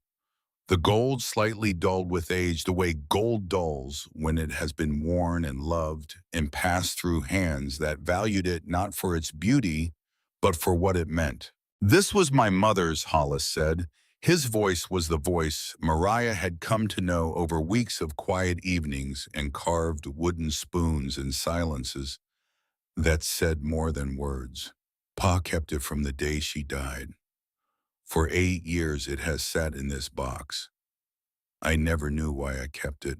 The gold slightly dulled with age, the way gold dulls when it has been worn and loved and passed through hands that valued it not for its beauty, but for what it meant. This was my mother's, Hollis said. His voice was the voice Mariah had come to know over weeks of quiet evenings and carved wooden spoons and silences that said more than words. Pa kept it from the day she died. For 8 years it has sat in this box. I never knew why I kept it.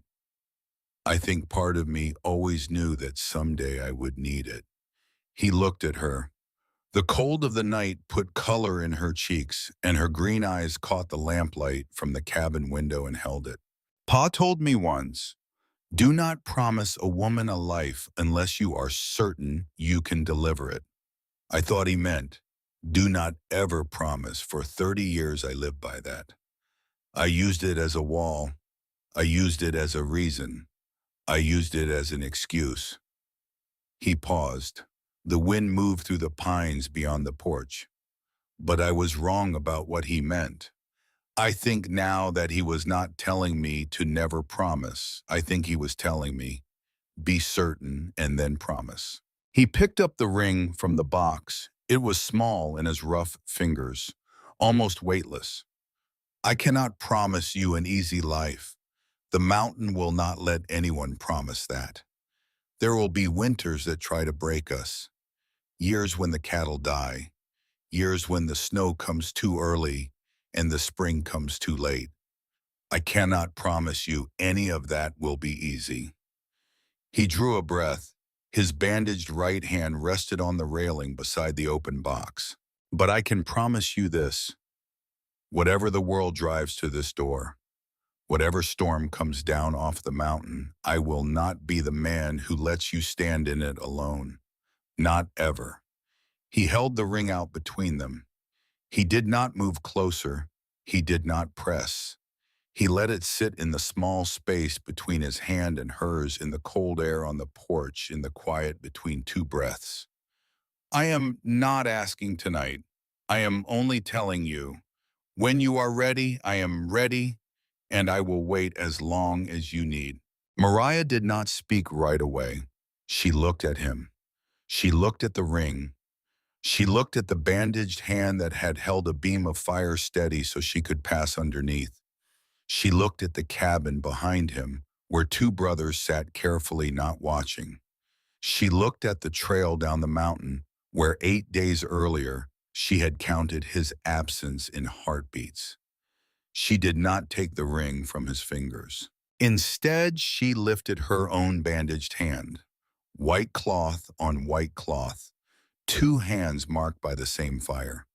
I think part of me always knew that someday I would need it. He looked at her. The cold of the night put color in her cheeks, and her green eyes caught the lamplight from the cabin window and held it. Pa told me once, do not promise a woman a life unless you are certain you can deliver it. I thought he meant, do not ever promise. For 30 years I lived by that. I used it as a wall. I used it as a reason. I used it as an excuse. He paused. The wind moved through the pines beyond the porch. But I was wrong about what he meant. I think now that he was not telling me to never promise. I think he was telling me, be certain and then promise. He picked up the ring from the box. It was small in his rough fingers, almost weightless. I cannot promise you an easy life. The mountain will not let anyone promise that. There will be winters that try to break us, years when the cattle die, years when the snow comes too early and the spring comes too late. I cannot promise you any of that will be easy. He drew a breath. His bandaged right hand rested on the railing beside the open box. But I can promise you this, whatever the world drives to this door, whatever storm comes down off the mountain, I will not be the man who lets you stand in it alone. Not ever. He held the ring out between them. He did not move closer. He did not press. He let it sit in the small space between his hand and hers, in the cold air on the porch, in the quiet between two breaths. I am not asking tonight. I am only telling you, when you are ready, I am ready, and I will wait as long as you need. Mariah did not speak right away. She looked at him. She looked at the ring. She looked at the bandaged hand that had held a beam of fire steady so she could pass underneath. She looked at the cabin behind him, where two brothers sat carefully not watching. She looked at the trail down the mountain, where 8 days earlier she had counted his absence in heartbeats. She did not take the ring from his fingers. Instead, she lifted her own bandaged hand. White cloth on white cloth, two hands marked by the same fire.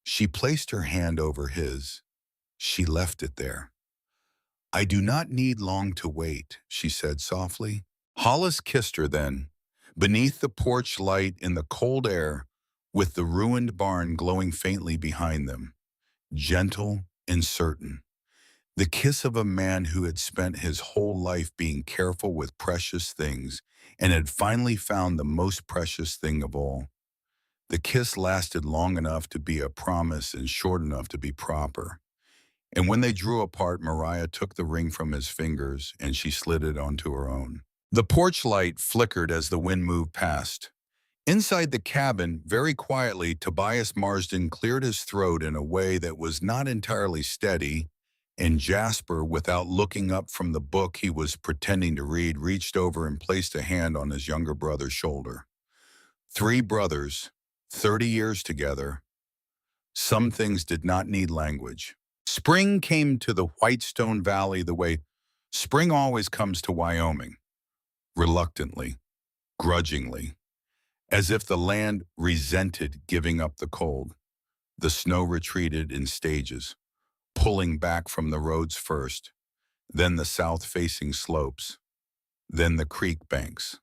She placed her hand over his. She left it there. I do not need long to wait, she said softly. Hollis kissed her then. Beneath the porch light in the cold air, with the ruined barn glowing faintly behind them, gentle and certain. The kiss of a man who had spent his whole life being careful with precious things and had finally found the most precious thing of all. The kiss lasted long enough to be a promise and short enough to be proper. And when they drew apart, Mariah took the ring from his fingers and she slid it onto her own. The porch light flickered as the wind moved past. Inside the cabin, very quietly, Tobias Marsden cleared his throat in a way that was not entirely steady, and Jasper, without looking up from the book he was pretending to read, reached over and placed a hand on his younger brother's shoulder. Three brothers, 30 years together. Some things did not need language. Spring came to the Whitestone Valley the way spring always comes to Wyoming, reluctantly, grudgingly, as if the land resented giving up the cold. The snow retreated in stages, pulling back from the roads first, then the south-facing slopes, then the creek banks.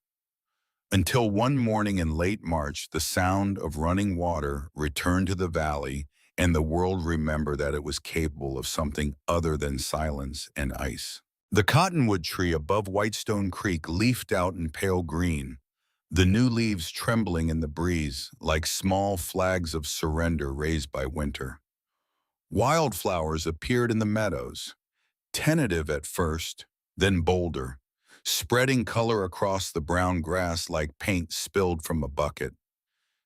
Until one morning in late March, the sound of running water returned to the valley, and the world remembered that it was capable of something other than silence and ice. The cottonwood tree above Whitestone Creek leafed out in pale green, the new leaves trembling in the breeze like small flags of surrender raised by winter. Wildflowers appeared in the meadows, tentative at first, then bolder, spreading color across the brown grass like paint spilled from a bucket.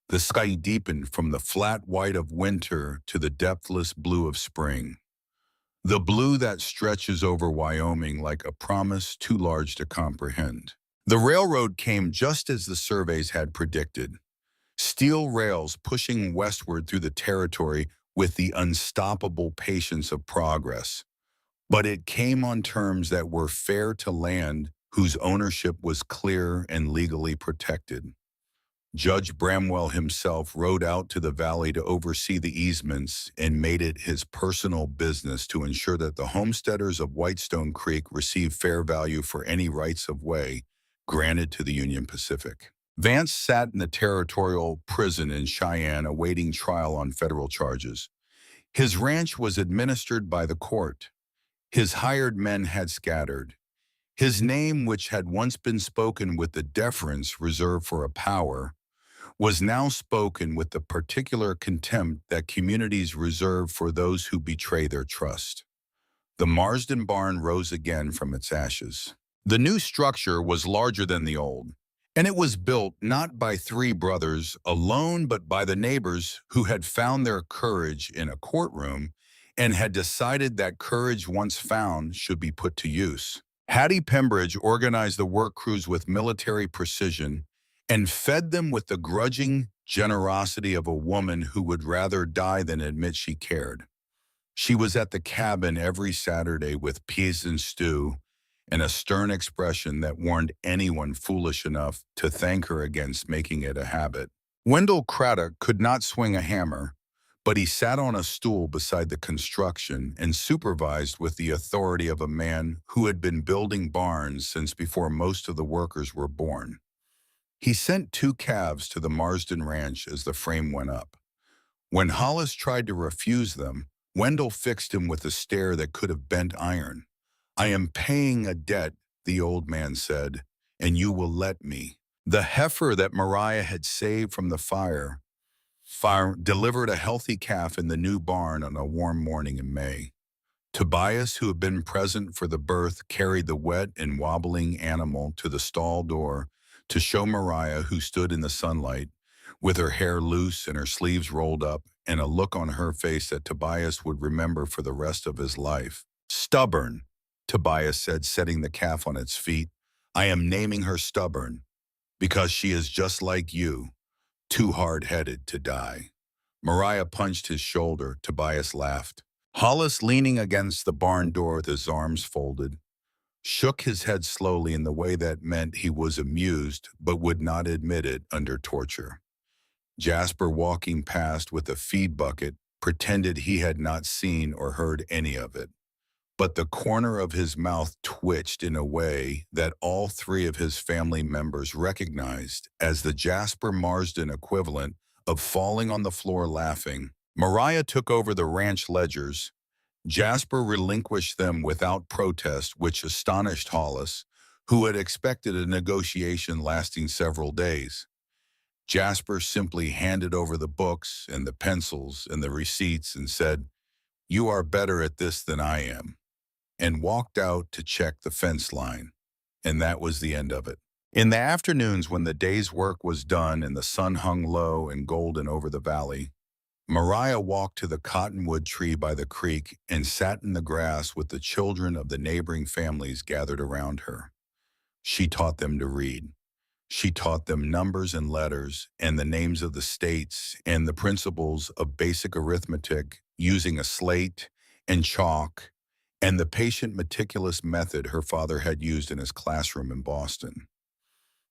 The sky deepened from the flat white of winter to the depthless blue of spring, the blue that stretches over Wyoming like a promise too large to comprehend. The railroad came just as the surveys had predicted, steel rails pushing westward through the territory with the unstoppable patience of progress. But it came on terms that were fair to land whose ownership was clear and legally protected. Judge Bramwell himself rode out to the valley to oversee the easements and made it his personal business to ensure that the homesteaders of Whitestone Creek receive fair value for any rights of way granted to the Union Pacific. Vance sat in the territorial prison in Cheyenne awaiting trial on federal charges. His ranch was administered by the court. His hired men had scattered. His name, which had once been spoken with the deference reserved for a power, was now spoken with the particular contempt that communities reserve for those who betray their trust. The Marsden barn rose again from its ashes. The new structure was larger than the old, and it was built not by three brothers alone, but by the neighbors who had found their courage in a courtroom and had decided that courage once found should be put to use. Hattie Pembridge organized the work crews with military precision and fed them with the grudging generosity of a woman who would rather die than admit she cared. She was at the cabin every Saturday with peas and stew and a stern expression that warned anyone foolish enough to thank her against making it a habit. Wendell Craddock could not swing a hammer, but he sat on a stool beside the construction and supervised with the authority of a man who had been building barns since before most of the workers were born. He sent 2 calves to the Marsden Ranch as the frame went up. When Hollis tried to refuse them, Wendell fixed him with a stare that could have bent iron. "I am paying a debt," the old man said, "and you will let me." The heifer that Mariah had saved from the fire delivered a healthy calf in the new barn on a warm morning in May. Tobias, who had been present for the birth, carried the wet and wobbling animal to the stall door to show Mariah, who stood in the sunlight, with her hair loose and her sleeves rolled up, and a look on her face that Tobias would remember for the rest of his life. "Stubborn," Tobias said, setting the calf on its feet. "I am naming her Stubborn, because she is just like you, too hard-headed to die." Mariah punched his shoulder. Tobias laughed. Hollis, leaning against the barn door with his arms folded, shook his head slowly in the way that meant he was amused but would not admit it under torture. Jasper, walking past with a feed bucket, pretended he had not seen or heard any of it. But the corner of his mouth twitched in a way that all 3 of his family members recognized as the Jasper Marsden equivalent of falling on the floor laughing. Mariah took over the ranch ledgers. Jasper relinquished them without protest, which astonished Hollis, who had expected a negotiation lasting several days. Jasper simply handed over the books and the pencils and the receipts and said, "You are better at this than I am," and walked out to check the fence line. And that was the end of it. In the afternoons, when the day's work was done and the sun hung low and golden over the valley, Mariah walked to the cottonwood tree by the creek and sat in the grass with the children of the neighboring families gathered around her. She taught them to read. She taught them numbers and letters and the names of the states and the principles of basic arithmetic using a slate and chalk and the patient, meticulous method her father had used in his classroom in Boston.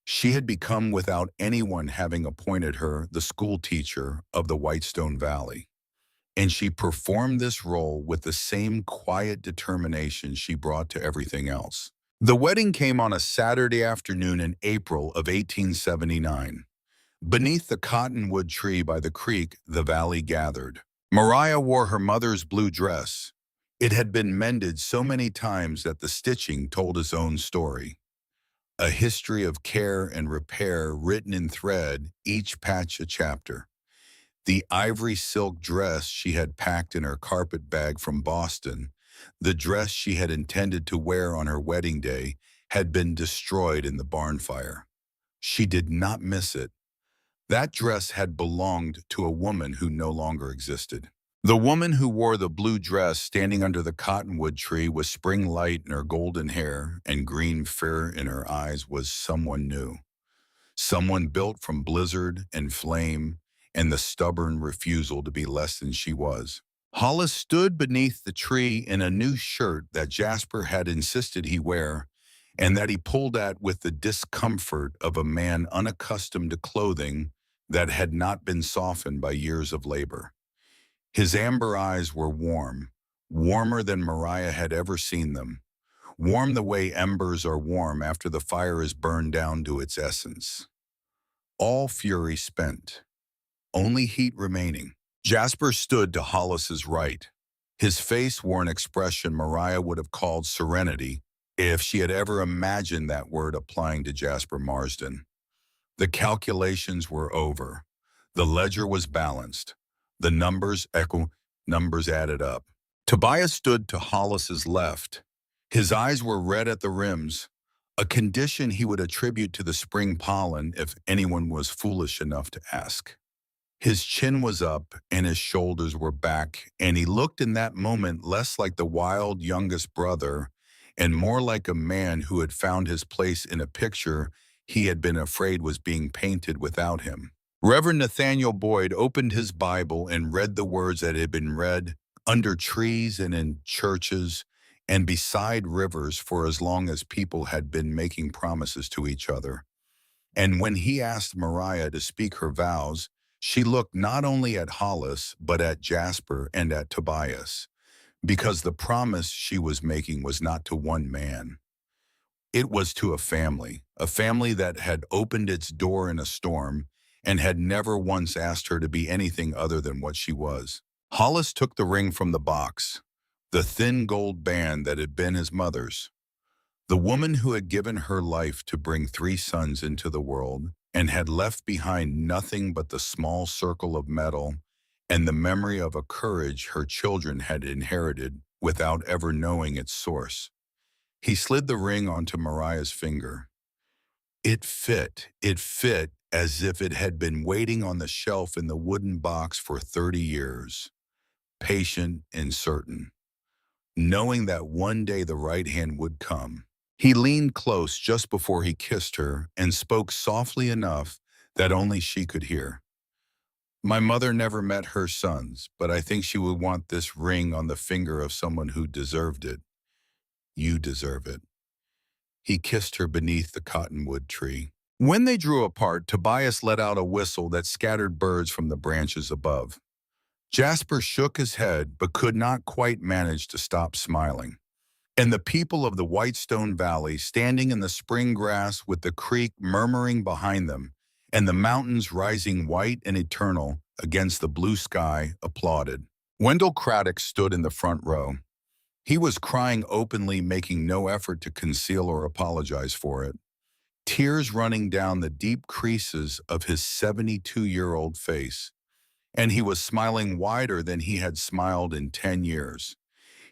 She had become, without anyone having appointed her, the school teacher of the Whitestone Valley, and she performed this role with the same quiet determination she brought to everything else. The wedding came on a Saturday afternoon in April of 1879. Beneath the cottonwood tree by the creek, the valley gathered. Mariah wore her mother's blue dress. It had been mended so many times that the stitching told its own story. A history of care and repair written in thread, each patch a chapter. The ivory silk dress she had packed in her carpet bag from Boston, the dress she had intended to wear on her wedding day, had been destroyed in the barn fire. She did not miss it. That dress had belonged to a woman who no longer existed. The woman who wore the blue dress standing under the cottonwood tree with spring light in her golden hair and green fear in her eyes was someone new. Someone built from blizzard and flame and the stubborn refusal to be less than she was. Hollis stood beneath the tree in a new shirt that Jasper had insisted he wear and that he pulled at with the discomfort of a man unaccustomed to clothing that had not been softened by years of labor. His amber eyes were warm, warmer than Mariah had ever seen them, warm the way embers are warm after the fire is burned down to its essence. All fury spent, only heat remaining. Jasper stood to Hollis's right. His face wore an expression Mariah would have called serenity if she had ever imagined that word applying to Jasper Marsden. The calculations were over. The ledger was balanced. The numbers added up. Tobias stood to Hollis's left. His eyes were red at the rims, a condition he would attribute to the spring pollen if anyone was foolish enough to ask. His chin was up and his shoulders were back, and he looked in that moment less like the wild youngest brother and more like a man who had found his place in a picture he had been afraid was being painted without him. Reverend Nathaniel Boyd opened his Bible and read the words that had been read under trees and in churches and beside rivers for as long as people had been making promises to each other. And when he asked Mariah to speak her vows, she looked not only at Hollis, but at Jasper and at Tobias, because the promise she was making was not to one man. It was to a family that had opened its door in a storm and had never once asked her to be anything other than what she was. Hollis took the ring from the box, the thin gold band that had been his mother's. The woman who had given her life to bring 3 sons into the world and had left behind nothing but the small circle of metal and the memory of a courage her children had inherited without ever knowing its source. He slid the ring onto Mariah's finger. It fit as if it had been waiting on the shelf in the wooden box for 30 years, patient and certain, knowing that one day the right hand would come. He leaned close just before he kissed her and spoke softly enough that only she could hear. My mother never met her sons, but I think she would want this ring on the finger of someone who deserved it. You deserve it. He kissed her beneath the cottonwood tree. When they drew apart, Tobias let out a whistle that scattered birds from the branches above. Jasper shook his head but could not quite manage to stop smiling. And the people of the Whitestone Valley, standing in the spring grass with the creek murmuring behind them and the mountains rising white and eternal against the blue sky, applauded. Wendell Craddock stood in the front row. He was crying openly, making no effort to conceal or apologize for it, tears running down the deep creases of his 72-year-old face, and he was smiling wider than he had smiled in 10 years.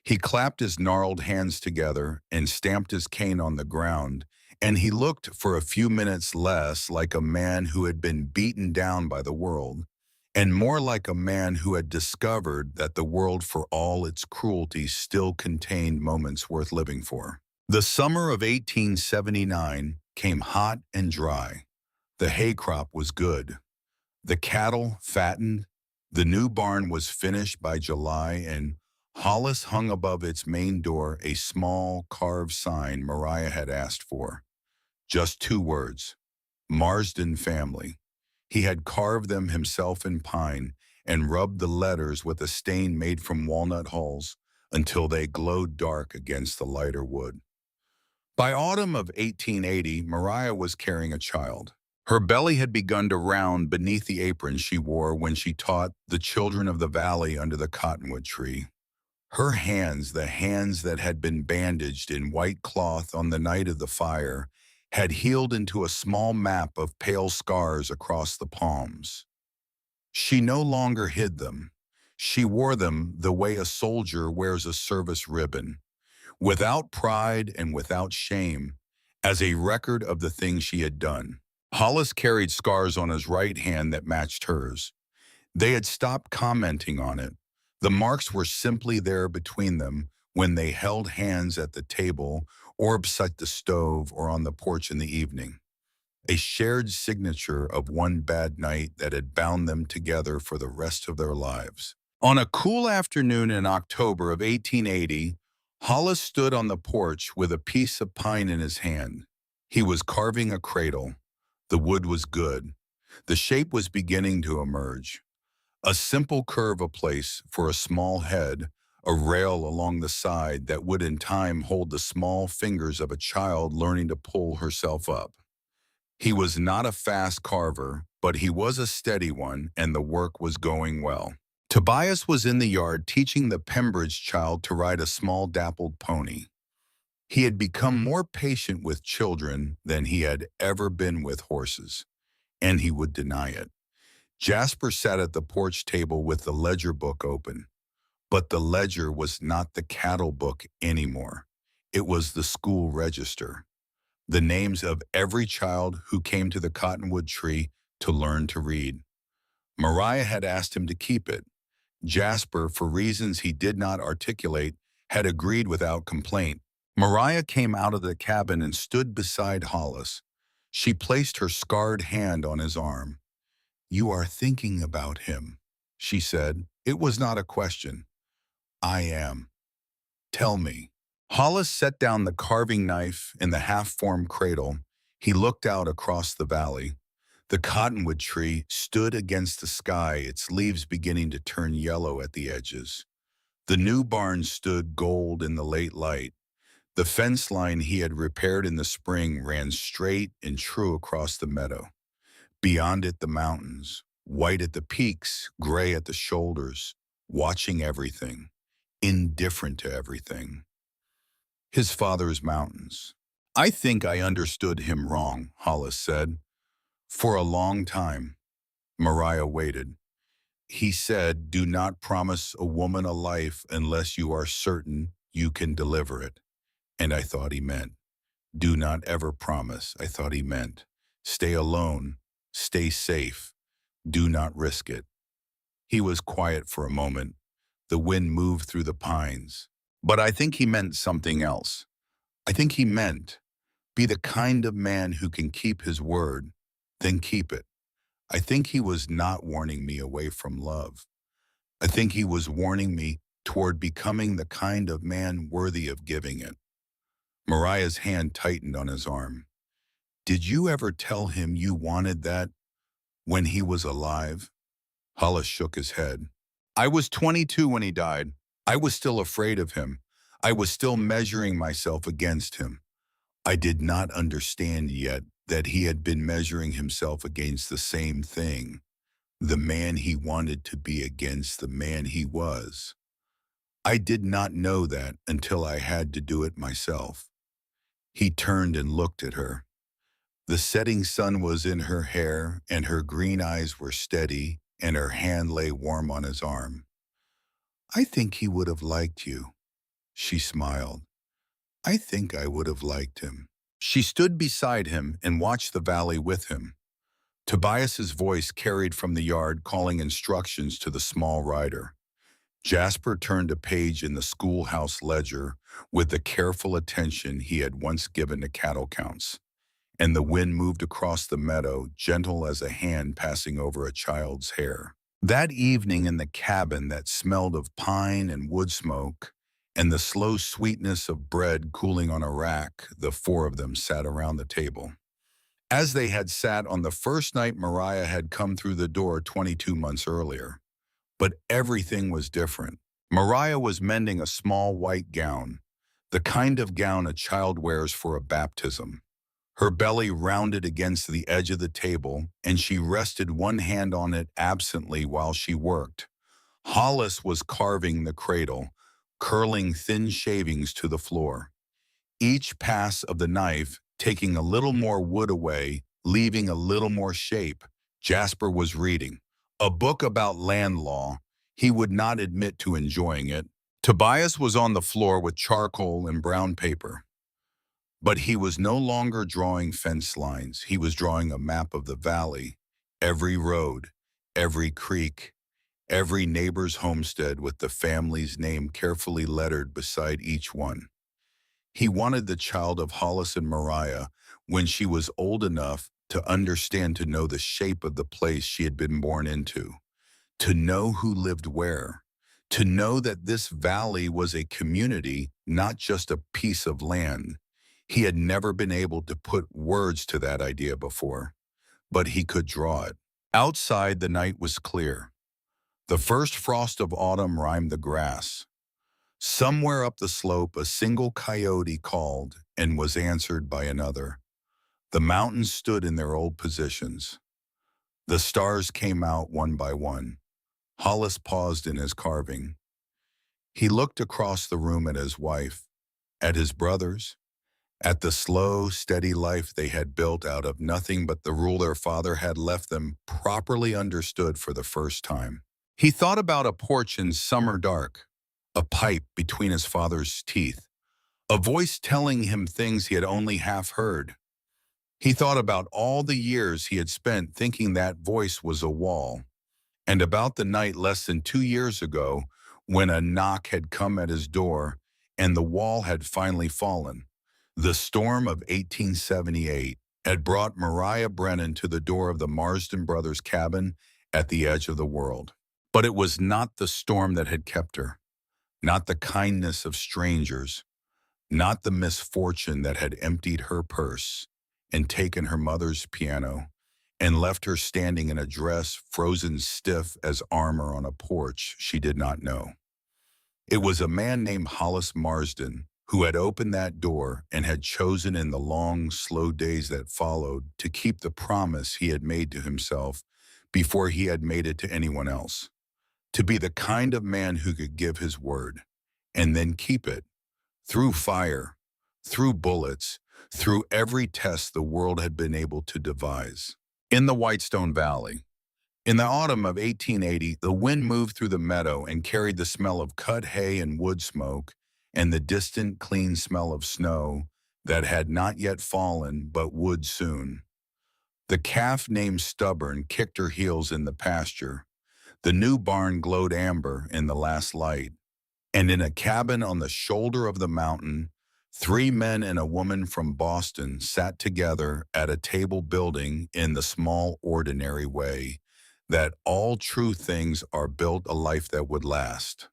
He clapped his gnarled hands together and stamped his cane on the ground, and he looked for a few minutes less like a man who had been beaten down by the world, and more like a man who had discovered that the world, for all its cruelty, still contained moments worth living for. The summer of 1879 came hot and dry. The hay crop was good. The cattle fattened. The new barn was finished by July, and Hollis hung above its main door a small carved sign Mariah had asked for. Just 2 words, Marsden family. He had carved them himself in pine and rubbed the letters with a stain made from walnut hulls until they glowed dark against the lighter wood. By autumn of 1880, Mariah was carrying a child. Her belly had begun to round beneath the apron she wore when she taught the children of the valley under the cottonwood tree. Her hands, the hands that had been bandaged in white cloth on the night of the fire, had healed into a small map of pale scars across the palms. She no longer hid them. She wore them the way a soldier wears a service ribbon, without pride and without shame, as a record of the things she had done. Hollis carried scars on his right hand that matched hers. They had stopped commenting on it. The marks were simply there between them when they held hands at the table or beside the stove or on the porch in the evening. A shared signature of one bad night that had bound them together for the rest of their lives. On a cool afternoon in October of 1880, Hollis stood on the porch with a piece of pine in his hand. He was carving a cradle. The wood was good. The shape was beginning to emerge. A simple curve of place for a small head, a rail along the side that would in time hold the small fingers of a child learning to pull herself up. He was not a fast carver, but he was a steady one, and the work was going well. Tobias was in the yard teaching the Pembridge child to ride a small dappled pony. He had become more patient with children than he had ever been with horses, and he would deny it. Jasper sat at the porch table with the ledger book open, but the ledger was not the cattle book anymore. It was the school register, the names of every child who came to the cottonwood tree to learn to read. Mariah had asked him to keep it. Jasper, for reasons he did not articulate, had agreed without complaint. Mariah came out of the cabin and stood beside Hollis. She placed her scarred hand on his arm. "You are thinking about him," she said. It was not a question. "I am. Tell me." Hollis set down the carving knife in the half-formed cradle. He looked out across the valley. The cottonwood tree stood against the sky, its leaves beginning to turn yellow at the edges. The new barn stood gold in the late light. The fence line he had repaired in the spring ran straight and true across the meadow. Beyond it, the mountains, white at the peaks, gray at the shoulders, watching everything, indifferent to everything. His father's mountains. "I think I understood him wrong," Hollis said. "For a long time." Mariah waited. "He said, 'Do not promise a woman a life unless you are certain you can deliver it.' And I thought he meant, 'Do not ever promise.' I thought he meant, 'Stay alone, stay safe, do not risk it.'" He was quiet for a moment. The wind moved through the pines. "But I think he meant something else. I think he meant, be the kind of man who can keep his word, then keep it. I think he was not warning me away from love. I think he was warning me toward becoming the kind of man worthy of giving it." Mariah's hand tightened on his arm. "Did you ever tell him you wanted that when he was alive?" Hollis shook his head. "I was 22 when he died. I was still afraid of him. I was still measuring myself against him. I did not understand yet that he had been measuring himself against the same thing, the man he wanted to be against the man he was. I did not know that until I had to do it myself." He turned and looked at her. The setting sun was in her hair, and her green eyes were steady, and her hand lay warm on his arm. "I think he would have liked you." She smiled. "I think I would have liked him." She stood beside him and watched the valley with him. Tobias's voice carried from the yard calling instructions to the small rider. Jasper turned a page in the schoolhouse ledger with the careful attention he had once given to cattle counts, and the wind moved across the meadow, gentle as a hand passing over a child's hair. That evening in the cabin that smelled of pine and wood smoke, and the slow sweetness of bread cooling on a rack, the four of them sat around the table. As they had sat on the first night Mariah had come through the door 22 months earlier. But everything was different. Mariah was mending a small white gown, the kind of gown a child wears for a baptism. Her belly rounded against the edge of the table, and she rested one hand on it absently while she worked. Hollis was carving the cradle, curling thin shavings to the floor. Each pass of the knife taking a little more wood away, leaving a little more shape. Jasper was reading a book about land law. He would not admit to enjoying it. Tobias was on the floor with charcoal and brown paper. But he was no longer drawing fence lines. He was drawing a map of the valley, every road, every creek, every neighbor's homestead with the family's name carefully lettered beside each one. He wanted the child of Hollis and Mariah, when she was old enough to understand, to know the shape of the place she had been born into, to know who lived where, to know that this valley was a community, not just a piece of land. He had never been able to put words to that idea before, but he could draw it. Outside, the night was clear. The first frost of autumn rimed the grass. Somewhere up the slope, a single coyote called and was answered by another. The mountains stood in their old positions. The stars came out one by one. Hollis paused in his carving. He looked across the room at his wife, at his brothers, at the slow, steady life they had built out of nothing but the rule their father had left them, properly understood for the first time. He thought about a porch in summer dark, a pipe between his father's teeth, a voice telling him things he had only half heard. He thought about all the years he had spent thinking that voice was a wall, and about the night less than 2 years ago when a knock had come at his door and the wall had finally fallen. The storm of 1878 had brought Mariah Brennan to the door of the Marsden brothers' cabin at the edge of the world. But it was not the storm that had kept her, not the kindness of strangers, not the misfortune that had emptied her purse and taken her mother's piano and left her standing in a dress frozen stiff as armor on a porch she did not know. It was a man named Hollis Marsden who had opened that door and had chosen in the long, slow days that followed to keep the promise he had made to himself before he had made it to anyone else. To be the kind of man who could give his word and then keep it through fire, through bullets, through every test the world had been able to devise. In the Whitestone Valley, in the autumn of 1880, the wind moved through the meadow and carried the smell of cut hay and wood smoke and the distant, clean smell of snow that had not yet fallen but would soon. The calf named Stubborn kicked her heels in the pasture. The new barn glowed amber in the last light. And in a cabin on the shoulder of the mountain, 3 men and a woman from Boston sat together at a table building in the small, ordinary way that all true things are built a life that would last.